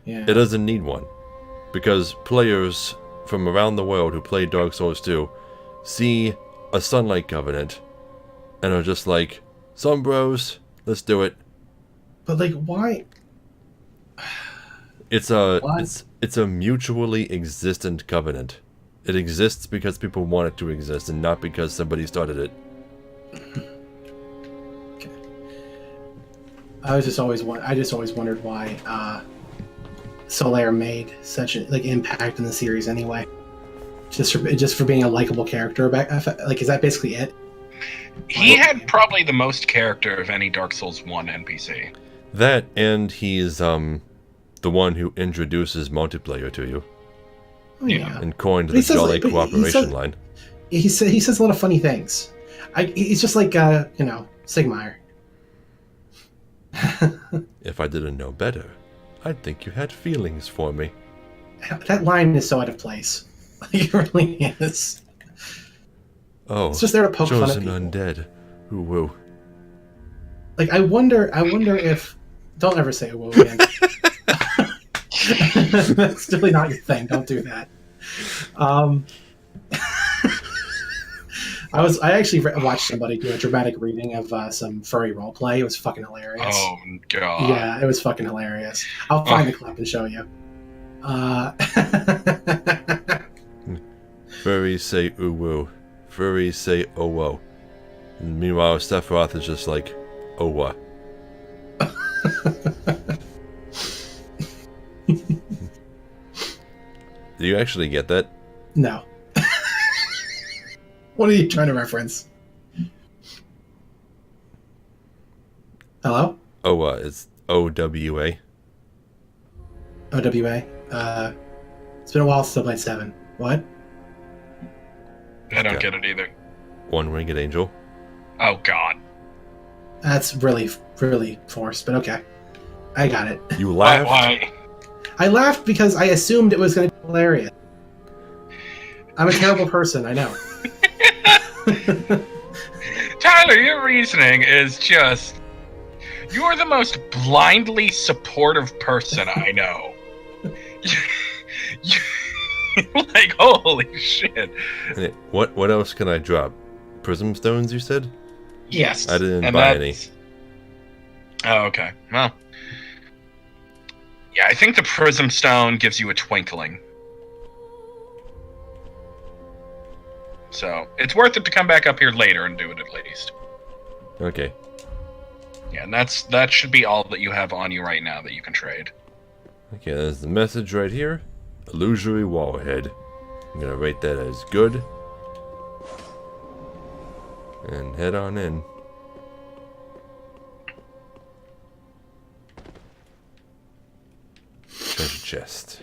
Yeah. It doesn't need one. Because players from around the world who play Dark Souls 2 see a Sunlight Covenant and are just like, some bros, let's do it. But why? It's a mutually existent covenant. It exists because people want it to exist, and not because somebody started it. Okay. I just always wondered why Solaire made such an impact in the series anyway. Just for being a likable character. Is that basically it? He had probably the most character of any Dark Souls 1 NPC. That, and he's the one who introduces multiplayer to you. Oh, yeah. And coined the Jolly Cooperation line. He says a lot of funny things. He's just like Sigmire. If I didn't know better, I'd think you had feelings for me. That line is so out of place. It really is. Oh, it's just there to poke fun at chosen people. undead. OowO. I wonder if... Don't ever say OowO again. That's really not your thing. Don't do that. I actually watched somebody do a dramatic reading of some furry roleplay. It was fucking hilarious. Oh god. Yeah, it was fucking hilarious. I'll find the clip and show you. Furries say OowO. Furries say OwO. And meanwhile, Sephiroth is just like, OWA. Do you actually get that? No. What are you trying to reference? Hello? OWA. It's OWA. OWA? It's been a while since I played 7. What? I don't get it either. One-winged angel. Oh god. That's really, really forced, but okay. I got it. You laughed? Why? I laughed because I assumed it was going to be hilarious. I'm a terrible person, I know. Tyler, your reasoning is just... You're the most blindly supportive person I know. Like, holy shit. What else can I drop? Prism Stones, you said? Yes. I didn't buy any. Oh, okay. Well. Yeah, I think the Prism Stone gives you a twinkling. So, it's worth it to come back up here later and do it at least. Okay. Yeah, and that should be all that you have on you right now that you can trade. Okay, there's the message right here. Illusory Warhead. I'm gonna rate that as good. And head on in. Treasure chest.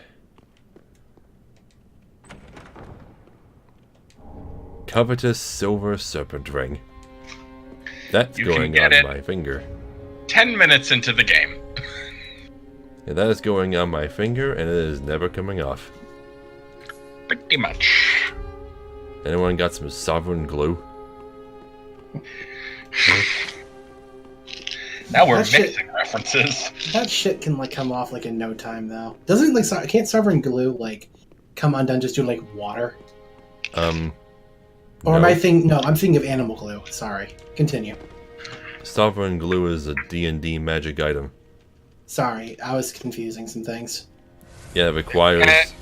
Covetous silver serpent ring. That's going on my finger. 10 minutes into the game. Yeah, that is going on my finger, and it is never coming off. Pretty much. Anyone got some sovereign glue? Now we're mixing references. That shit can come off in no time though. Doesn't can't sovereign glue come undone just due to like water? Or no. am I thinking? No, I'm thinking of animal glue. Sorry. Continue. Sovereign glue is a D&D magic item. Sorry, I was confusing some things. Yeah, it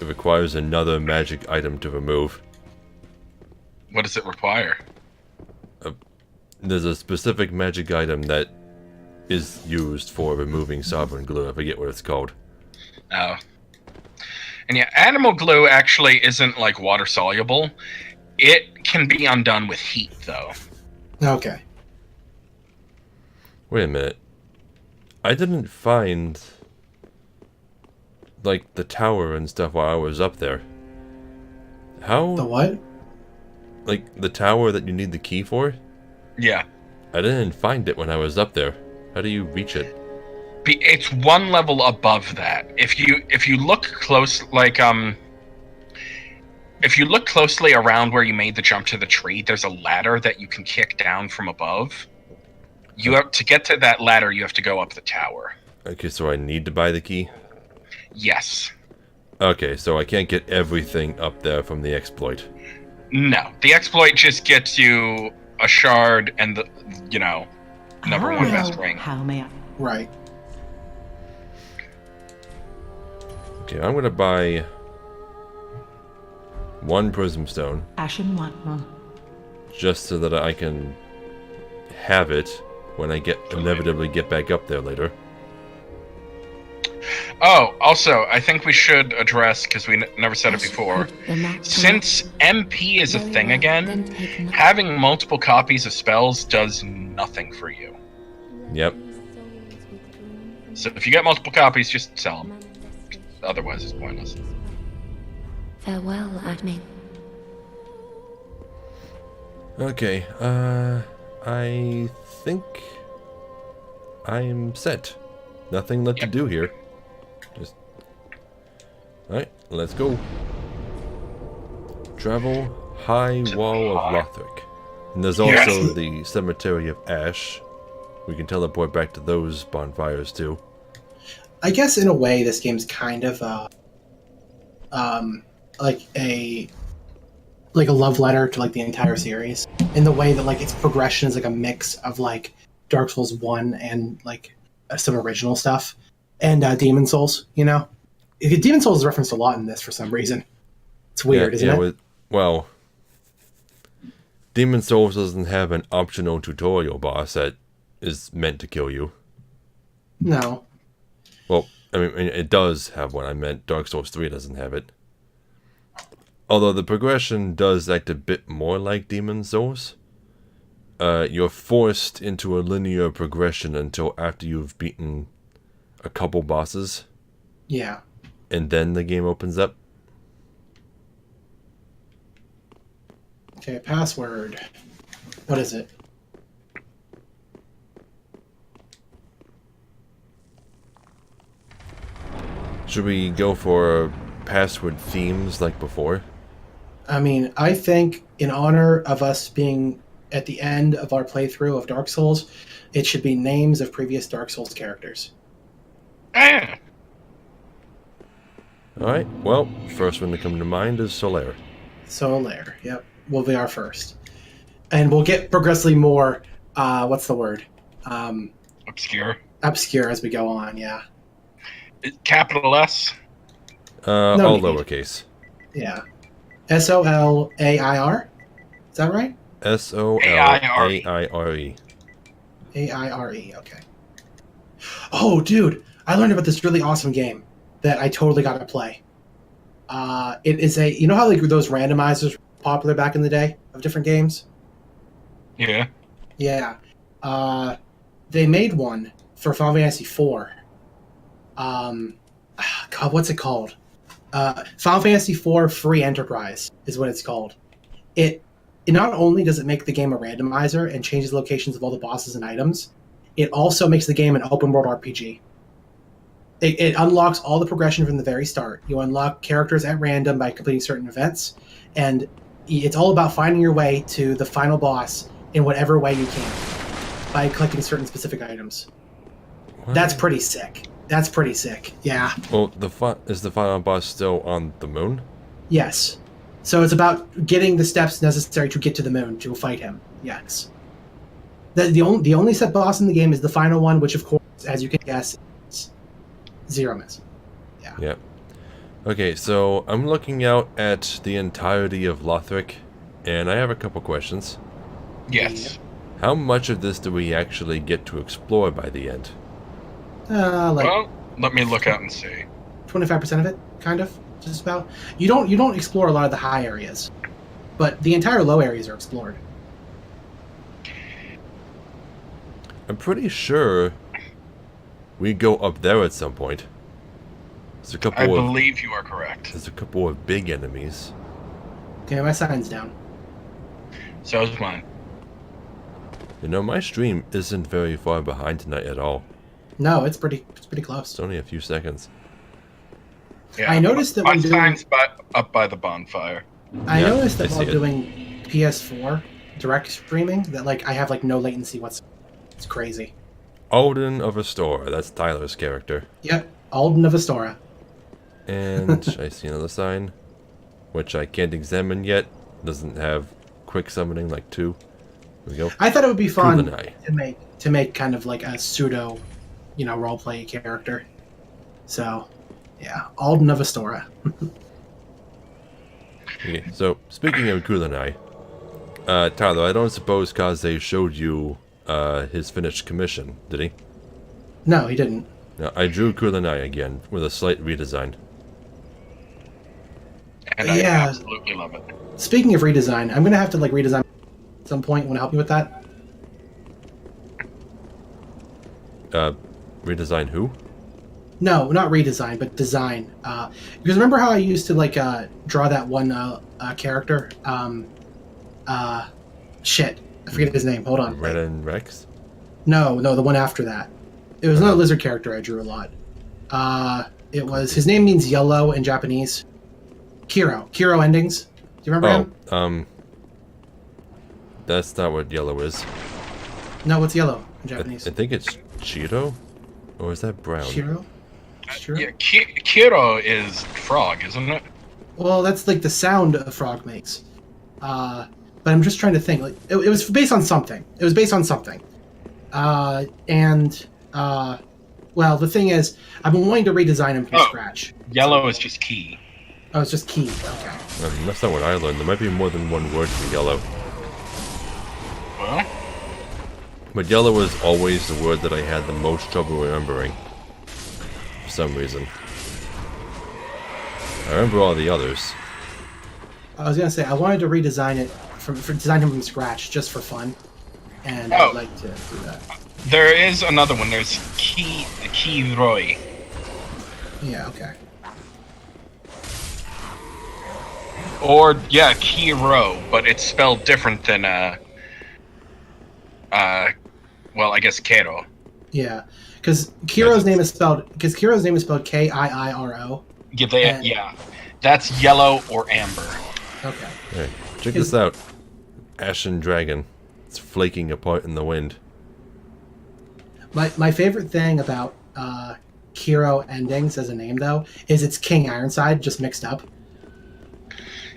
requires another magic item to remove. What does it require? There's a specific magic item that is used for removing sovereign glue. I forget what it's called. Oh. And yeah, animal glue actually isn't like water soluble. It can be undone with heat, though. Okay. Wait a minute. I didn't find, like, the tower and stuff while I was up there. How? The what? Like, the tower that you need the key for? Yeah. I didn't find it when I was up there. How do you reach it? It's one level above that. If you look close, like if you look closely around where you made the jump to the tree, there's a ladder that you can kick down from above. You have to get to that ladder. You have to go up the tower. Okay, so I need to buy the key? Yes. Okay, so I can't get everything up there from the exploit. No, the exploit just gets you a shard and the, number one best ring. How may I? Right. Okay, I'm gonna buy one Prism Stone, Ashen one. just so that I can have it when I inevitably get back up there later. Oh, also, I think we should address, because we never said it before, since MP is a thing again, having multiple copies of spells does nothing for you. Yep. So if you get multiple copies, just sell them. Otherwise, it's pointless. Farewell, admin. Okay, I think I'm set. Nothing left to do here. Just... Alright, let's go. Travel High Wall of Lothric. And there's also the Cemetary of Ash. We can teleport back to those bonfires too. I guess in a way, this game's kind of like a love letter to like the entire series, in the way that like its progression is like a mix of like Dark Souls 1 and like some original stuff, and Demon Souls. Demon Souls is referenced a lot in this for some reason. It's weird, isn't it? Well, Demon Souls doesn't have an optional tutorial boss that is meant to kill you. No. Well, I mean, it does have one. I meant Dark Souls 3 doesn't have it. Although the progression does act a bit more like Demon Souls. You're forced into a linear progression until after you've beaten a couple bosses. Yeah. And then the game opens up. Okay, password. What is it? Should we go for password themes like before? I mean, I think in honor of us being at the end of our playthrough of Dark Souls, it should be names of previous Dark Souls characters. Alright, well, first one to come to mind is Solaire. Solaire, yep, will be our first. And we'll get progressively more, what's the word? Obscure. Obscure as we go on, yeah. Capital S? All lowercase. Yeah. Solair? Is that right? Solaire. Aire, okay. Oh, dude, I learned about this really awesome game that I totally got to play. It is you know how like those randomizers were popular back in the day of different games? Yeah. Yeah. They made one for Final Fantasy IV. God, what's it called? Final Fantasy IV Free Enterprise is what it's called. It not only does it make the game a randomizer and changes locations of all the bosses and items, it also makes the game an open world RPG. It unlocks all the progression from the very start. You unlock characters at random by completing certain events, and it's all about finding your way to the final boss in whatever way you can by collecting certain specific items. What? That's pretty sick. Yeah. Well, is the final boss still on the moon? Yes. So it's about getting the steps necessary to get to the moon to fight him. Yes. The only set boss in the game is the final one, which of course, as you can guess, is Zero Miss. Yeah. Yeah. Okay, so I'm looking out at the entirety of Lothric, and I have a couple questions. Yes. How much of this do we actually get to explore by the end? Like Well, let me look out and see. 25% of it, kind of, just about. You don't explore a lot of the high areas, but the entire low areas are explored. I'm pretty sure we go up there at some point. There's a couple I of believe you are correct. there's a couple of big enemies. Okay, my sign's down. So is mine. You know, my stream isn't very far behind tonight at all. No, it's pretty It's close. only a few seconds. Yeah, I noticed that my when doing- sign's up by the bonfire. I Yeah, noticed I that see while it. doing PS4 direct streaming, that like I have like no latency whatsoever. It's crazy. Alden of Astora, that's Tyler's character. Yep, Alden of Astora. And I see another sign, which I can't examine yet. Doesn't have quick summoning like 2. There we go. I thought it would be fun Kulanai. to make kind of like a pseudo, roleplay character. So, yeah, Alden of Astora. Okay, so speaking of Kulanai, Tyler, I don't suppose Kaze showed you his finished commission, did he? No, he didn't. No, I drew Kulanai again with a slight redesign. And I Yeah. absolutely love it. Speaking of redesign, I'm gonna have to like redesign at some point. Want to help me with that? Redesign who? No, not redesign, but design. Because remember how I used to like draw that one character? Shit, I forget his name. Hold on. Red and Rex? No, the one after that. It was another lizard character I drew a lot. It was his name means yellow in Japanese. Kiro endings. Do you remember him? That's not what yellow is. No, what's yellow in I Japanese? think it's Chiro? Or is that brown? Shiro? Shiro? Yeah, Kiro is frog, isn't it? Well, that's like the sound a frog makes. But I'm just trying to think. Like, it was based on something. It was based on something. Well, the thing is, I've been wanting to redesign him from scratch. Yellow is just key. Oh, it's just key. Okay. That's not what I learned. There might be more than one word for yellow. Well, But yellow was always the word that I had the most trouble remembering. For some reason. I remember all the others. I was gonna say I wanted to redesign it design him from scratch just for fun, and Oh. I'd like to do that. there is another one. There's Kiroi. Yeah. Okay. Or, yeah, Kiro, but it's spelled different than, well, I guess Kero. Yeah, because Kiro's name is spelled Kiiro. Yeah, And- yeah. That's yellow or amber. Okay. Hey, check this out. Ashen Dragon. It's flaking apart in the wind. My favorite thing about Kiro endings as a name though is it's King Ironside just mixed up.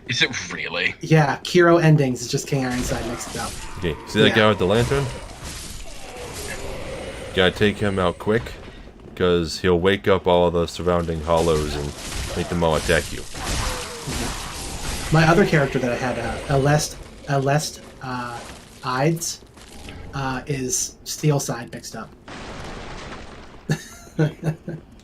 Is it really? Yeah, Kiro endings is just King Ironside mixed up. Okay, see that Yeah. guy with the lantern? Gotta take him out quick, because he'll wake up all the surrounding hollows and make them all attack you. My other character that I had, Alest Ides, is Steelside mixed up.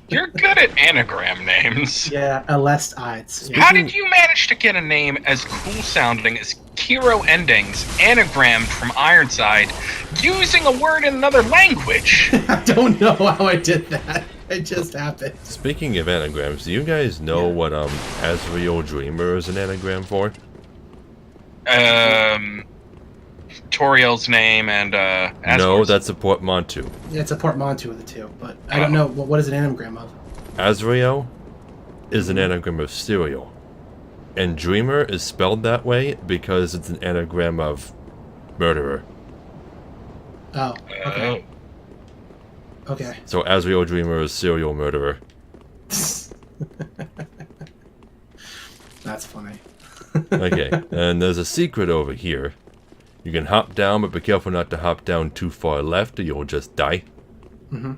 You're good at anagram names. Yeah, Alest Ides. Yeah. How did you manage to get a name as cool sounding as Kiro Endings, anagrammed from Ironside, using a word in another language? I don't know how I did that. It just happened. Speaking of anagrams, do you guys know what Asriel Dreamer is an anagram for? Toriel's name and No, Asgor's. that's a portmanteau. Yeah, it's a portmanteau of the two, but I don't know what is an anagram of. Asriel is an anagram of cereal. And Dreamer is spelled that way because it's an anagram of murderer. Oh, okay. Okay. So Asriel Dreamer is serial murderer. All that's funny. Okay, and there's a secret over here. You can hop down, but be careful not to hop down too far left or you'll just die. Mm-hmm.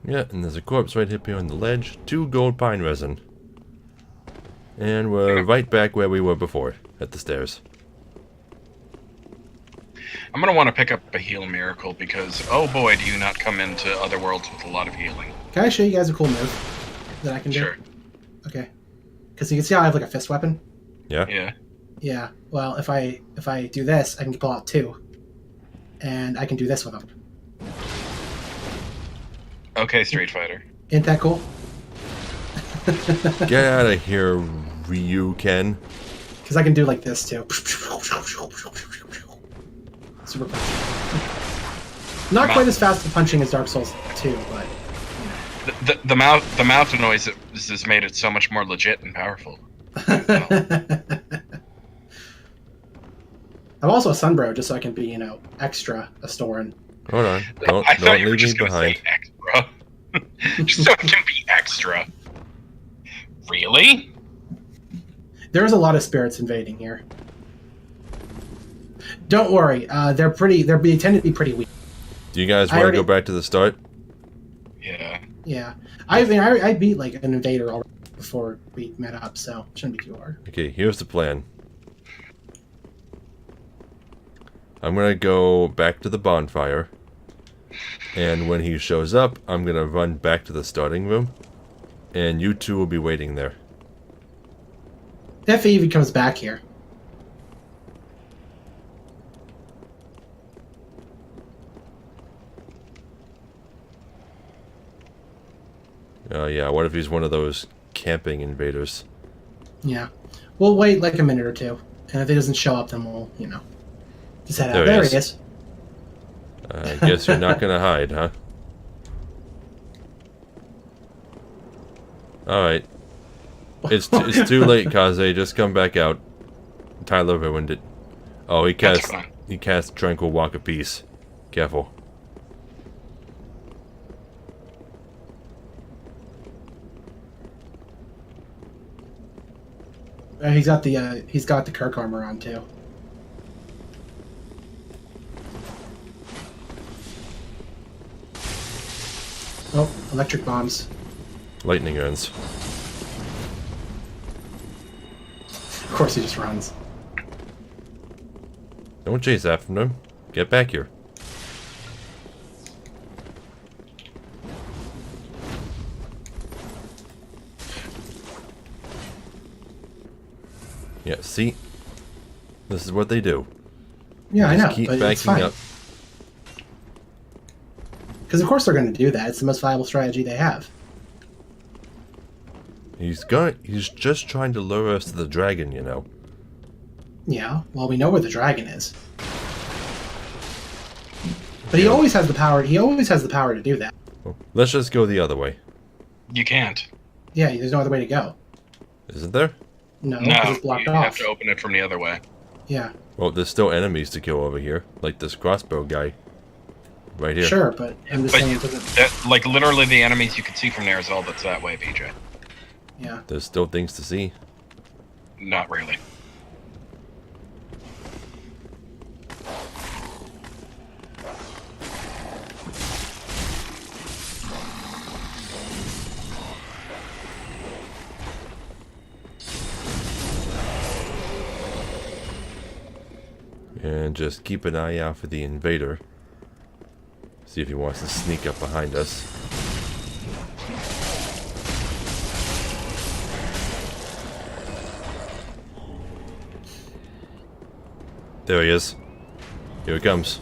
Yeah, and there's a corpse right here on the ledge. 2 gold pine resin. And we're right back where we were before, at the stairs. I'm going to want to pick up a heal miracle because, oh boy, do you not come into other worlds with a lot of healing. Can I show you guys a cool move that I can do? Sure. Okay. Because you can see how I have like a fist weapon. Yeah. Yeah. Yeah. Well, if I do this, I can pull out 2, and I can do this with them. Okay, Street Fighter. Ain't that cool? Get out of here, Ryu Ken. Because I can do like this too. Super punch. Not quite as fast at punching as Dark Souls 2, but The mouth noise has made it so much more legit and powerful. I'm also a Sunbro just so I can be, extra Astoran. Hold on. I Don't thought you were leave me just going to behind. say extra. Just so it can be extra. Really? There's a lot of spirits invading here. Don't worry, they tend to be pretty weak. Do you guys want to go back to the start? Yeah. Yeah. I beat like an invader already before we met up, so it shouldn't be too hard. Okay, here's the plan. I'm going to go back to the bonfire. And when he shows up, I'm going to run back to the starting room. And you two will be waiting there. If he even comes back here. Oh yeah, what if he's one of those camping invaders? Yeah. We'll wait like a minute or two. And if he doesn't show up, then we'll, just head out. There he is. I guess you're not going to hide, huh? Alright. It's too late, Kaze. Just come back out. Tyler ruined it. Oh, he cast Tranquil Walk of Peace. Careful. He's got the Kirk armor on too. Oh, electric bombs. Lightning urns. Of course he just runs. Don't chase after him. Get back here. Yeah, see? This is what they do. Yeah, I know, keep but it's backing fine. up. Because of course they're going to do that. It's the most viable strategy they have. He's just trying to lure us to the dragon, you know. Yeah, well, we know where the dragon is. But he always has the power. He always has the power to do that. Well, let's just go the other way. You can't. Yeah, there's no other way to go. Isn't there? No, because it's blocked you off. have to open it from the other way. Yeah. Well, there's still enemies to kill over here, like this crossbow guy. Right here. Sure, but I'm just saying it doesn't... like, literally the enemies you can see from there is all that's that way, PJ. Yeah. There's still things to see. Not really. And just keep an eye out for the invader. See if he wants to sneak up behind us. There he is. Here he comes.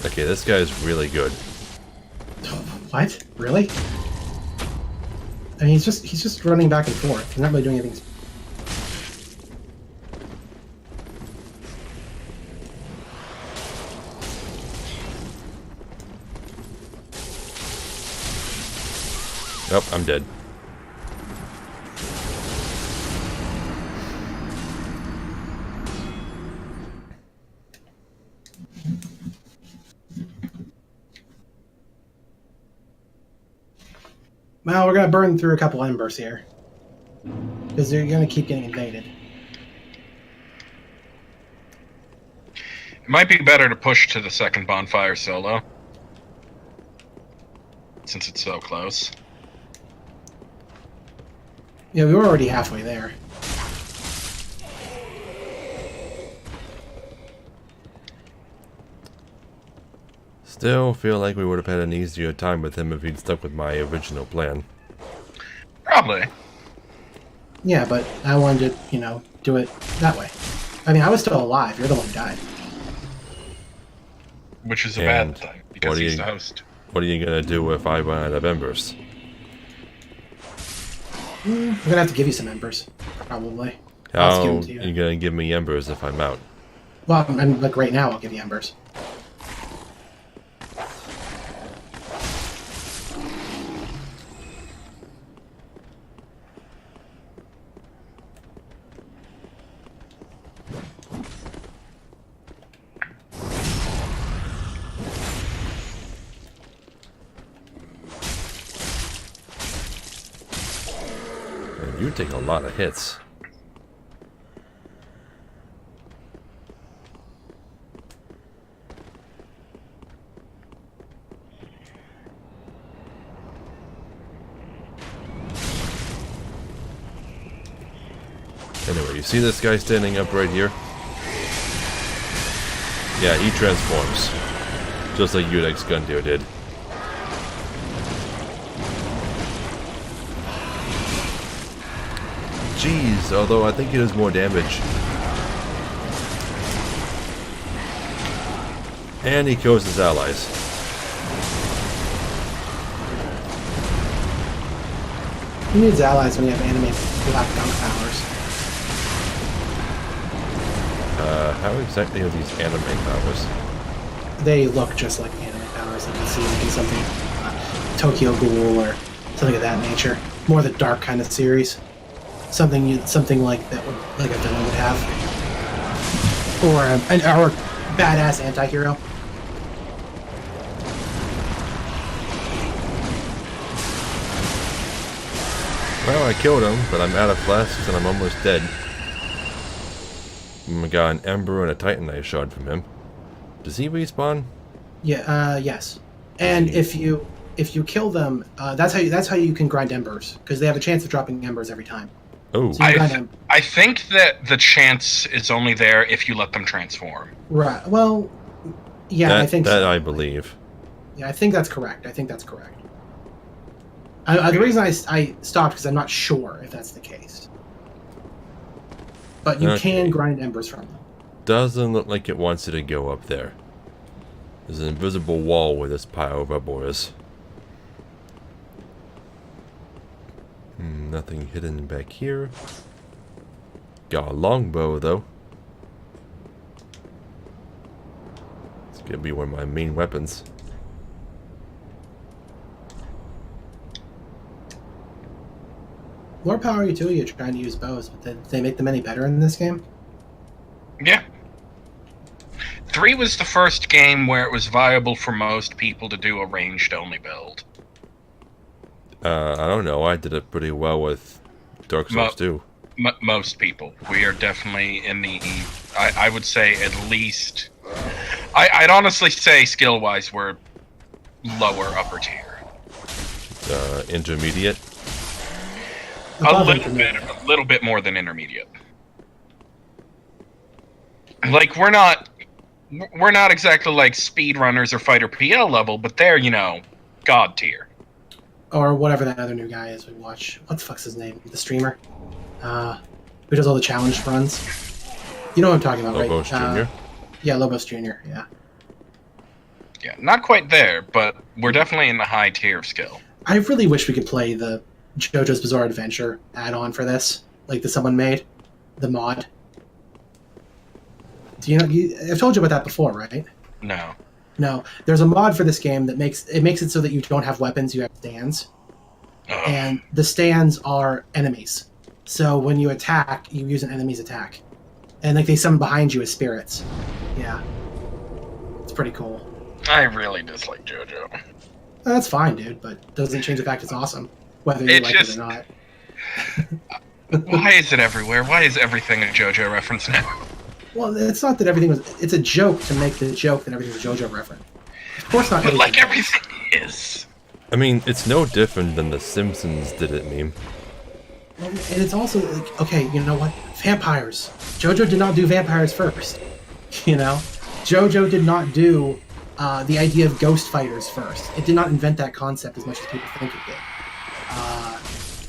Okay, this guy's really good. What? Really? I mean, he's just running back and forth. He's not really doing anything. Nope, I'm dead. Well, we're gonna burn through a couple embers here. Because they're gonna keep getting invaded. It might be better to push to the second bonfire solo. Since it's so close. Yeah, we were already halfway there. Still feel like we would have had an easier time with him if he'd stuck with my original plan. Probably. Yeah, but I wanted to, do it that way. I mean, I was still alive. You're the one who died. Which is a And bad thing, because he's the host. What are you gonna do if I run out of embers? I'm gonna have to give you some embers, probably. How I'll are just give them to you gonna give me embers if I'm out? Well, I'm like right now. I'll give you embers. And you take a lot of hits. Anyway, you see this guy standing up right here? Yeah, he transforms. Just like Udex Gundyr did. Jeez, although I think he does more damage. And he kills his allies. He needs allies when you have animated black gun powers. How exactly are these anime powers? They look just like anime powers. You can see like in something Tokyo Ghoul or something of that nature. More the dark kind of series. Something like that, like a villain would have, or a badass anti-hero. Well, I killed him, but I'm out of flasks and I'm almost dead. I got an Ember and a Titanite shard from him. Does he respawn? Yeah. Yes. And if you kill them, that's how you can grind embers, because they have a chance of dropping embers every time. Oh. So I think that the chance is only there if you let them transform. Right. Well, yeah, I think that so. I believe. Yeah, I think that's correct. The reason I stopped because I'm not sure if that's the case. But you can grind embers from them. Doesn't look like it wants you to go up there. There's an invisible wall where this pile of rubble is. Nothing hidden back here. Got a longbow though. It's gonna be one of my main weapons. More power you to you trying to use bows, but did they make them any better in this game? Yeah. 3 was the first game where it was viable for most people to do a ranged-only build. I don't know. I did it pretty well with Dark Souls 2. Most people. We are definitely in the... I would say at least... I'd honestly say skill-wise we're lower upper tier. Intermediate? A little bit more than intermediate. Like, we're not exactly like speedrunners or fighter PL level, but they're, god tier. Or whatever that other new guy is we watch. What the fuck's his name? The streamer? Who does all the challenge runs? You know what I'm talking about, Lobos right? Jr.? Yeah, Lobos Jr., yeah. Yeah, not quite there, but we're definitely in the high tier of skill. I really wish we could play the JoJo's Bizarre Adventure add-on for this, like that someone made, the mod. Do you know? I've told you about that before, right? No. No, there's a mod for this game that makes it so that you don't have weapons, you have stands, and the stands are enemies. So when you attack, you use an enemy's attack, and like they summon behind you as spirits. Yeah, it's pretty cool. I really dislike JoJo. That's fine, dude, but doesn't change the fact it's awesome, whether you like it or not. Why is it everywhere? Why is everything a JoJo reference now? Well, it's not that everything was... It's a joke to make the joke that everything's a JoJo reference. Of course not. But like everything is. I mean, it's no different than the Simpsons did it meme. Well, and it's also like, okay, you know what? Vampires. JoJo did not do vampires first. You know? JoJo did not do the idea of ghost fighters first. It did not invent that concept as much as people think it did.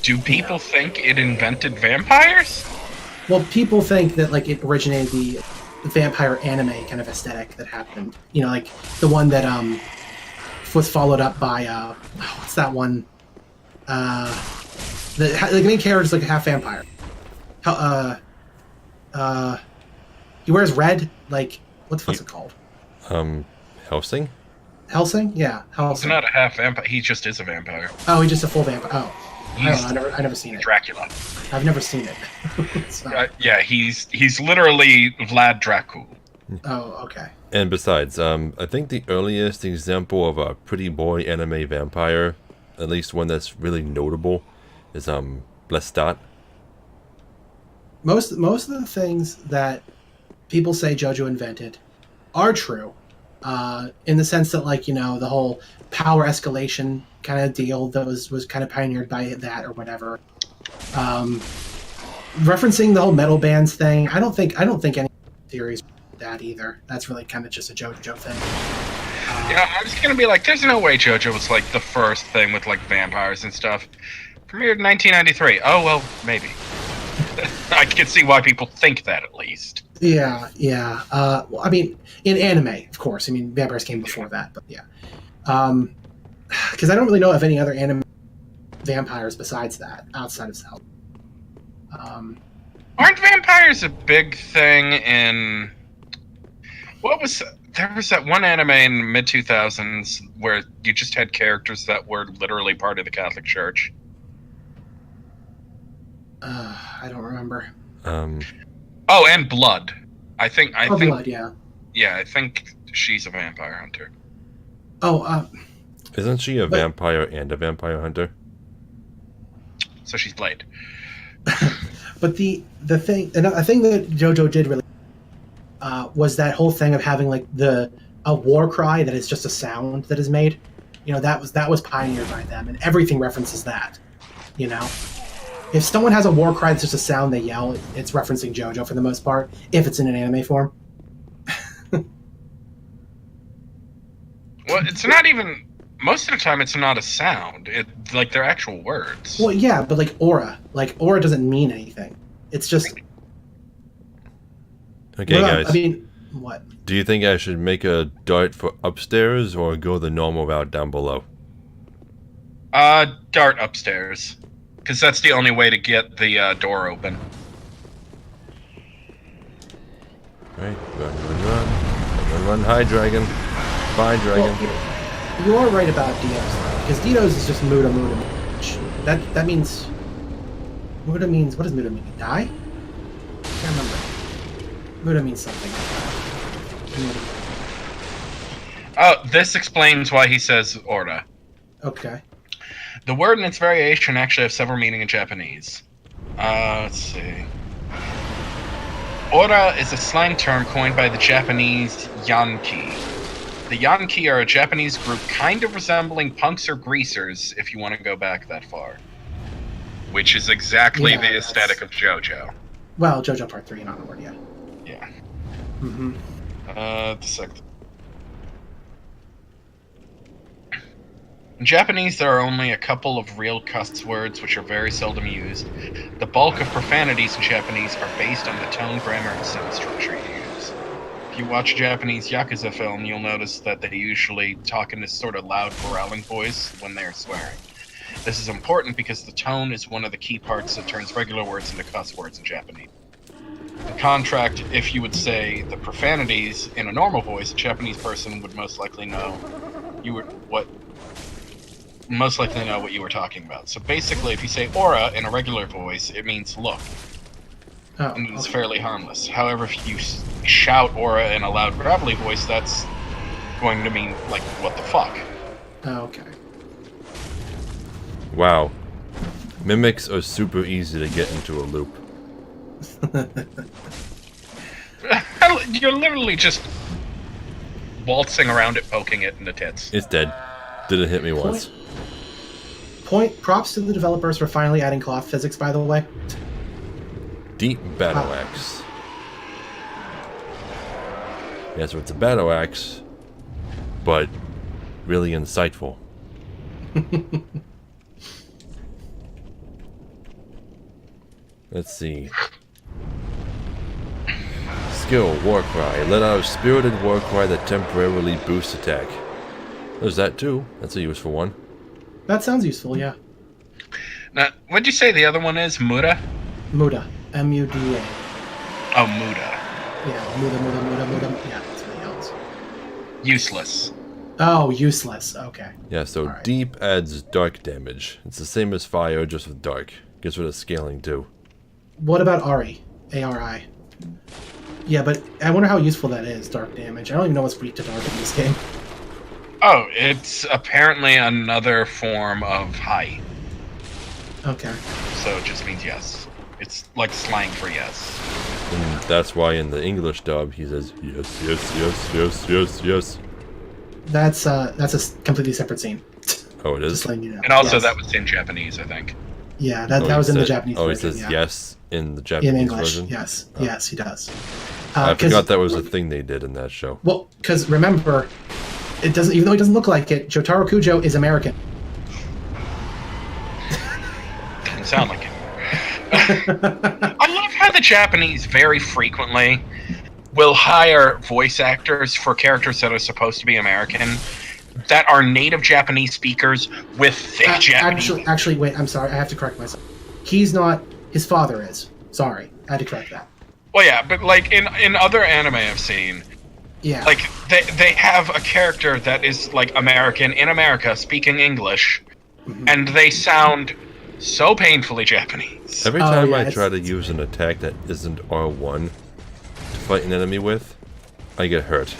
Do people think it invented vampires? Well, people think that like it originated the vampire anime kind of aesthetic that happened. You know, like the one that was followed up by what's that one? The main character is like a half vampire. He wears red. Like what the fuck's it called? Helsing? Helsing? Yeah, He's Helsing. not a half vampire. He just is a vampire. Oh, he's just a full vampire. Oh. I never seen it. Dracula. I've never seen it. So. Yeah, he's literally Vlad Dracul. Oh, okay. And besides, I think the earliest example of a pretty boy anime vampire, at least one that's really notable, is Lestat. Most of the things that people say JoJo invented are true, in the sense that, like, you know, the whole power escalation kind of deal that was kind of pioneered by that or whatever. Referencing the whole metal bands thing, I don't think any theories that either. That's really kind of just a JoJo thing. Yeah, I was gonna be like, there's no way JoJo was like the first thing with like vampires and stuff. Premiered in 1993. Oh well, maybe. I can see why people think that at least. Yeah. Well, I mean, in anime, of course. I mean, vampires came before that, but yeah. Because I don't really know of any other anime vampires besides that, outside of Zelda. Aren't vampires a big thing in... There was that one anime in mid-2000s where you just had characters that were literally part of the Catholic Church. I don't remember. Oh, and Blood. I think Blood, yeah. Yeah, I think she's a vampire hunter. Oh, Isn't she a vampire and a vampire hunter? So she's Blade. But a thing that JoJo did really was that whole thing of having like a war cry that is just a sound that is made. You know, that was pioneered by them, and everything references that. You know, if someone has a war cry that's just a sound they yell, it's referencing JoJo for the most part, if it's in an anime form. Well, it's not even... Most of the time, it's not a sound. Like, they're actual words. Well, yeah, but like aura. Like, aura doesn't mean anything. It's just... Okay, guys. I mean, what? Do you think I should make a dart for upstairs or go the normal route down below? Dart upstairs. Because that's the only way to get the door open. Alright, run, high dragon. Bye, dragon. Well, you are right about Ditos, because Ditos is just Muda. That means... Muda means... What does Muda mean? Die? I can't remember. Muda means something. Oh, this explains why he says Orda. Okay. The word and its variation actually have several meanings in Japanese. Let's see. Ora is a slang term coined by the Japanese Yankee. The Yankee are a Japanese group kind of resembling punks or greasers, if you want to go back that far. Which is exactly the aesthetic of JoJo. Well, JoJo Part 3 and onward, yeah. Yeah. Mm-hmm. In Japanese, there are only a couple of real cuss words which are very seldom used. The bulk of profanities in Japanese are based on the tone, grammar, and sentence structure you use. If you watch a Japanese Yakuza film, you'll notice that they usually talk in this sort of loud, growling voice when they're swearing. This is important because the tone is one of the key parts that turns regular words into cuss words in Japanese. In contrast, if you would say the profanities in a normal voice, a Japanese person would most likely know what you were talking about. So basically, if you say aura in a regular voice, it means look. Oh, And it's okay. fairly harmless. However, if you shout aura in a loud, gravelly voice, that's going to mean, like, what the fuck? Oh, okay. Wow. Mimics are super easy to get into a loop. You're literally just waltzing around it, poking it in the tits. It's dead. Didn't hit me once. Props to the developers for finally adding cloth physics, by the way. Deep battle axe. Yeah, so it's a battle axe, but really insightful. Let's see. Skill, Warcry. Let out a spirited Warcry that temporarily boosts attack. There's that too. That's a useful one. That sounds useful, yeah. Now, what'd you say the other one is? Muda? Muda. M-U-D-A. Oh, Muda. Yeah, Muda. Yeah, that's what it else. Useless. Oh, useless. Okay. Yeah, so Alright. deep adds dark damage. It's the same as fire, just with dark. Gets rid of scaling too. What about Ari? A-R-I. Yeah, but I wonder how useful that is, dark damage. I don't even know what's weak to dark in this game. Oh, it's apparently another form of high. Okay. So it just means yes. It's like slang for yes. And that's why in the English dub he says yes, yes, yes, yes, yes, yes. That's a completely separate scene. Oh, it is? Just letting you know. And also Yes. that was in Japanese, I think. Yeah, that he was in the said- Japanese Oh, he version. says Yeah. yes in the Japanese In English, version? yes. Oh. Yes, he does. I 'Cause- forgot that was a thing they did in that show. Well, because remember, it doesn't. Even though he doesn't look like it, Jotaro Kujo is American. Doesn't sound like it. I love how the Japanese very frequently will hire voice actors for characters that are supposed to be American that are native Japanese speakers with thick Japanese. Actually, wait. I'm sorry. I have to correct myself. He's not. His father is. Sorry, I had to correct that. Well, yeah, but like in other anime I've seen, Yeah. like they have a character that is like American in America speaking English, and they sound so painfully Japanese. Every Oh, time yeah, I it's- try to use an attack that isn't R1 to fight an enemy with, I get hurt.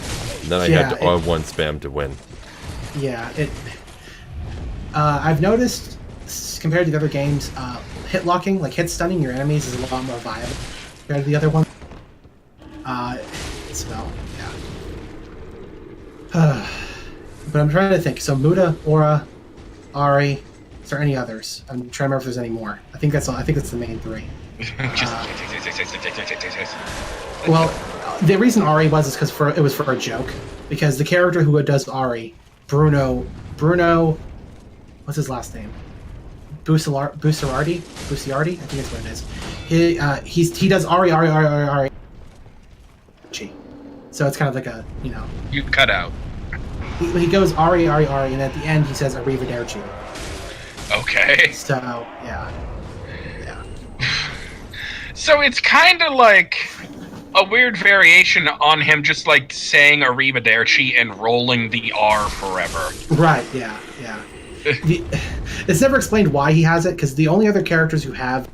And then I Yeah, have to R1 spam to win. Yeah. I've noticed compared to the other games, hit locking, like hit stunning your enemies, is a lot more viable compared to the other one. So yeah. But I'm trying to think. So Muda, Aura, Ari. Is there any others? I'm trying to remember if there's any more. I think that's all. I think that's the main three. Well, the reason Ari was is because it was for a joke. Because the character who does Ari, Bruno, what's his last name? Bucciarati, I think that's what it is. He does Ari. So it's kind of like a, you know. You cut out. He goes Ari, and at the end he says Arrivederci. Okay. So yeah. So it's kind of like a weird variation on him just like saying Arrivederci and rolling the R forever. Right. Yeah. It's never explained why he has it, because the only other characters who have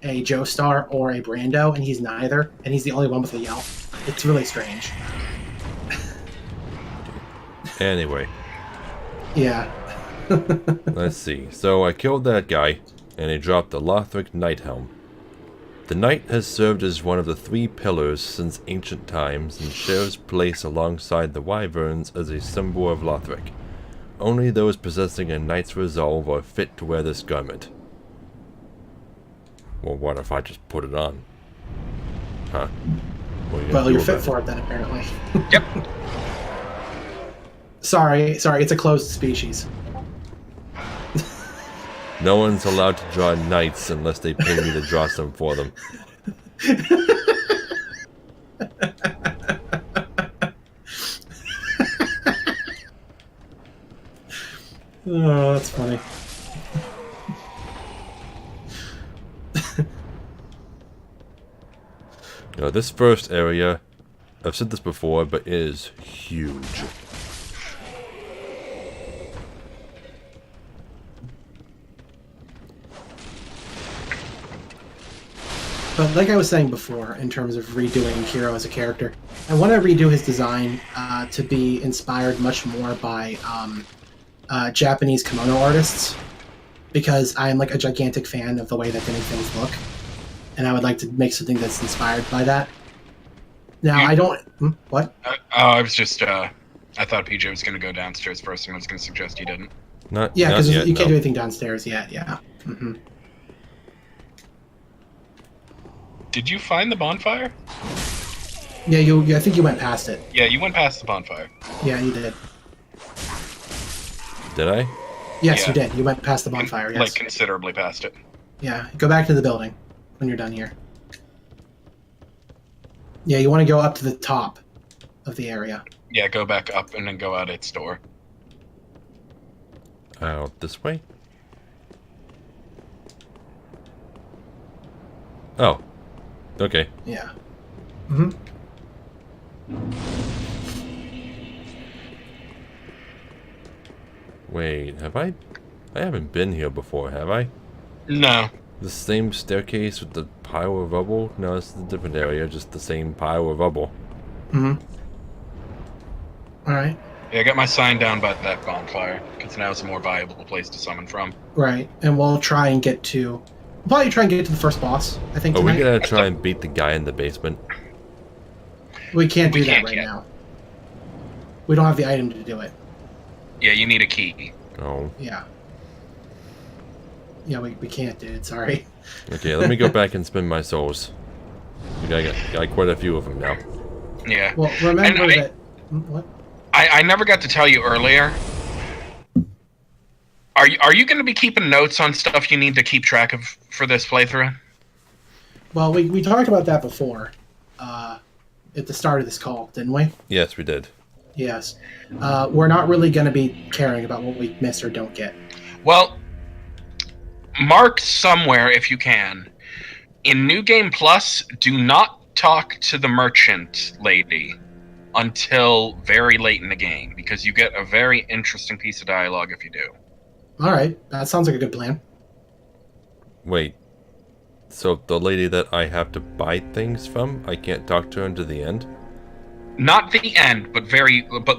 a Joestar or a Brando, and he's neither, and he's the only one with a yell. It's really strange. Anyway, Yeah. let's see. So I killed that guy, and he dropped the Lothric Knight Helm. The Knight has served as one of the 3 pillars since ancient times and shares place alongside the Wyverns as a symbol of Lothric. Only those possessing a Knight's Resolve are fit to wear this garment. Well, what if I just put it on? Huh? What are you gonna Well, do you're fit about for it then, apparently. Yep. Sorry, it's a closed species. No one's allowed to draw knights unless they pay me to draw some for them. Oh, that's funny. You know, this first area, I've said this before, but it is huge. But like I was saying before, in terms of redoing Hero as a character, I want to redo his design to be inspired much more by Japanese kimono artists, because I'm like a gigantic fan of the way that many things look, and I would like to make something that's inspired by that. Now, I don't... what? I was just... I thought PJ was going to go downstairs first, and I was going to suggest he didn't. Not because yet, you can't no. do anything downstairs yet, yeah. Mm-hmm. Did you find the bonfire? Yeah, I think you went past it. Yeah, you went past the bonfire. Yeah, you did. Did I? Yes, Yeah. you did. You went past the bonfire, yes. Like, considerably past it. Yeah, go back to the building when you're done here. Yeah, you want to go up to the top of the area. Yeah, go back up and then go out its door. Out this way? Oh. Okay. Yeah. Mm-hmm. Wait, have I haven't been here before, have I? No. The same staircase with the pile of rubble? No, it's a different area, just the same pile of rubble. Mm-hmm. Alright. Yeah, I got my sign down by that bonfire, because now it's a more viable place to summon from. Right, and we'll try and get to... We'll probably try and get to the first boss, I think, Are we tonight. gonna try and beat the guy in the basement? We can't do We that can't right yet. now. We don't have the item to do it. Yeah, you need a key. Oh. Yeah. Yeah, we can't, dude. Sorry. Okay, let me go back and spend my souls. I got quite a few of them now. Yeah. Well, remember And that... What? I never got to tell you earlier. Are you going to be keeping notes on stuff you need to keep track of for this playthrough? Well, we talked about that before. At the start of this call, didn't we? Yes, we did. Yes. We're not really going to be caring about what we miss or don't get. Well, mark somewhere if you can. In New Game Plus, do not talk to the merchant lady until very late in the game, because you get a very interesting piece of dialogue if you do. All right. That sounds like a good plan. Wait. So the lady that I have to buy things from, I can't talk to her until the end? Not the end, but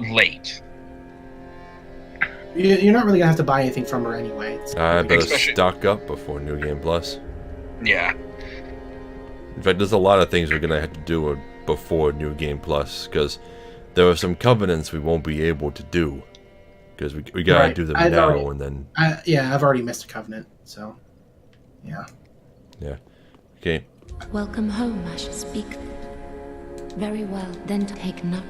late. You're not really going to have to buy anything from her anyway. I better Especially- stock up before New Game Plus. Yeah. In fact, there's a lot of things we're gonna have to do before New Game Plus, because there are some covenants we won't be able to do, because we gotta Right. do them I've now, already- and then Yeah, I've already missed a covenant, so... Yeah. yeah. Okay. Welcome home, I shall speak. Very well, then take note.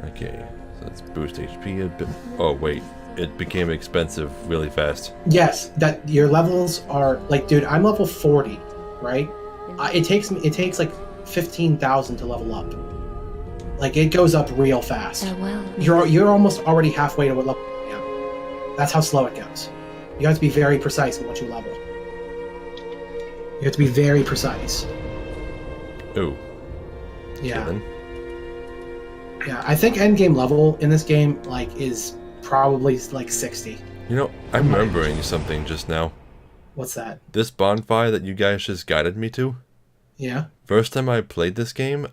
Okay. So let's boost HP a bit. Oh wait, it became expensive really fast. Yes, that your levels are... Like, dude, I'm level 40, right? It takes like 15,000 to level up. Like, it goes up real fast. Farewell. You're almost already halfway to what level I am. That's how slow it goes. You have to be very precise in what you level. You have to be very precise. Ooh. Yeah. Okay, then. Yeah, I think endgame level in this game is probably like 60. You know, I'm remembering something just now. What's that? This bonfire that you guys just guided me to. Yeah. First time I played this game,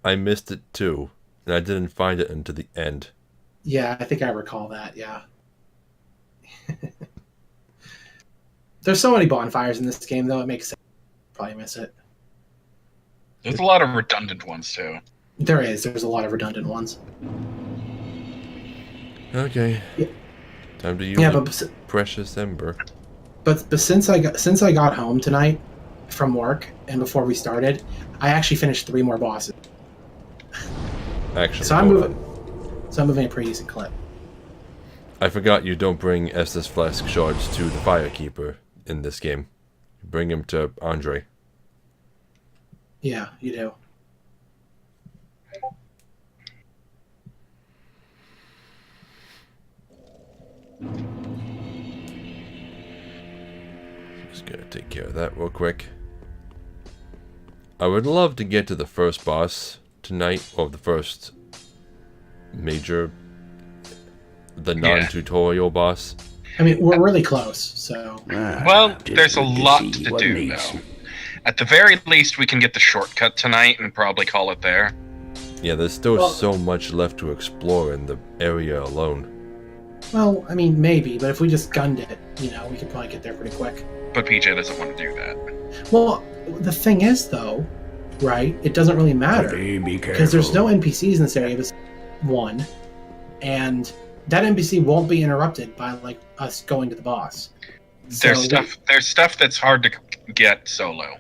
I missed it too, and I didn't find it until the end. Yeah, I think I recall that. Yeah. There's so many bonfires in this game, though. It makes sense. Probably miss it. There's a lot of redundant ones, too. There is. There's a lot of redundant ones. Okay. Yeah. Time to use Yeah, the but precious ember. since I got home tonight from work and before we started, I actually finished 3 more bosses. Actually, So I'm hold on. moving a pretty decent clip. I forgot you don't bring Estes Flask Shards to the Firekeeper in this game. You bring him to Andre. Yeah, you do. Just gonna take care of that real quick. I would love to get to the first boss tonight, or the first major, the non-tutorial boss. I mean, we're really close, so... Well, there's a lot to do, though. At the very least, we can get the shortcut tonight and probably call it there. Yeah, there's still so much left to explore in the area alone. Well, I mean, maybe, but if we just gunned it, you know, we could probably get there pretty quick. But PJ doesn't want to do that. Well, the thing is, though, right, it doesn't really matter. Because there's no NPCs in this area, this one, and that NPC won't be interrupted by, like, us going to the boss. There's stuff that's hard to get solo.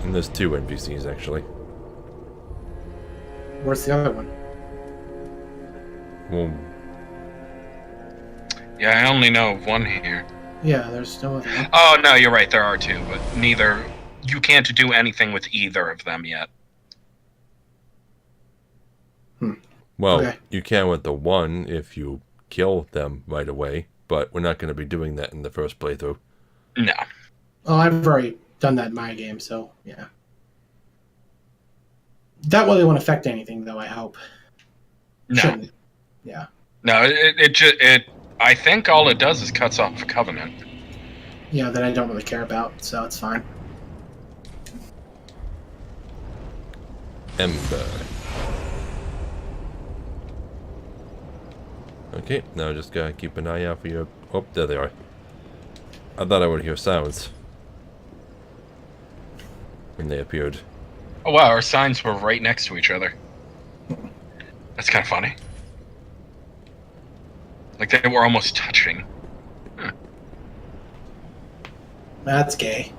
And there's 2 NPCs, actually. Where's the other one? Well, yeah, I only know of one here. Yeah, there's no other one. Oh, no, you're right, there are 2, but neither... You can't do anything with either of them yet. Well, Okay. you can with the one if you kill them right away, but we're not going to be doing that in the first playthrough. No. Well, I've already done that in my game, so, yeah. That really won't affect anything, though, I hope. No. Shouldn't. Yeah. No, it I think all it does is cuts off a covenant. Yeah, that I don't really care about, so it's fine. Ember. Okay, now just gotta keep an eye out for your... Oh, there they are. I thought I would hear sounds when they appeared. Oh wow, our signs were right next to each other. That's kind of funny. Like they were almost touching. That's gay.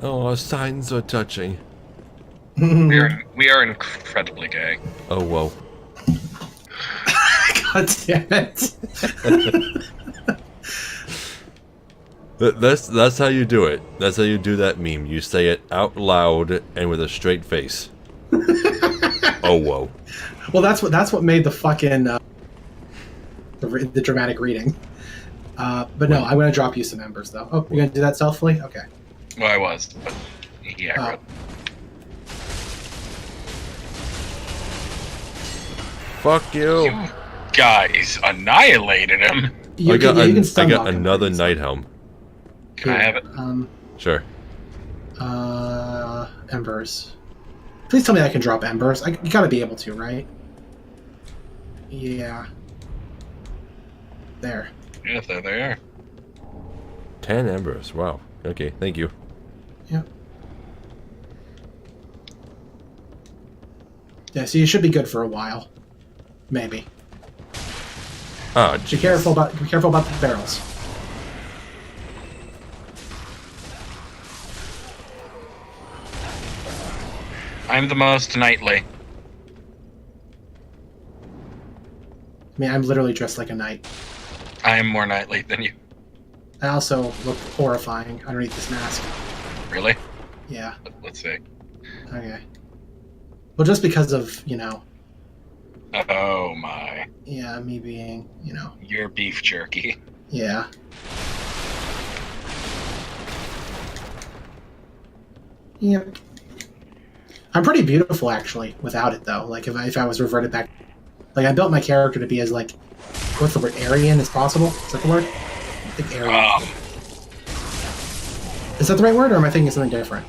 Oh, our signs are touching. We are incredibly gay. Oh, whoa. God damn it. That's how you do it. That's how you do that meme. You say it out loud and with a straight face. Oh, whoa. Well, that's what made the fucking the dramatic reading. But no, I'm gonna drop you some embers though. Oh, you're gonna do that stealthily? Okay. Well, I was, but yeah. Fuck you. You guys annihilated him. I got another Night Helm. Can I have it? Sure. Embers. Please tell me I can drop embers. You gotta be able to, right? Yeah. There. Yeah, there they are. 10 embers. Wow. Okay, thank you. Yep. Yeah, so you should be good for a while. Maybe. Ah, Be careful about the barrels. I'm the most knightly. I mean, I'm literally dressed like a knight. I am more knightly than you. I also look horrifying underneath this mask. Really? Yeah. Let's see. Okay. Well, just because of, you know... Oh my. Yeah, me being, you know... You're beef jerky. Yeah. Yep. I'm pretty beautiful, actually, without it, though. Like, if I was reverted back... Like, I built my character to be as, like... What's the word? Aryan as possible? Is that the word? I think Aryan. Is that the right word, or am I thinking something different?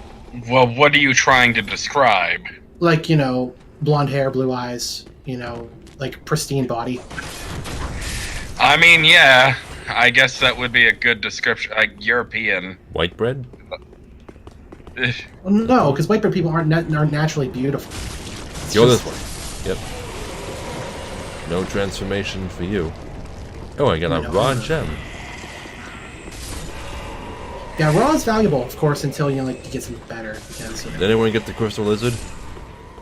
Well, what are you trying to describe? Like, you know, blonde hair, blue eyes, you know, like, pristine body. I mean, yeah. I guess that would be a good description. Like, European. White bread? Well, no, because white people aren't naturally beautiful. Go this way. Yep. No transformation for you. Oh, I got a raw gem. Yeah, raw is valuable, of course, until you get something better. Because, you know. Did anyone get the crystal lizard?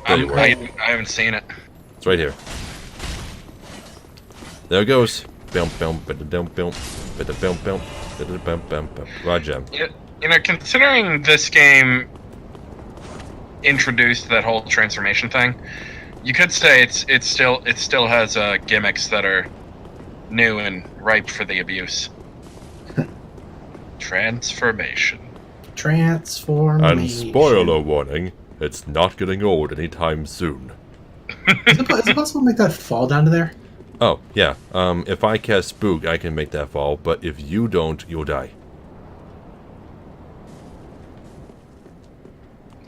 I haven't seen it. It's right here. There it goes. Raw gem. You know, considering this game introduced that whole transformation thing, you could say it still has gimmicks that are new and ripe for the abuse. Transformation. Transformation. And spoiler warning, it's not getting old anytime soon. Is it possible to make that fall down to there? Oh, yeah. If I cast Spook, I can make that fall, but if you don't, you'll die.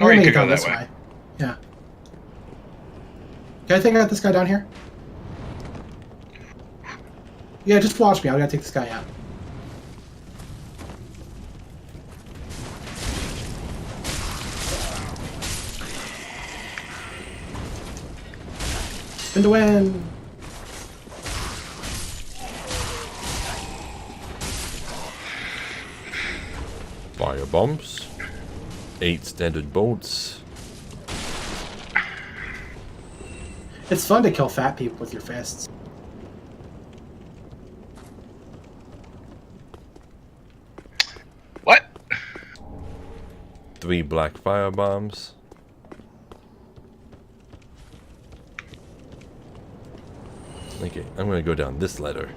Or you make could it go down that this way. Yeah. Can I take out this guy down here? Yeah, just watch me. I gotta take this guy out. Spin to win. Fire bombs. 8 standard bolts. It's fun to kill fat people with your fists. What? 3 black fire bombs. Okay, I'm gonna go down this ladder.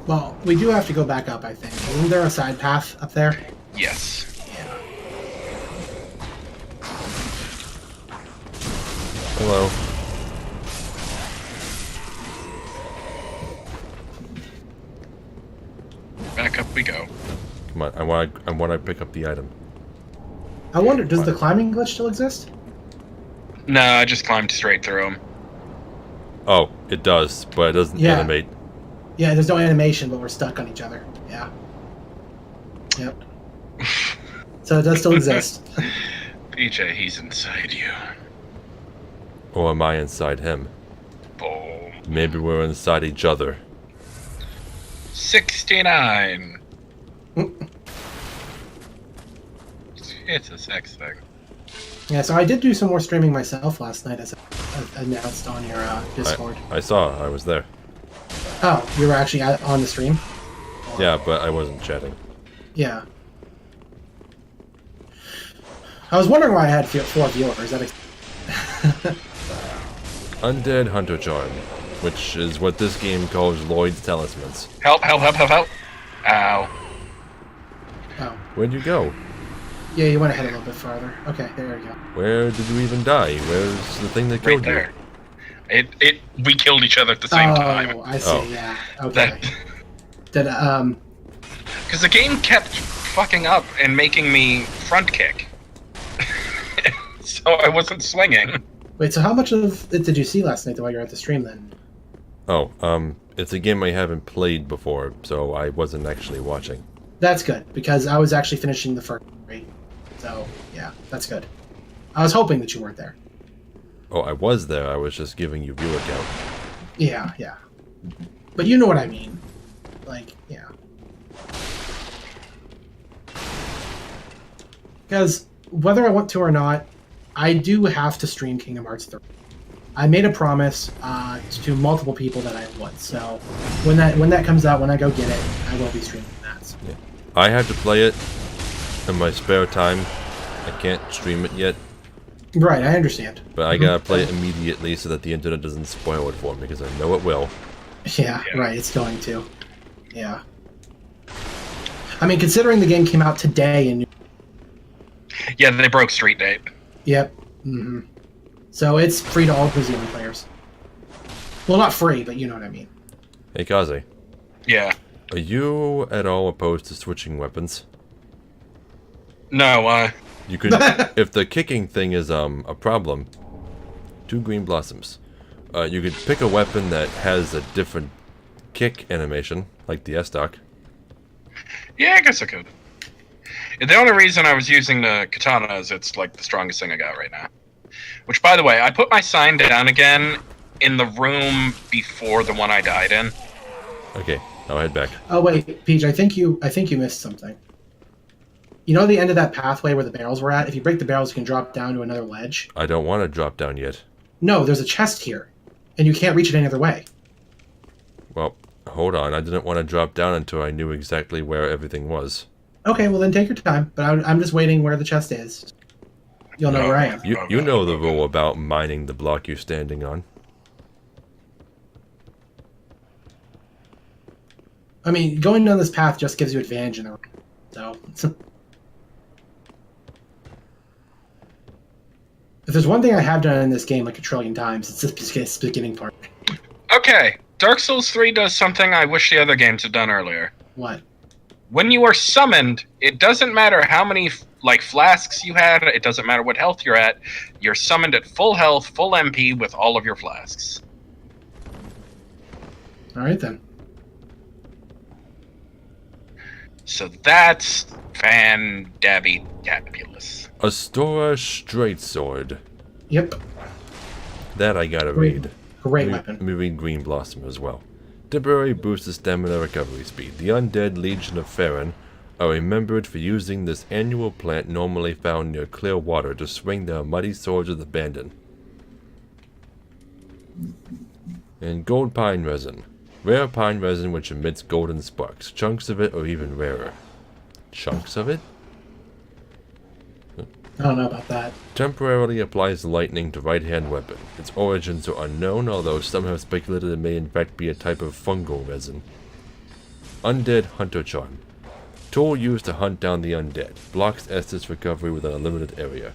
Well, we do have to go back up, I think. Isn't there a side path up there? Yes. Hello. Back up we go. Come on, I want to pick up the item. I wonder, does the climbing glitch still exist? No, I just climbed straight through him. Oh, it does, but it doesn't Yeah. animate. Yeah, there's no animation, but we're stuck on each other. Yeah. Yep. So it does still exist. PJ, he's inside you. Or am I inside him? Boom. Maybe we're inside each other. 69. It's a sex thing. Yeah, so I did do some more streaming myself last night, as I announced on your Discord. I saw. I was there. Oh, you were actually on the stream? Yeah, but I wasn't chatting. Yeah. I was wondering why I had 4 viewers. Undead Hunter Charm, which is what this game calls Lloyd's Talismans. Help, help, help, help, help. Ow. Oh. Where'd you go? Yeah, you went ahead a little bit farther. Okay, there we go. Where did you even die? Where's the thing that Right killed there. We killed each other at the same time. Oh, I see, Oh. yeah. Okay. Because the game kept fucking up and making me front kick. So I wasn't swinging. Wait, so how much of it did you see last night while you were at the stream then? you? Oh, it's a game I haven't played before, so I wasn't actually watching. That's good, because I was actually finishing the first raid. So, yeah, that's good. I was hoping that you weren't there. Oh, I was there. I was just giving you viewer count. Yeah, yeah. But you know what I mean. Like, yeah. Because whether I want to or not, I do have to stream Kingdom Hearts 3. I made a promise to multiple people that I would. So when that comes out, when I go get it, I will be streaming that. So. Yeah. I have to play it in my spare time. I can't stream it yet, Right, I understand. but I gotta play it immediately so that the internet doesn't spoil it for me, because I know it will. Yeah, right, it's going to. Yeah. I mean, considering the game came out today and... Yeah, they broke street date. Yep. Mm-hmm. So it's free to all New Zealand players. Well, not free, but you know what I mean. Hey, Kaze, Yeah. are you at all opposed to switching weapons? No, You could, if the kicking thing is a problem, 2 green blossoms. You could pick a weapon that has a different kick animation, like the S-Dock. yeah, I guess I could. The only reason I was using the katana is it's like the strongest thing I got right now. Which, by the way, I put my sign down again in the room before the one I died in. Okay, I'll head back. Oh wait, Peach, I think you missed something. You know the end of that pathway where the barrels were at? If you break the barrels, you can drop down to another ledge. I don't want to drop down yet. No, there's a chest here, and you can't reach it any other way. Well, hold on. I didn't want to drop down until I knew exactly where everything was. Okay, well then take your time, but I'm just waiting where the chest is. You'll know where I am. You know the rule about mining the block you're standing on. I mean, going down this path just gives you advantage in the round. So, if there's one thing I have done in this game like a trillion times, it's this beginning part. Okay, Dark Souls 3 does something I wish the other games had done earlier. What? When you are summoned, it doesn't matter how many flasks you had, it doesn't matter what health you're at, you're summoned at full health, full MP with all of your flasks. Alright then. So that's fan-dabby-dabulous. Astora Straight Sword. Yep. That I gotta read. Great weapon. Let me read Green Blossom as well. Temporary boost of stamina recovery speed. The undead Legion of Farron are remembered for using this annual plant normally found near clear water to swing their mighty swords of abandon. And gold pine resin. Rare pine resin which emits golden sparks. Chunks of it are even rarer. Chunks of it? I don't know about that. Temporarily applies lightning to right-hand weapon. Its origins are unknown, although some have speculated it may in fact be a type of fungal resin. Undead Hunter Charm. Tool used to hunt down the undead. Blocks Estus recovery within a limited area.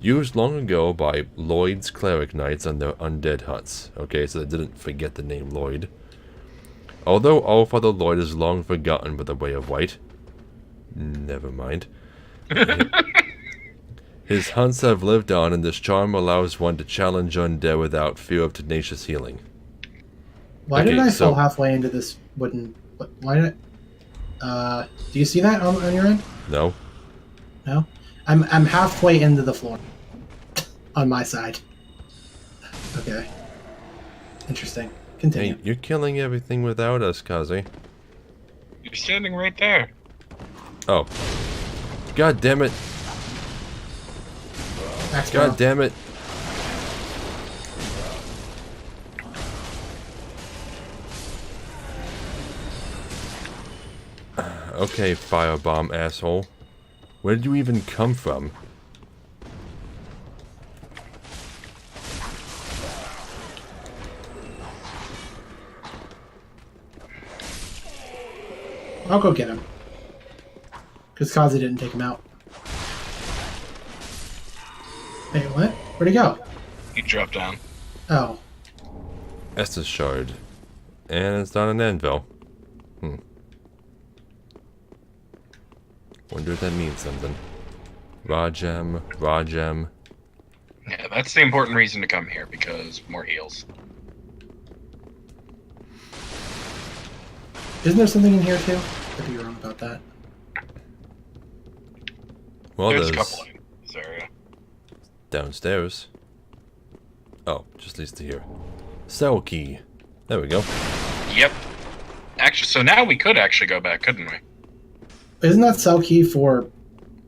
Used long ago by Lloyd's Cleric Knights on their undead hunts. Okay, so they didn't forget the name Lloyd. Although Allfather Lloyd is long forgotten by the Way of White. Never mind. His hunts have lived on, and this charm allows one to challenge undead without fear of tenacious healing. Why did I fall halfway into this wooden... Why did I... do you see that on your end? No. No? I'm halfway into the floor. On my side. Okay. Interesting. Continue. Hey, you're killing everything without us, Kazi. You're standing right there. Oh. God damn it. God damn it. Okay, firebomb asshole. Where did you even come from? I'll go get him. Because Kazi didn't take him out. Wait, what? Where'd he go? He dropped down. Oh. Estes Shard. And it's not an anvil. Wonder if that means something. Rajam, Rajam. Yeah, that's the important reason to come here, because more heals. Isn't there something in here too? I could be wrong about that. Well, there's a couple in this area. Downstairs. Oh, just leads to here. Cell key. There we go. Yep. Actually, so now we could actually go back, couldn't we? Isn't that cell key for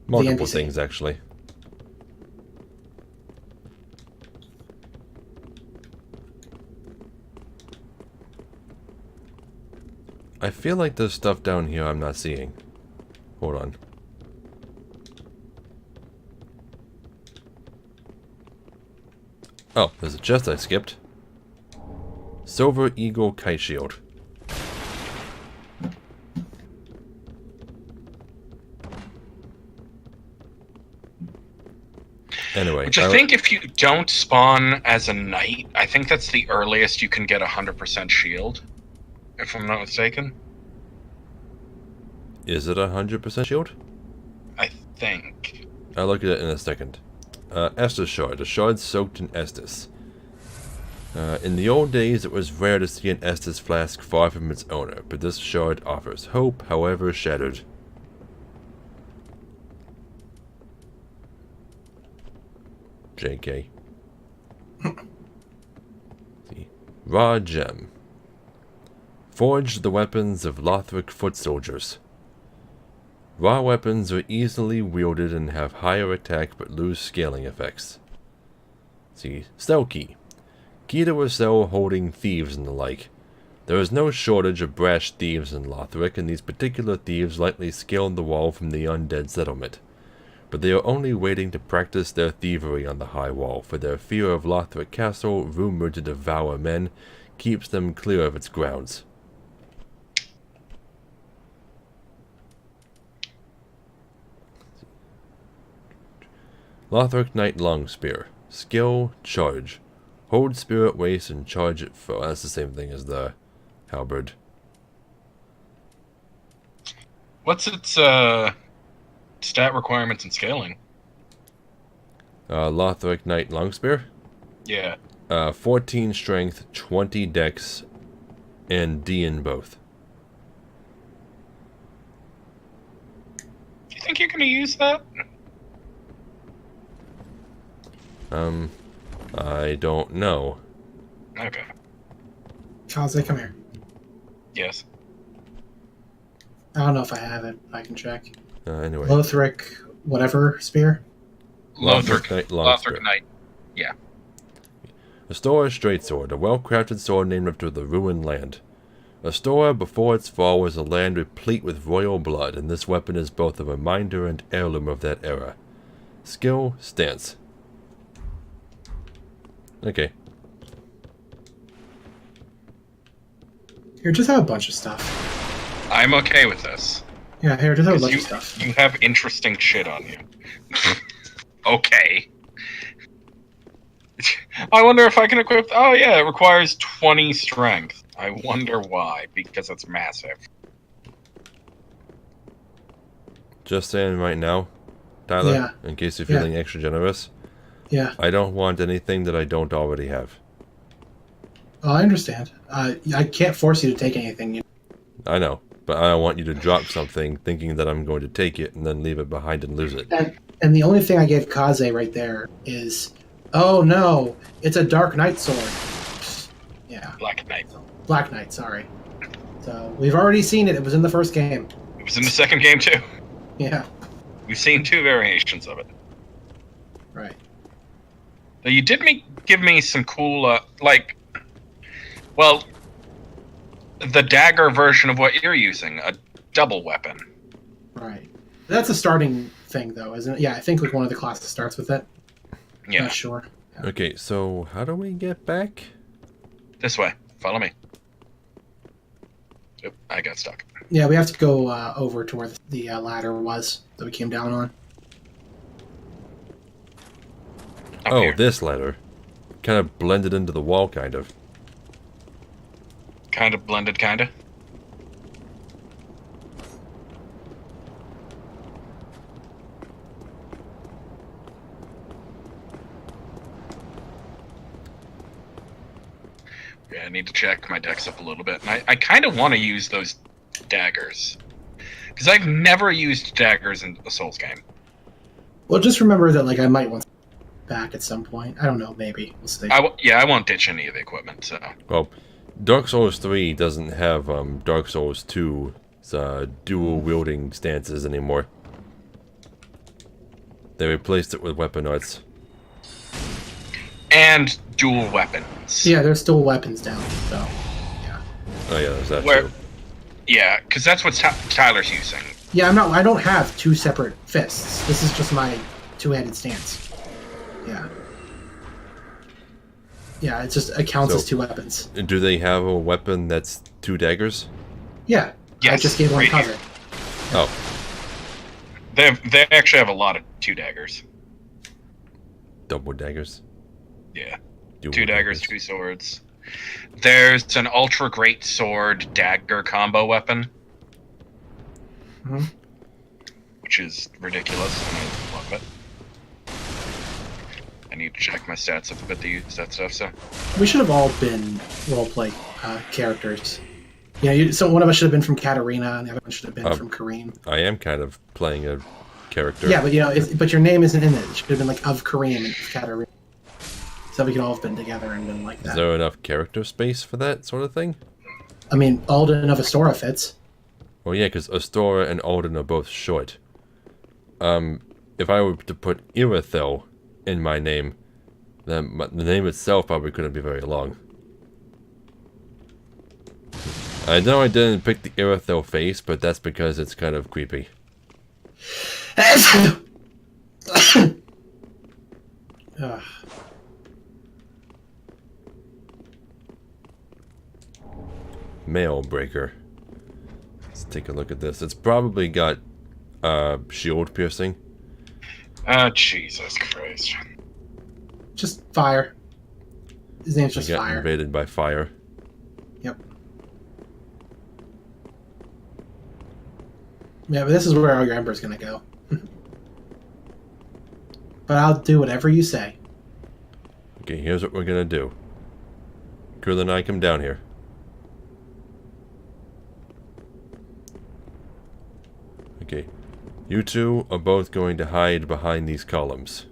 multiple the NPC? Things, actually. I feel like there's stuff down here I'm not seeing. Hold on. Oh, there's a chest I skipped. Silver Eagle Kite Shield. Anyway. Which I think if you don't spawn as a knight, I think that's the earliest you can get 100% shield. If I'm not mistaken. Is it 100% shield? I think. I'll look at it in a second. Estes Shard. A shard soaked in Estus. In the old days, it was rare to see an Estus flask far from its owner, but this shard offers hope, however shattered. JK. See. Raw Gem. Forged the weapons of Lothric foot soldiers. Raw weapons are easily wielded and have higher attack but lose scaling effects. See, Cell Key. Key to a cell holding thieves and the like. There is no shortage of brash thieves in Lothric, and these particular thieves likely scaled the wall from the undead settlement. But they are only waiting to practice their thievery on the high wall, for their fear of Lothric Castle, rumored to devour men, keeps them clear of its grounds. Lothric Knight Longspear. Skill, charge. Hold spirit waste and charge it for. That's the same thing as the halberd. What's its stat requirements and scaling? Lothric Knight Longspear? Yeah. 14 strength, 20 dex, and D in both. Do you think you're going to use that? I don't know. Okay. Kaze, come here. Yes. I don't know if I have it. I can check. Anyway. Lothric, whatever, spear? Lothric Knight Lothric Knight. Yeah. A Stora straight sword, a well-crafted sword named after the ruined land. A Stora before its fall was a land replete with royal blood, and this weapon is both a reminder and heirloom of that era. Skill, stance. Okay. Here, just have a bunch of stuff. I'm okay with this. Yeah, here, just have a 'Cause bunch you, of stuff. you have interesting shit on you. Okay. I wonder if I can equip... Oh, yeah, it requires 20 strength. I wonder why. Because it's massive. Just saying right now, Tyler, Yeah. in case you're feeling extra generous, Yeah. I don't want anything that I don't already have. Oh, I understand. I can't force you to take anything. I know, but I don't want you to drop something thinking that I'm going to take it and then leave it behind and lose it. And the only thing I gave Kaze right there is, oh no, it's a Dark Knight sword. Yeah. Black Knight. Black Knight, sorry. So, we've already seen it. It was in the first game. It was in the second game, too. Yeah. We've seen 2 variations of it. Right. Though you did give me some cool, well, the dagger version of what you're using, a double weapon. Right. That's a starting thing, though, isn't it? Yeah, I think like one of the classes starts with it. Yeah. Not sure. Yeah. Okay, so how do we get back? This way. Follow me. Oop, I got stuck. Yeah, we have to go over to where the ladder was that we came down on. Up Oh, here. this ladder. Kind of blended into the wall, kind of. Kind of blended, kind of. Yeah, I need to check my decks up a little bit. And I kind of want to use those daggers. Because I've never used daggers in a Souls game. Well, just remember that like I might want back at some point. I don't know, maybe. We'll see. I won't ditch any of the equipment, so... Well, Dark Souls 3 doesn't have Dark Souls 2's dual wielding stances anymore. They replaced it with weapon arts. And dual weapons. Yeah, there's still weapons down, so yeah. Oh yeah, there's that Where- too. Yeah, because that's what Tyler's using. Yeah, I don't have 2 separate fists. This is just my 2-handed stance. Yeah. Yeah, it counts as 2 weapons. Do they have a weapon that's 2 daggers? Yeah. I Yes, just gave one right here. cover. Oh, They actually have a lot of 2 daggers. double daggers. Yeah. Dual 2 daggers, 2 swords. There's an ultra great sword dagger combo weapon. Mhm. Which is ridiculous, and I love it. I need to check my stats up a bit to use that stuff, so... We should have all been roleplay characters. Yeah, so one of us should have been from Katarina, and the other one should have been from Kareem. I am kind of playing a character. Yeah, but but your name isn't in it. It should have been like of Kareem and Katarina. So we could all have been together and been like that. Is there enough character space for that sort of thing? I mean, Alden of Astora fits. Well, yeah, because Astora and Alden are both short. If I were to put Irithel in my name, then the name itself probably couldn't be very long. I know I didn't pick the Irithel face, but that's because it's kind of creepy. Ugh. Mail Breaker. Let's take a look at this. It's probably got shield piercing. Oh, Jesus Christ. Just fire. His name's We just got fire. invaded by fire. Yep. Yeah, but this is where all your ember's gonna go. But I'll do whatever you say. Okay, here's what we're gonna do. Krill and I come down here. Okay. You two are both going to hide behind these columns.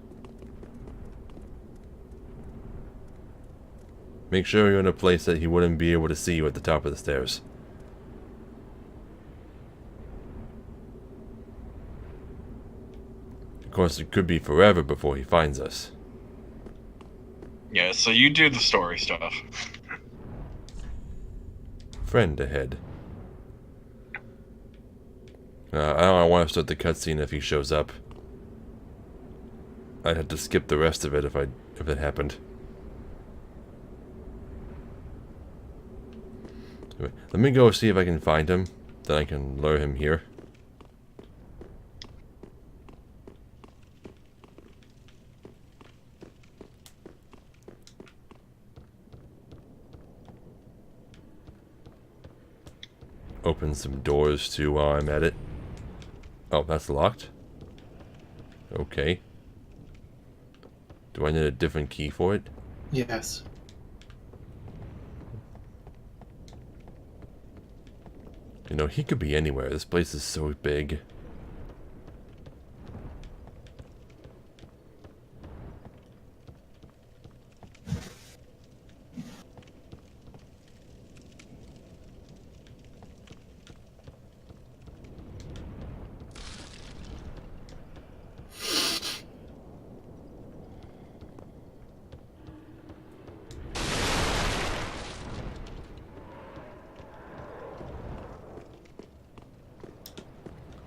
Make sure you're in a place that he wouldn't be able to see you at the top of the stairs. Of course, it could be forever before he finds us. Yeah, so you do the story stuff. Friend ahead. I don't want to start the cutscene if he shows up. I'd have to skip the rest of it if it happened. Anyway, let me go see if I can find him. Then I can lure him here. Open some doors too while I'm at it. Oh, that's locked? Okay. Do I need a different key for it? Yes. You know, he could be anywhere. This place is so big.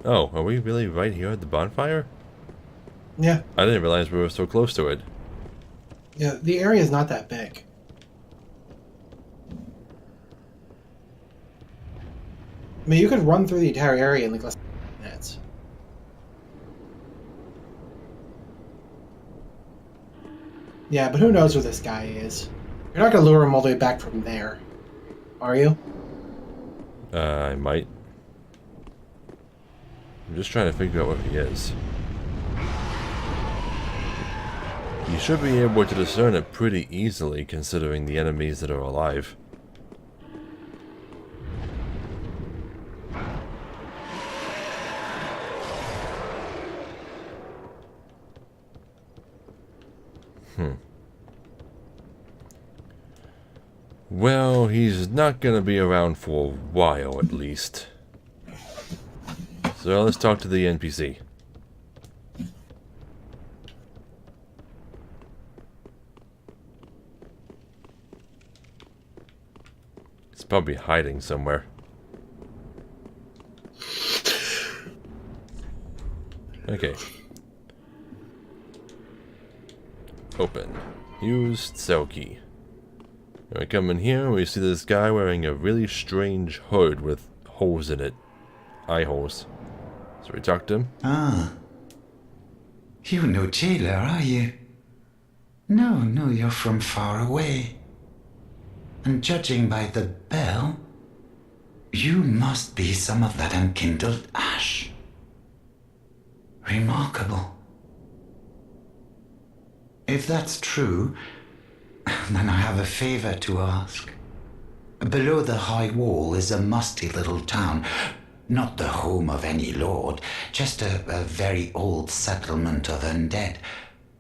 Oh, are we really right here at the bonfire? Yeah. I didn't realize we were so close to it. Yeah, the area is not that big. I mean, you could run through the entire area in like less than minutes. Yeah, but who knows who this guy is? You're not gonna lure him all the way back from there, are you? I might. I'm just trying to figure out where he is. You should be able to discern it pretty easily considering the enemies that are alive. Well, he's not gonna be around for a while at least. So let's talk to the NPC. He's probably hiding somewhere. Okay. Open. Used cell key. We come in here, we see this guy wearing a really strange hood with holes in it. Eye holes. So we talk to him. Ah. You're no jailer, are you? No, you're from far away. And judging by the bell, you must be some of that unkindled ash. Remarkable. If that's true, then I have a favor to ask. Below the high wall is a musty little town. Not the home of any lord, just a very old settlement of undead.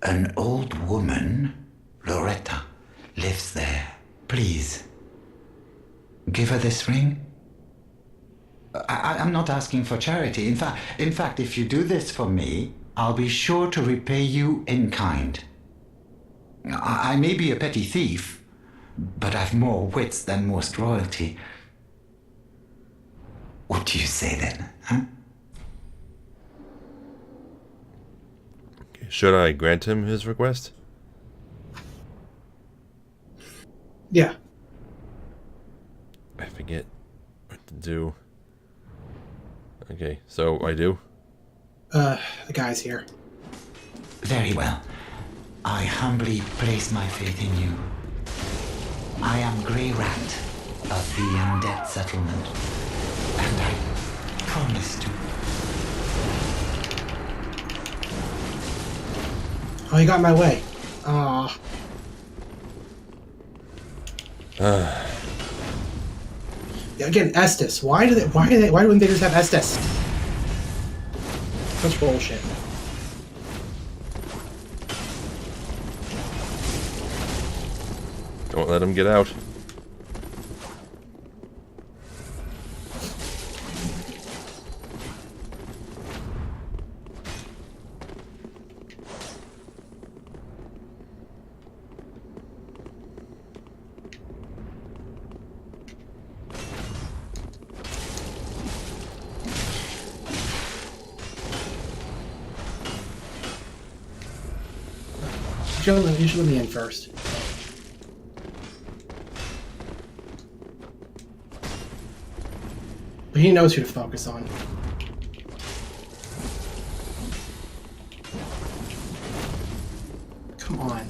An old woman, Loretta, lives there. Please, give her this ring. I'm not asking for charity. In fact, if you do this for me, I'll be sure to repay you in kind. I may be a petty thief, but I've more wits than most royalty. What do you say then, huh? Should I grant him his request? Yeah. I forget what to do. Okay, so I do. The guy's here. Very well. I humbly place my faith in you. I am Grey Rat of the Undead Settlement, and I promise to... Oh, he got in my way. Ah. Again, Estes. Why do invaders have Estes? Such bullshit. Don't let him get out. You should let me in first. But he knows who to focus on. Come on.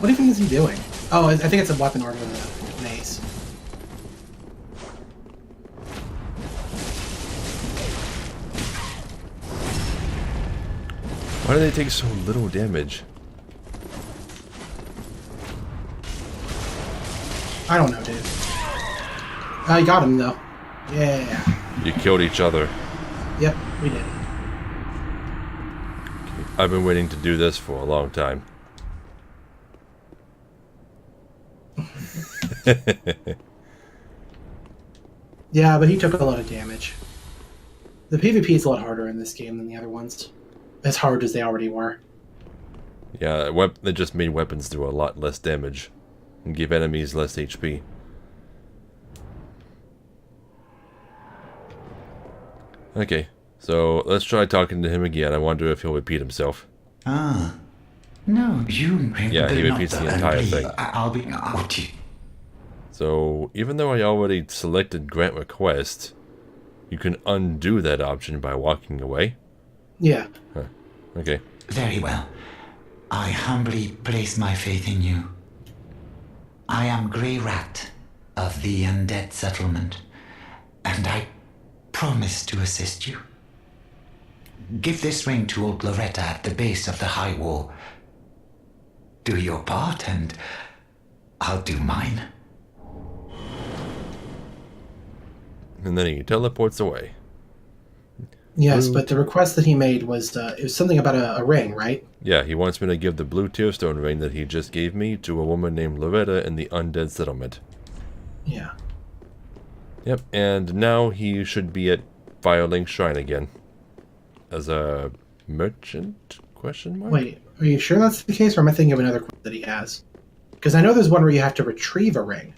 What even is he doing? Oh, I think it's a weapon order than an ace. Why do they take so little damage? I don't know, dude. I got him, though. Yeah. You killed each other. Yep, we did. I've been waiting to do this for a long time. Yeah, but he took a lot of damage. The PvP is a lot harder in this game than the other ones. As hard as they already were. Yeah, they just made weapons do a lot less damage and give enemies less HP. Okay, so let's try talking to him again. I wonder if he'll repeat himself. Ah. No, you... Yeah, he repeats the entire thing. I'll be... So, even though I already selected Grant Request, you can undo that option by walking away? Yeah. Huh. Okay. Very well. I humbly place my faith in you. I am Grey Rat of the Undead Settlement, and I promise to assist you. Give this ring to old Loretta at the base of the high wall. Do your part, and I'll do mine. And then he teleports away. Yes, but the request that he made was it was something about a ring, right? Yeah, he wants me to give the blue tearstone ring that he just gave me to a woman named Loretta in the Undead Settlement. Yeah. Yep, and now he should be at Firelink Shrine again. As a merchant? Question mark? Wait, are you sure that's the case, or am I thinking of another quest that he has? Because I know there's one where you have to retrieve a ring.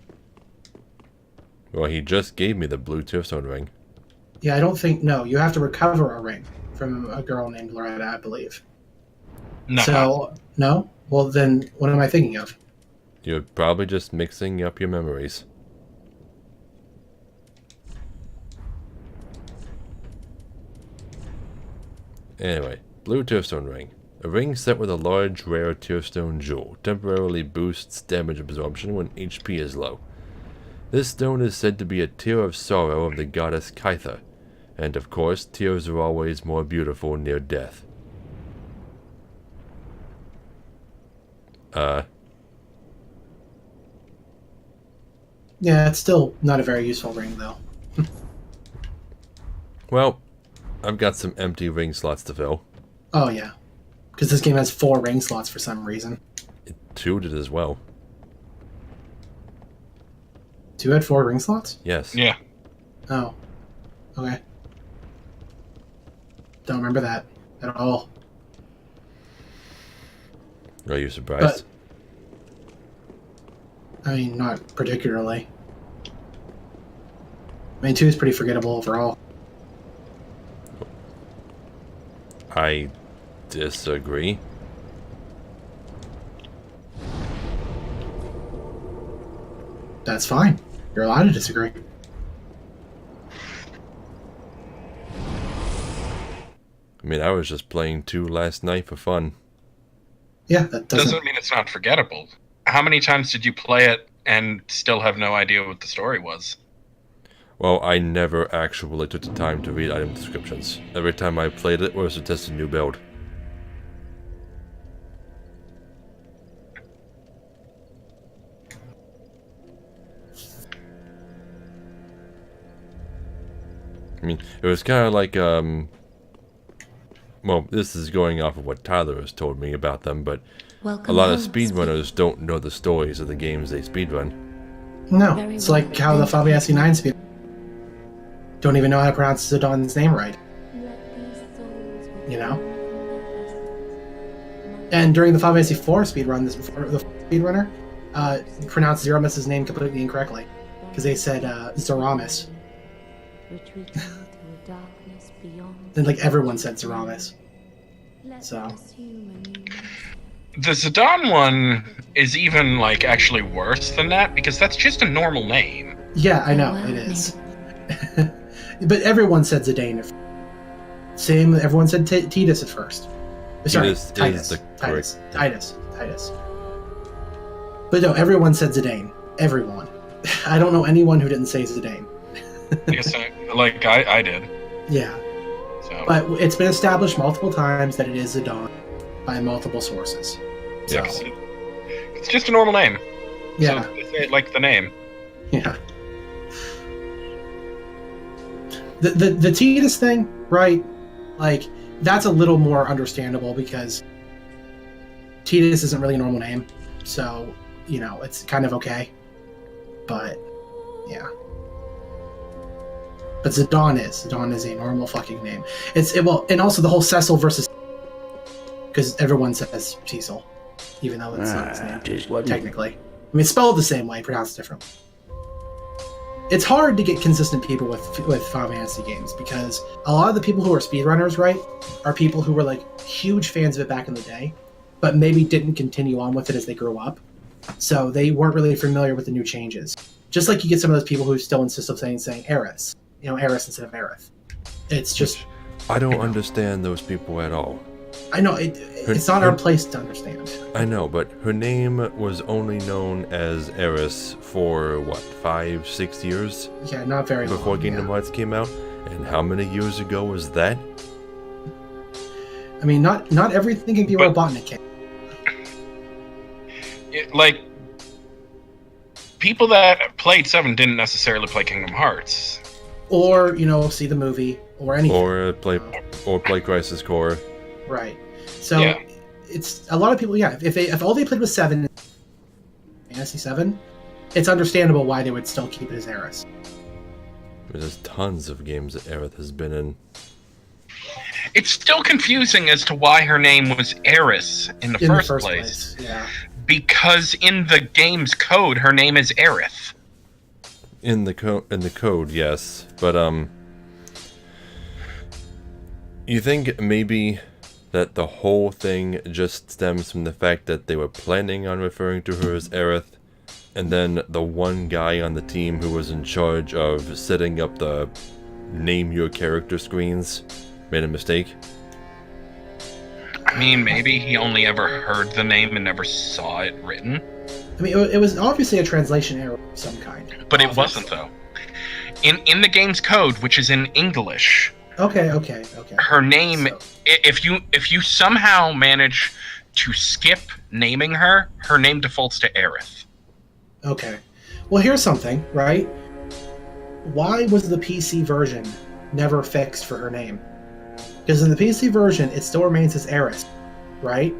Well, he just gave me the blue tearstone ring. Yeah, I don't think... No, you have to recover a ring from a girl named Loretta, I believe. No. So, no? Well, then, what am I thinking of? You're probably just mixing up your memories. Anyway, blue tearstone ring. A ring set with a large, rare tearstone jewel. Temporarily boosts damage absorption when HP is low. This stone is said to be a tear of sorrow of the goddess Kytha. And of course, tears are always more beautiful near death. Yeah, it's still not a very useful ring, though. Well, I've got some empty ring slots to fill. Oh, yeah. Because this game has 4 ring slots for some reason. It 2 did as well. 2 had 4 ring slots? Yes. Yeah. Oh. Okay. Don't remember that at all. Are you surprised? But, I mean, not particularly. I mean, 2 is pretty forgettable overall. I disagree. That's fine. You're allowed to disagree. I mean, I was just playing 2 last night for fun. Yeah, that Doesn't mean it's not forgettable. How many times did you play it and still have no idea what the story was? Well, I never actually took the time to read item descriptions. Every time I played it was to test a new build. I mean, it was kind of like, well, this is going off of what Tyler has told me about them, but a lot of speedrunners don't know the stories of the games they speedrun. No, it's like how the Final Fantasy 9 speed don't even know how to pronounce Zidon's name right. You know? And during the Final Fantasy 4 speedrun, the speedrunner pronounced Zeromus's name completely incorrectly. Because they said Zeromus. And like everyone said Zeromus. So the Zidane one is even like actually worse than that because that's just a normal name. Yeah, I know it is. But everyone said Zidane. Same. Everyone said Titus at first. Sorry, Titus. But no, everyone said Zidane. Everyone. I don't know anyone who didn't say Zidane. Yes, I did. Yeah. So. But it's been established multiple times that it is Zidane by multiple sources. So. Yes. It's just a normal name. Yeah. So they say it like the name. Yeah. The Titus thing, right? Like, that's a little more understandable because Titus isn't really a normal name. So, you know, it's kind of okay. But, yeah. But Zidane is a normal fucking name. And also the whole Cecil versus, because everyone says Cecil, even though it's not his name technically. I mean, it's spelled the same way, pronounced differently. It's hard to get consistent people with Final Fantasy games because a lot of the people who are speedrunners, right, are people who were like huge fans of it back in the day, but maybe didn't continue on with it as they grew up. So they weren't really familiar with the new changes. Just like you get some of those people who still insist on saying Aerith. You know, Aerith instead of Aerith. It's just... I don't understand those people at all. I know, it's not our place to understand. I know, but her name was only known as Aerith for, what, 5-6 years? Yeah, not very long. Before Kingdom Hearts came out? And how many years ago was that? I mean, not everything can be Robotnik. Like, people that played 7 didn't necessarily play Kingdom Hearts. Or, you know, see the movie, or anything. Or play Crisis Core. Right. So, it's a lot of people, yeah, if all they played was 7, Fantasy 7, it's understandable why they would still keep it as Aerith. There's tons of games that Aerith has been in. It's still confusing as to why her name was Aerith in the first place. Yeah. Because in the game's code, her name is Aerith. In the code, yes, but you think maybe that the whole thing just stems from the fact that they were planning on referring to her as Aerith, and then the one guy on the team who was in charge of setting up the name your character screens made a mistake? I mean, maybe he only ever heard the name and never saw it written. I mean, it was obviously a translation error of some kind. But it wasn't, though. In the game's code, which is in English... Okay. Her name... So. If you somehow manage to skip naming her, her name defaults to Aerith. Okay. Well, here's something, right? Why was the PC version never fixed for her name? Because in the PC version, it still remains as Aerith, right?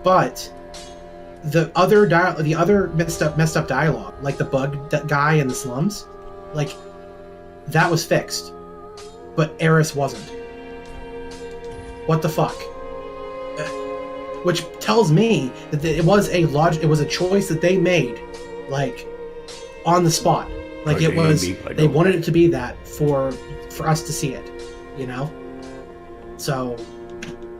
But the other messed up dialogue, like the bug guy in the slums, like that was fixed, but Aerith wasn't. What the fuck? Which tells me that it was a choice that they made, like on the spot. Like it was, they wanted it to be that for us to see it, you know. So,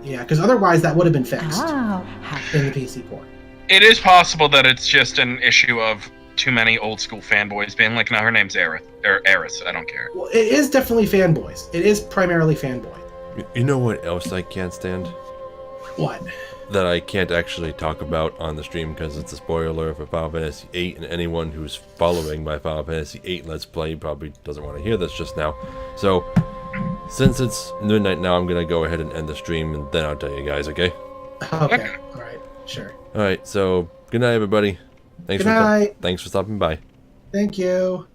yeah, because otherwise that would have been fixed in the PC port. It is possible that it's just an issue of too many old school fanboys being like, no, her name's Aerith, or Aerith, I don't care. Well, it is definitely fanboys. It is primarily fanboy. You know what else I can't stand? What? That I can't actually talk about on the stream because it's a spoiler for Final Fantasy VIII, and anyone who's following my Final Fantasy VIII Let's Play probably doesn't want to hear this just now. So, since it's midnight now, I'm going to go ahead and end the stream, and then I'll tell you guys, okay? Okay. All right. Sure. Alright, so, good night, everybody. Good night. Thanks for stopping by. Thank you.